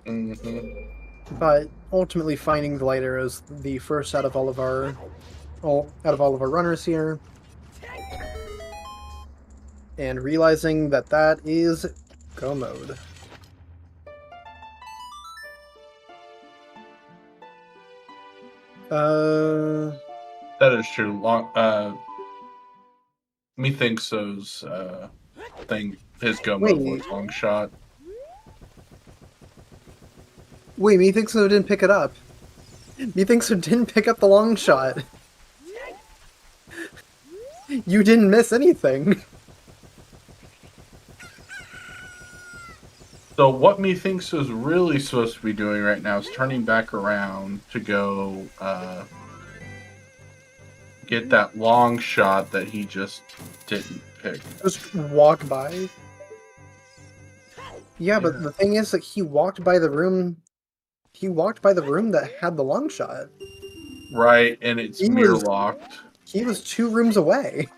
Mm-hmm. But ultimately finding the light arrows the first out of all of our runners here. And realizing that that is go mode. That is true. Methinks so's thing, his go mode Wait. was long shot. Wait, methinks so didn't pick it up. Methinks so didn't pick up the long shot. You didn't miss anything. So what methinks is really supposed to be doing right now is turning back around to go get that long shot that he just didn't pick. Just walk by. Yeah, but the thing is that he walked by the room. He walked by the room that had the long shot. Right, and it's mirror locked. He was 2 rooms away.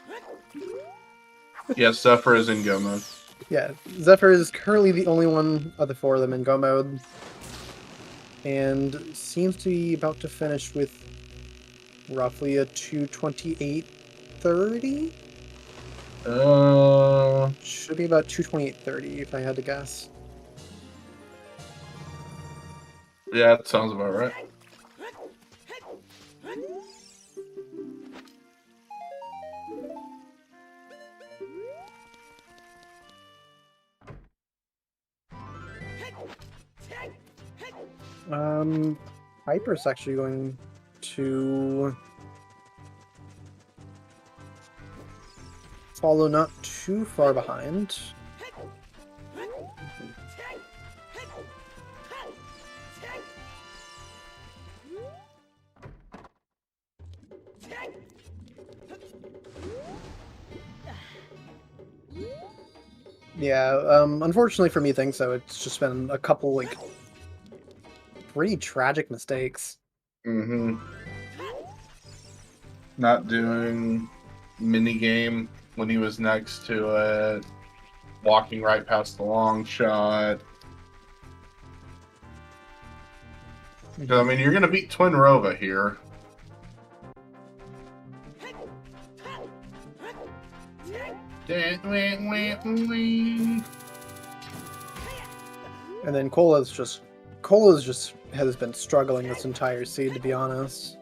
Yes, Zephyr is in go mode. Yeah, Zephyr is currently the only one of the 4 of them in go mode. And seems to be about to finish with roughly a 2:28:30? Should be about 2:28:30 if I had to guess. Yeah, that sounds about right. Piper's actually going to follow not too far behind. Yeah, unfortunately for me, think so. It's just been a couple like pretty tragic mistakes. Mm-hmm. Not doing minigame when he was next to it. Walking right past the long shot. I mean, you're going to beat Twin Rova here. And then Cola's just has been struggling this entire seed, to be honest.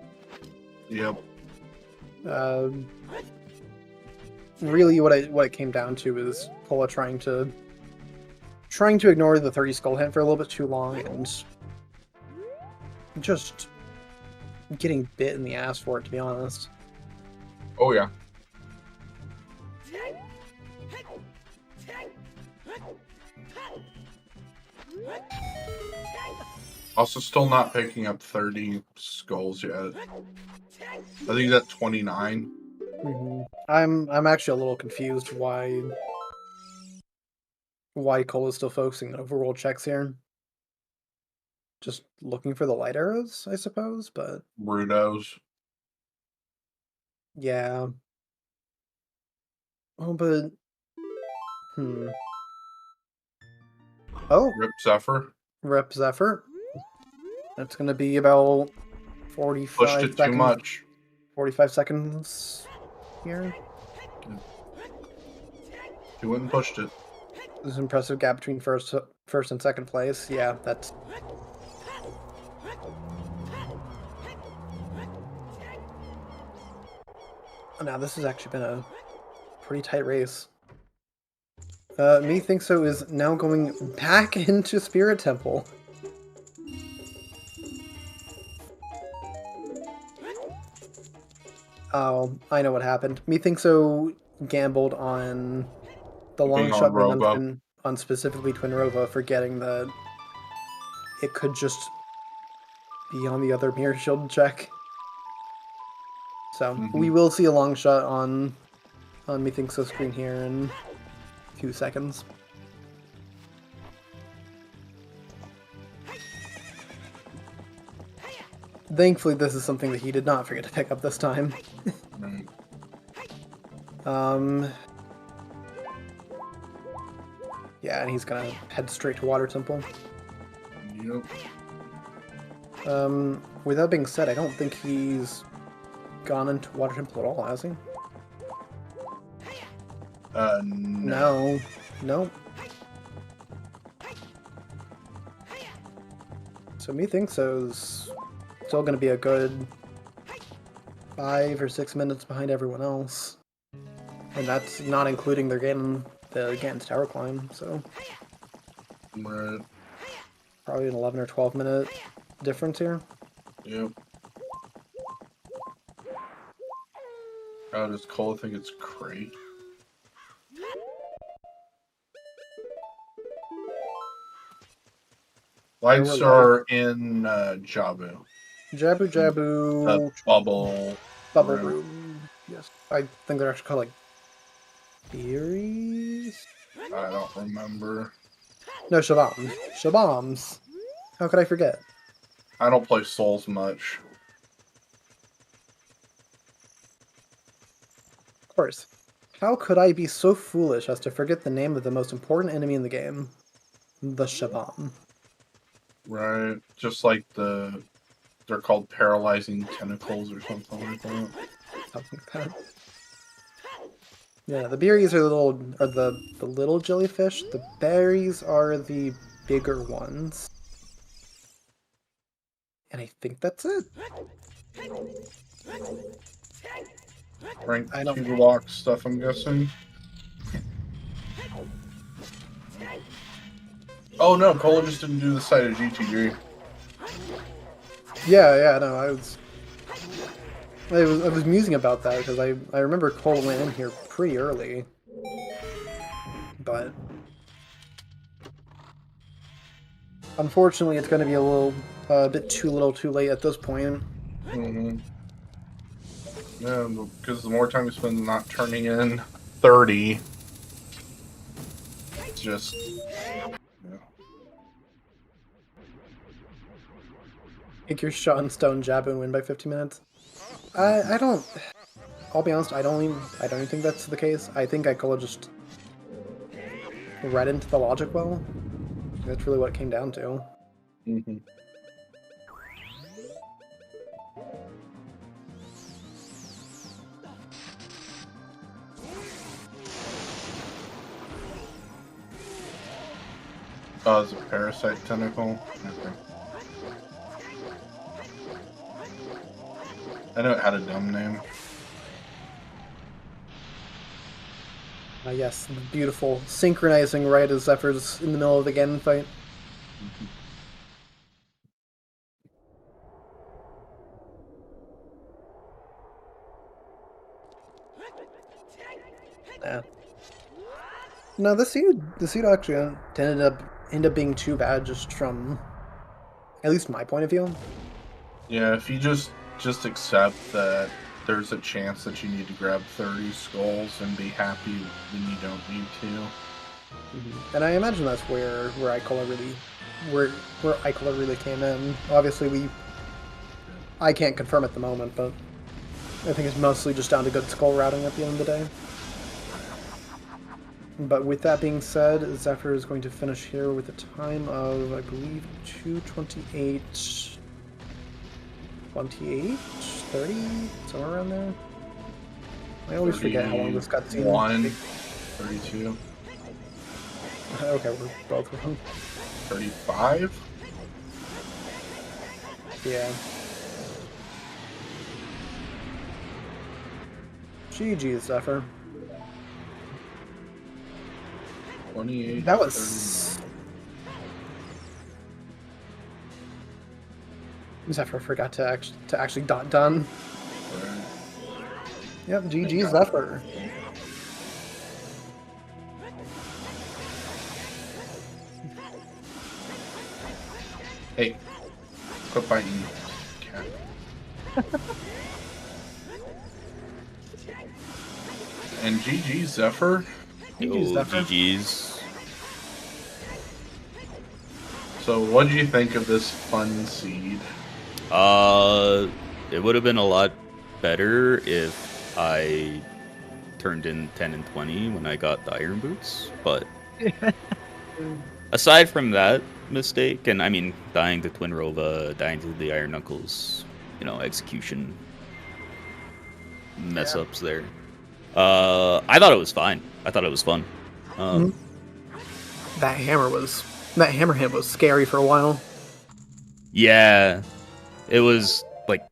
Yep. Really, what it came down to is Cola trying to ignore the 30 skull hint for a little bit too long and just getting bit in the ass for it, to be honest. Oh yeah. Also, still not picking up 30 skulls yet. I think he's at 29. Mm-hmm. I'm actually a little confused why Cola's still focusing on overworld checks here. Just looking for the light arrows, I suppose, but Brutos. Yeah. Oh, but Oh, Rip Zephyr. Rep Zephyr. That's gonna be about Pushed 45 it too seconds. much. 45 seconds here. He went and pushed it. There's an impressive gap between first and second place. Yeah, that's. Now this has actually been a pretty tight race. Me think so is now going back into Spirit Temple. Oh, I know what happened. Me think so gambled on the long Being on shot being Robo. on specifically Twin Rova, forgetting that it could just be on the other mirror shield check. So we will see a long shot on Me Think So screen here in 2 seconds. Thankfully, this is something that he did not forget to pick up this time. Yeah, and he's gonna head straight to Water Temple. Yep. With that being said, I don't think he's gone into Water Temple at all, has he? No. No. So Me Think So's still gonna be a good 5 or 6 minutes behind everyone else. And that's not including the Ganon's tower climb, so Right. probably an 11 or 12 minute difference here. Yep. Does Cole think it's great? Lights are in Jabu. Jabu. Bubble room. Yes. I think they're actually called like Theories? I don't remember. No, Shabams. Shabams. How could I forget? I don't play Souls much. Of course. How could I be so foolish as to forget the name of the most important enemy in the game? The Shabam. Right. Just like they're called paralyzing tentacles or something like that. Something like that. Yeah, the berries are the little jellyfish. The berries are the bigger ones. And I think that's it. Rank 2 lock stuff, I'm guessing. Oh no, Cole just didn't do the side of GTG. Yeah, no, I was musing about that because I remember Cole went in here pretty early, but unfortunately it's going to be a bit too little, too late at this point. Yeah, because the more time you spend not turning in 30, it's just. Take your shot and stone jab and win by 50 minutes. I don't. I'll be honest. I don't even think that's the case. I think I could have just read into the logic well. That's really what it came down to. Oh, it's a parasite tentacle. Okay. I know it had a dumb name. Yes, beautiful. Synchronizing right as Zephyr's in the middle of the Ganon fight. Yeah. No, the seed actually ended up being too bad just from at least my point of view. Yeah, if you just accept that there's a chance that you need to grab 30 skulls and be happy when you don't need to. And I imagine that's where Icola really came in. Obviously I can't confirm at the moment, but I think it's mostly just down to good skull routing at the end of the day. But with that being said, Zephyr is going to finish here with a time of, I believe, 2:28, 28, 30, somewhere around there. I always forget how long this cutscene 32. Okay, we're both wrong. 35? Yeah. GG, Zephyr. 28. That was... Zephyr forgot to actually dot done. Right. Yep, GG, Zephyr. Hey, quit biting cat. And GG, Zephyr. GG, Zephyr. GG's. So, what did you think of this fun seed? It would have been a lot better if I turned in 10 and 20 when I got the iron boots, but aside from that mistake, and I mean, dying to Twin Rova, dying to the Iron Knuckles, you know, execution mess ups there. I thought it was fine. I thought it was fun. That hammer hit was scary for a while. Yeah, it was like,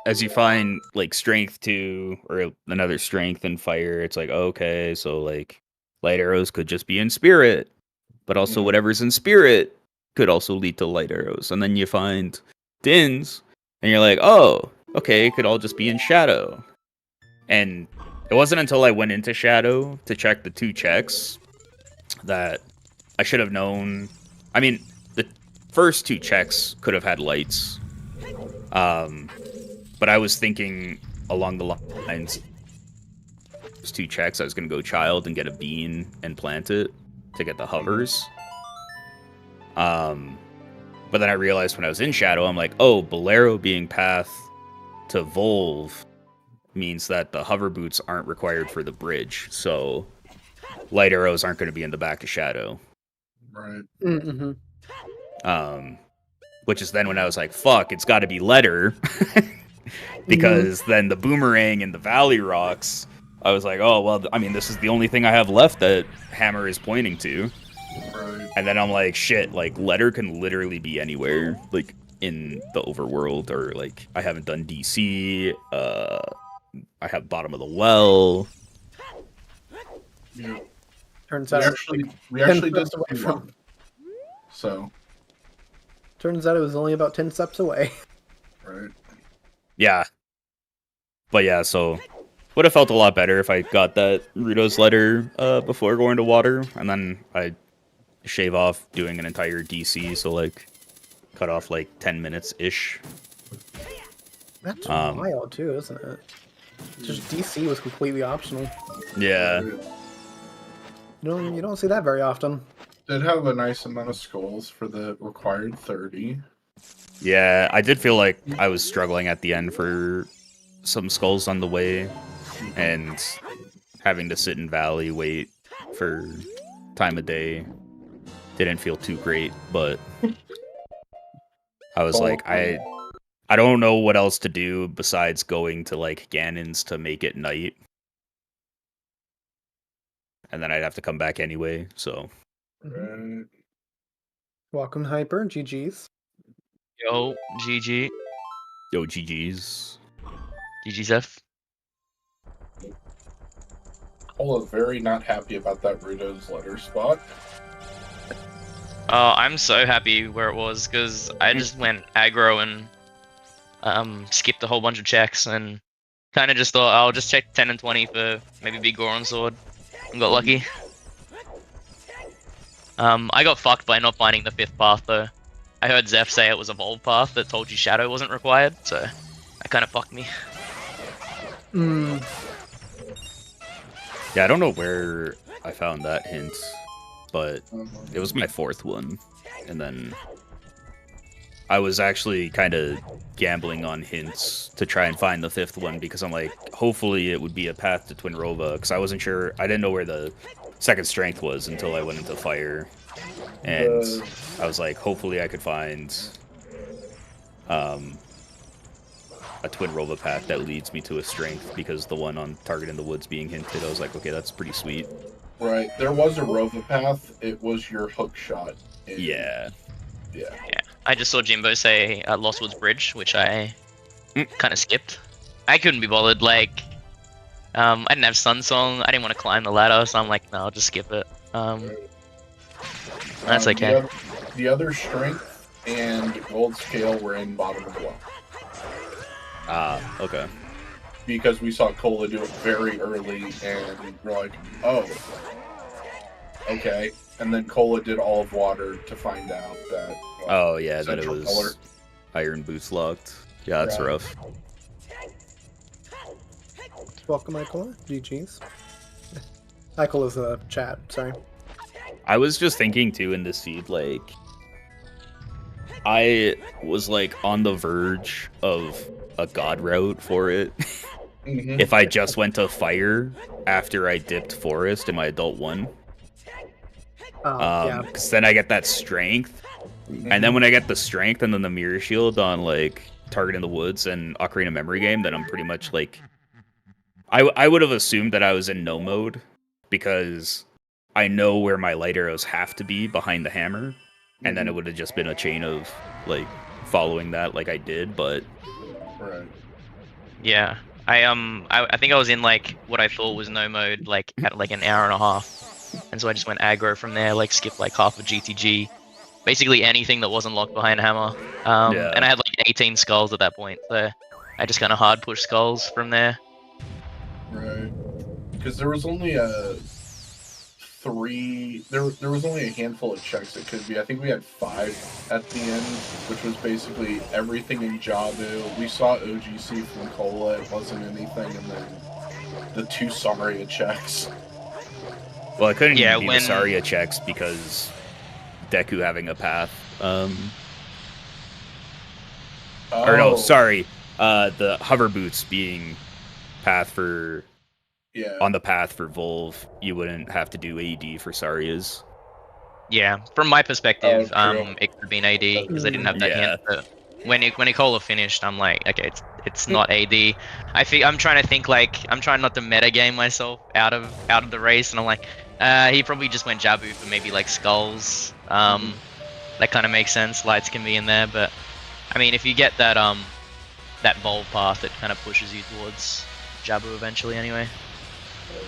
as you find like strength 2 or another strength in fire, it's like, okay, so like light arrows could just be in spirit, but also whatever's in spirit could also lead to light arrows. And then you find Dins, and you're like, oh, okay, it could all just be in shadow. And it wasn't until I went into shadow to check the 2 checks that I should have known. I mean, the first 2 checks could have had lights. But I was thinking along the lines, those 2 checks, I was going to go child and get a bean and plant it to get the hovers. But then I realized when I was in shadow, I'm like, oh, Bolero being path to Volve means that the hover boots aren't required for the bridge. So light arrows aren't going to be in the back of shadow. Right. Mm-hmm. Which is then when I was like, fuck, it's got to be letter. Because then the boomerang and the valley rocks, I was like, oh, well, I mean, this is the only thing I have left that Hammer is pointing to. Right. And then I'm like, shit, like, letter can literally be anywhere, like, in the overworld, or, like, I haven't done DC, I have bottom of the well. Yeah. Turns We out actually did away pretty from. well. So, Turns out it was only about 10 steps away. right. Yeah. But yeah, so would have felt a lot better if I got that Ruto's letter before going to water, and then I shave off doing an entire DC, so like cut off like 10 minutes ish. That's wild too, isn't it? Just DC was completely optional. Yeah. You don't see that very often. Did have a nice amount of skulls for the required 30. Yeah, I did feel like I was struggling at the end for some skulls on the way, and having to sit in Valley, wait for time of day didn't feel too great, but I was like, I don't know what else to do besides going to like Ganon's to make it night. And then I'd have to come back anyway, so. Right. Welcome, Hyper. GG's. Yo, GG. Yo, GG's. GG's F. Cole is very not happy about that Ruto's letter spot. I'm so happy where it was, because I just went aggro and skipped a whole bunch of checks, and kind of just thought I'll just check 10 and 20 for maybe Big Goron Sword, and got lucky. I got fucked by not finding the 5th path though. I heard Zeph say it was a Volve path that told you Shadow wasn't required, so that kind of fucked me. Yeah, I don't know where I found that hint, but it was my 4th one. And then I was actually kind of gambling on hints to try and find the 5th one because I'm like, hopefully it would be a path to Twinrova because I wasn't sure. I didn't know where the 2nd strength was until I went into fire, and I was like, hopefully I could find a Twinrova path that leads me to a strength because the one on Target in the Woods being hinted, I was like, okay, that's pretty sweet. Right. There was a Rova path. It was your hook shot. Yeah. Yeah. I just saw Jimbo say Lost Woods Bridge, which I kind of skipped. I couldn't be bothered. Like, I didn't have Sun Song. I didn't want to climb the ladder, so I'm like, no, I'll just skip it. That's okay. The other strength and gold scale were in bottom of the well. Ah, okay. Because we saw Cola do it very early, and we're like, oh, okay. And then Cola did all of water to find out that. Oh yeah, that it was color. iron boots locked. Yeah, that's Right. rough. Welcome, Michael. GG's. Michael is a chat. Sorry. I was just thinking too in this feed, like, I was like on the verge of a god route for it. Mm-hmm. If I just went to fire after I dipped forest in my adult one. Yeah. Because then I get that strength. And then when I get the strength and then the mirror shield on like Target in the Woods and Ocarina Memory Game, then I'm pretty much like I would have assumed that I was in no mode because I know where my light arrows have to be behind the hammer, and then it would have just been a chain of like following that like I did, but Right. Yeah. I think I was in like what I thought was no mode like at like an hour and a half, and so I just went aggro from there, like skipped like half of GTG, basically anything that wasn't locked behind hammer. Yeah. And I had like 18 skulls at that point, so I just kind of hard push skulls from there. Right. Because there was only there was only a handful of checks it could be. I think we had 5 at the end, which was basically everything in Jabu. We saw OGC from Cola, it wasn't anything, and then the 2 Saria checks. well, I couldn't Yeah, even be when- the Saria checks because Deku having a path. Or no, sorry, the hover boots being path for Yeah. on the path for Volv, you wouldn't have to do AD for Sarias. Yeah, from my perspective, Oh, true. it could have been AD because I didn't have that Yeah. hint. But when Nicola finished, I'm like, okay, it's not AD. I'm trying to think like I'm trying not to meta game myself out of the race, and I'm like, he probably just went Jabu for maybe like skulls. That kind of makes sense. Lights can be in there, but I mean, if you get that that Volv path, it kind of pushes you towards Jabu eventually, anyway.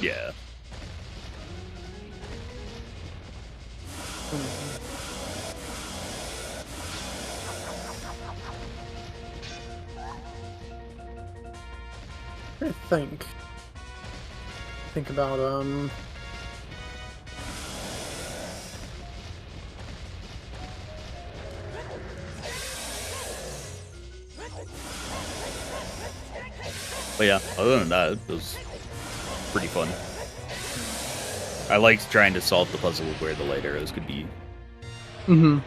Yeah. I think about But yeah, other than that, it was pretty fun. I liked trying to solve the puzzle of where the light arrows could be. It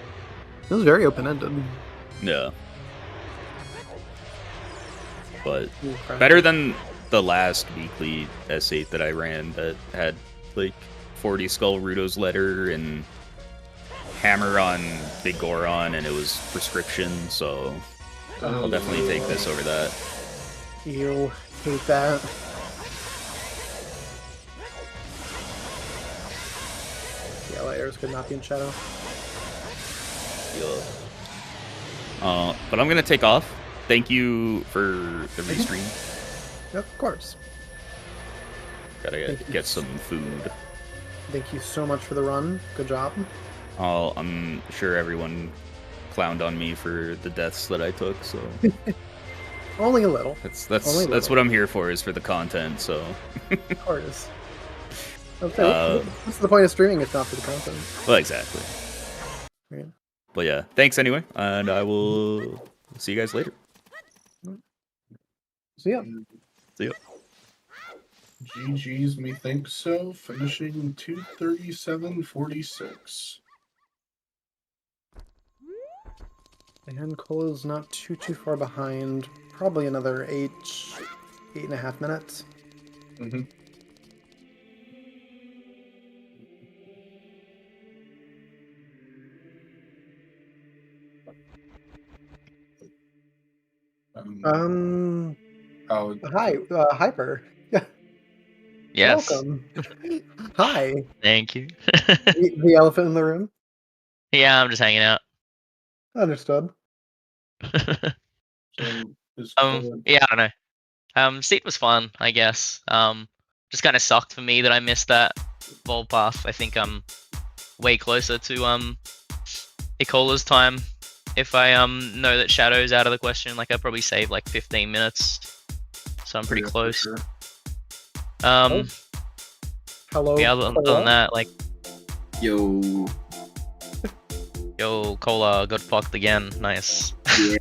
was very open-ended. Yeah. But Ooh, crap. better than the last weekly S8 that I ran that had like 40 Skull Rudo's letter and hammer on Big Goron, and it was prescription, so I'll definitely take this over that. You hate that. Yeah, light arrows could not be in shadow. Yeah. But I'm gonna take off. Thank you for the restream. Yep, of course. Gotta Thank you. get some food. Thank you so much for the run. Good job. I'm sure everyone clowned on me for the deaths that I took, so Only a little. that's Only a that's little. what I'm here for, is for the content. So Of course. Okay, what's the point of streaming if not for the content? well, exactly. Yeah. But yeah, thanks anyway, and I will see you guys later. So yeah. See ya. GG's, me think so. Finishing 237.46. And Cola's not too far behind. Probably another 8.5 minutes. Mm-hmm. Oh, Hi, Hyper. Yes. Welcome. Hi. Thank you. The elephant in the room. Yeah, I'm just hanging out. Understood. so is Yeah, I don't know. Seat was fun, I guess. Just kind of sucked for me that I missed that ball path. I think I'm way closer to Icola's time. If I know that Shadow's out of the question, like I probably saved like 15 minutes, so I'm pretty close. Sure. Hello. Yeah, other than that, like, Yo. yo, Cola got fucked again. Nice. Yeah.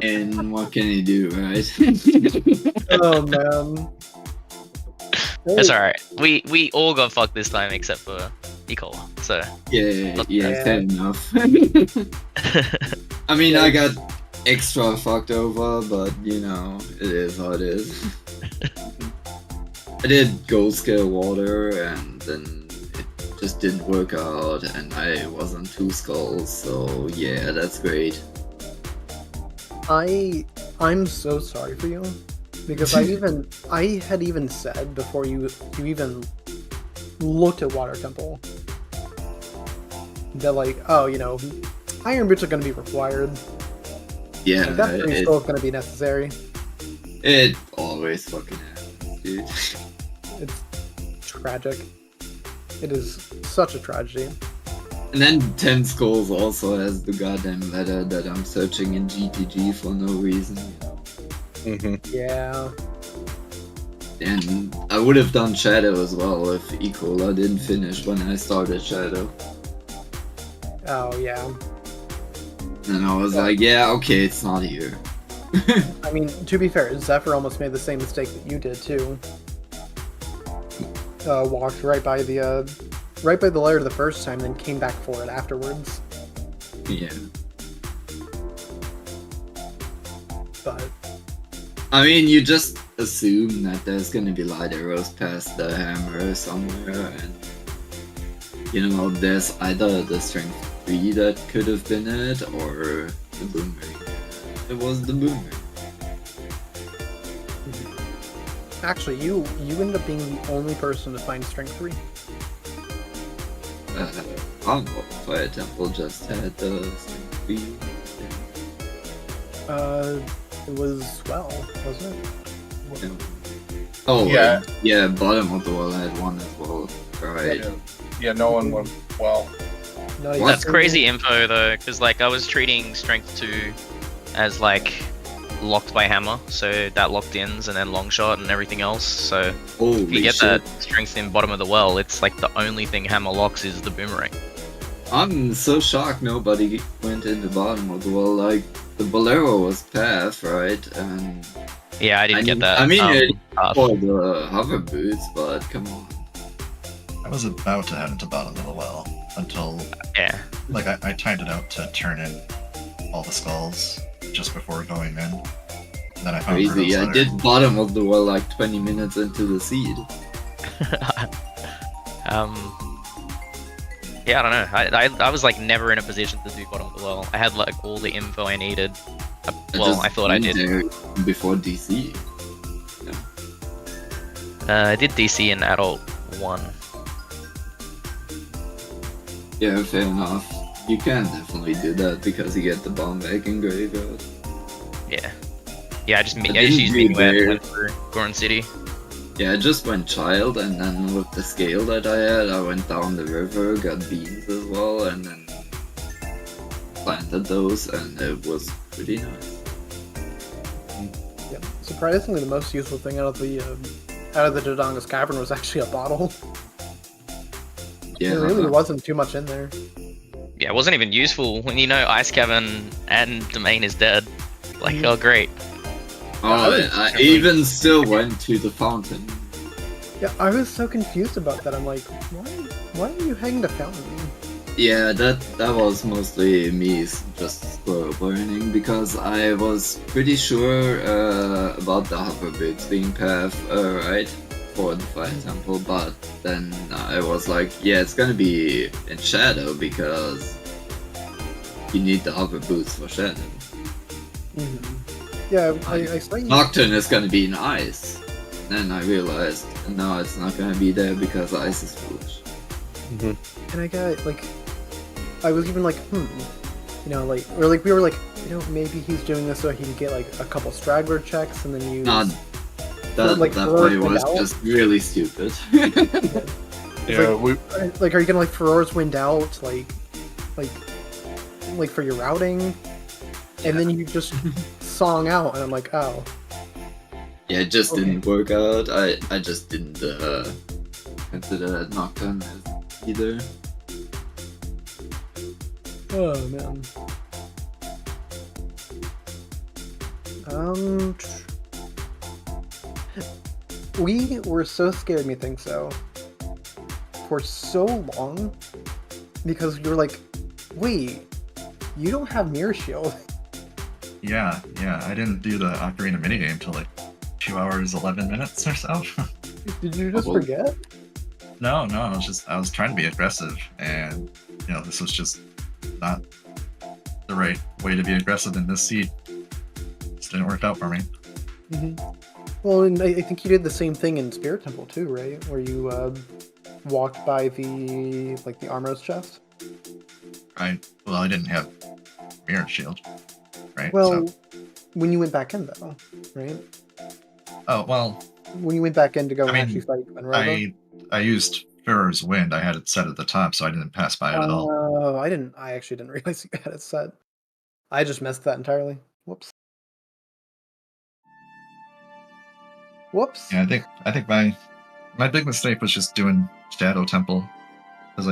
And what can you do, right? Oh man. That's alright. We all got fucked this time except for Ecola. So yeah, fair enough. I mean, I got extra fucked over, but you know, it is how it is. I did gold scale water, and then it just didn't work out, and I was on 2 skulls, so yeah, that's great. I'm so sorry for you, because I had even said before you even looked at Water Temple that, like, oh, you know, iron boots are going to be required. Yeah, Like, that 3 skull is going to be necessary. it always fucking happens, dude. It's tragic. It is such a tragedy. And then 10 skulls also has the goddamn letter that I'm searching in GTG for no reason, you know. Yeah. And I would have done Shadow as well if Ecola didn't finish when I started Shadow. Oh yeah. And I was like, yeah, okay, it's not here. I mean, to be fair, Zephyr almost made the same mistake that you did too. Walked right by the layer the first time, then came back for it afterwards. Yeah. But I mean, you just assume that there's gonna be light arrows past the hammer somewhere, and you know, there's either the strength 3 that could have been it, or the boomerang. It was the boomerang. actually, you ended up being the only person to find strength 3. Fire Temple just had the strength 3. It was wasn't it? Yeah. Oh Yeah. yeah, bottom of the well had one as well. Right. Yeah, no one went well. No, you That's didn't. crazy info though, because like I was treating strength 2 as like locked by hammer, so that locked ins and then long shot and everything else. So Holy if you get shit. that strength in bottom of the well, it's like the only thing hammer locks is the boomerang. I'm so shocked nobody went in the bottom of the well. Like, the Bolero was path, right? And Yeah, I didn't get that. I mean, it path. for the hover boots, but come on. I was about to head into bottom of the well until, Yeah. like, I timed it out to turn in all the skulls just before going in. And then I found Crazy. Bruno's I letter. did bottom of the well like 20 minutes into the seed. Yeah, I don't know. I was like never in a position to do bottom of the well. I had like all the info I needed. Well, I thought I went did. there before DC. I did DC in adult 1. Yeah, fair enough. You can definitely do that because you get the bomb back in graveyard. Yeah. Yeah, I just didn't used do Minuet and there. went through Goron City. Yeah, I just went child, and then with the scale that I had, I went down the river, got beans as well, and then planted those, and it was pretty nice. Yep. Surprisingly, the most useful thing out of the Dodonga's cavern was actually a bottle. Yeah, There really wasn't too much in there. Yeah, it wasn't even useful when you know Ice Cavern and Domain is dead. Like, oh great. I even still went to the fountain. Yeah, I was so confused about that. I'm like, why are you hanging the fountain? Yeah, that was mostly me just slow burning because I was pretty sure about the hover boots being path right for the fire temple, but then I was like, yeah, it's gonna be in shadow because you need the hover boots for shadow. Yeah, I saw you. Nocturne is gonna be in ice. Then I realized no, it's not gonna be there because ice is foolish. And I got like, I was even like, you know, like, or like we were like, you know, maybe he's doing this so he can get like a couple straggler checks and then use. That like, play was just really stupid. Yeah, like, are you gonna like Ferora's Wind out, like for your routing, and then you just song out, and I'm like, oh. Yeah, it just didn't work out. I just didn't consider that Nocturne either. Oh man. We were so scared, methinks so, for so long, because you were like, wait, you don't have Mirror Shield. Yeah, I didn't do the Ocarina minigame till like 2 hours 11 minutes or so. Did you just forget? No, I was trying to be aggressive, and you know, this was just not the right way to be aggressive in this seed. Just didn't work out for me. Well, and I think you did the same thing in Spirit Temple too, right? Where you walked by the Armor's chest. I didn't have Mirror Shield, right? Well, when you went back in though, right? Oh well. When you went back in to go I mean, actually fight Glenrover? I used Ferora's Wind. I had it set at the top, so I didn't pass by it at all. Oh, I actually didn't realize you had it set. I just missed that entirely. Whoops. Yeah, I think my big mistake was just doing Shadow Temple, because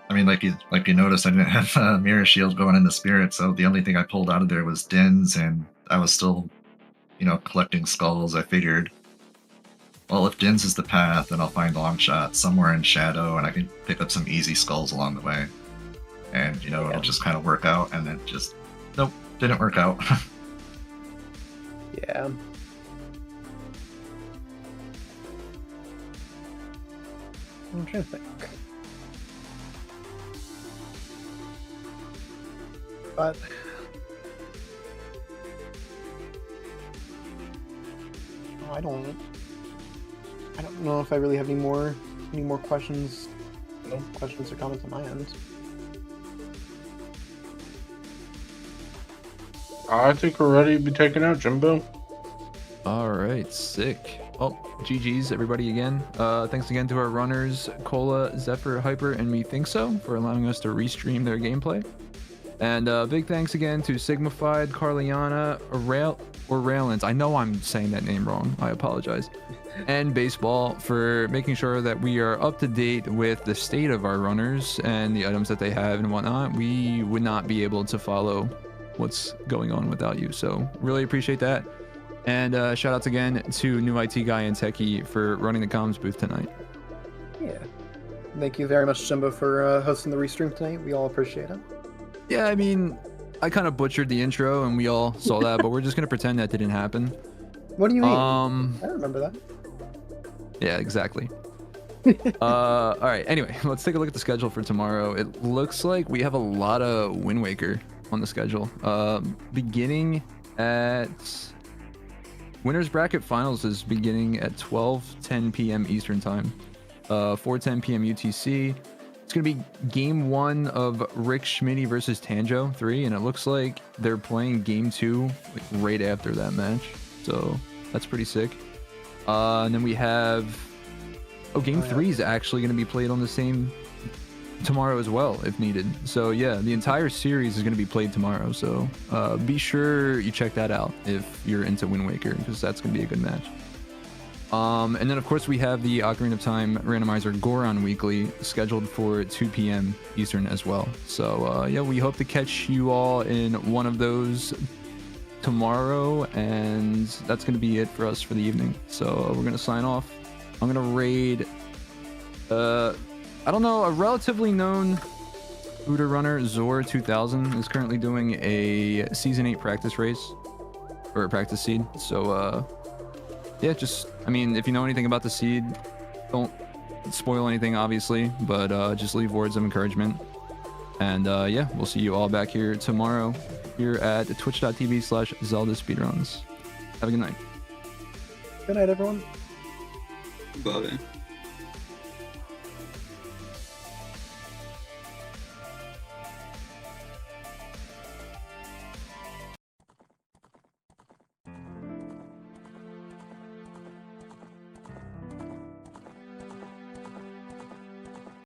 like you noticed, I didn't have Mirror Shield going into Spirit, so the only thing I pulled out of there was Dins, and I was still, collecting skulls. I figured, well, if Dins is the path, then I'll find Longshot somewhere in Shadow, and I can pick up some easy skulls along the way, and it'll just kind of work out. And then just nope, didn't work out. Yeah. I'm trying to think. But I don't know if I really have any more questions. No questions or comments on my end. I think we're ready to be taken out, Jimbo. All right, sick. Well, GG's everybody again. Thanks again to our runners, Cola, Zephyr, Hyper, and MeThinkSo for allowing us to restream their gameplay. And big thanks again to Sigmified, Carliana, Railens. I know I'm saying that name wrong. I apologize. And Baseball for making sure that we are up to date with the state of our runners and the items that they have and whatnot. We would not be able to follow what's going on without you. So really appreciate that. And shout outs again to new IT guy and Techie for running the comms booth tonight. Yeah. Thank you very much, Jimbo, for hosting the restream tonight. We all appreciate it. Yeah, I mean, I kind of butchered the intro and we all saw that, but we're just going to pretend that didn't happen. What do you mean? I remember that. Yeah, exactly. All right, anyway, let's take a look at the schedule for tomorrow. It looks like we have a lot of Wind Waker on the schedule. Beginning at... Winners Bracket Finals is beginning at 12:10 p.m. Eastern Time, 4:10 p.m. UTC. It's going to be Game 1 of Rick Schmitty versus Tanjo 3, and it looks like they're playing Game 2 like, right after that match. So that's pretty sick. And then we have... Oh, Game 3 is actually going to be played on the same... tomorrow as well, if needed. So yeah, the entire series is going to be played tomorrow. So be sure you check that out if you're into Wind Waker, because that's going to be a good match. And then of course we have the Ocarina of Time Randomizer Goron Weekly scheduled for 2 p.m. Eastern as well. So yeah, we hope to catch you all in one of those tomorrow, and that's going to be it for us for the evening. So we're going to sign off. I'm going to raid I don't know, a relatively known Scooter Runner Zor 2000 is currently doing a Season 8 practice race, or a practice seed. So, yeah, just, I mean, if you know anything about the seed, don't spoil anything, obviously, but just leave words of encouragement. And yeah, we'll see you all back here tomorrow here at twitch.tv/ZeldaSpeedRuns. Have a good night. Good night, everyone. Bye.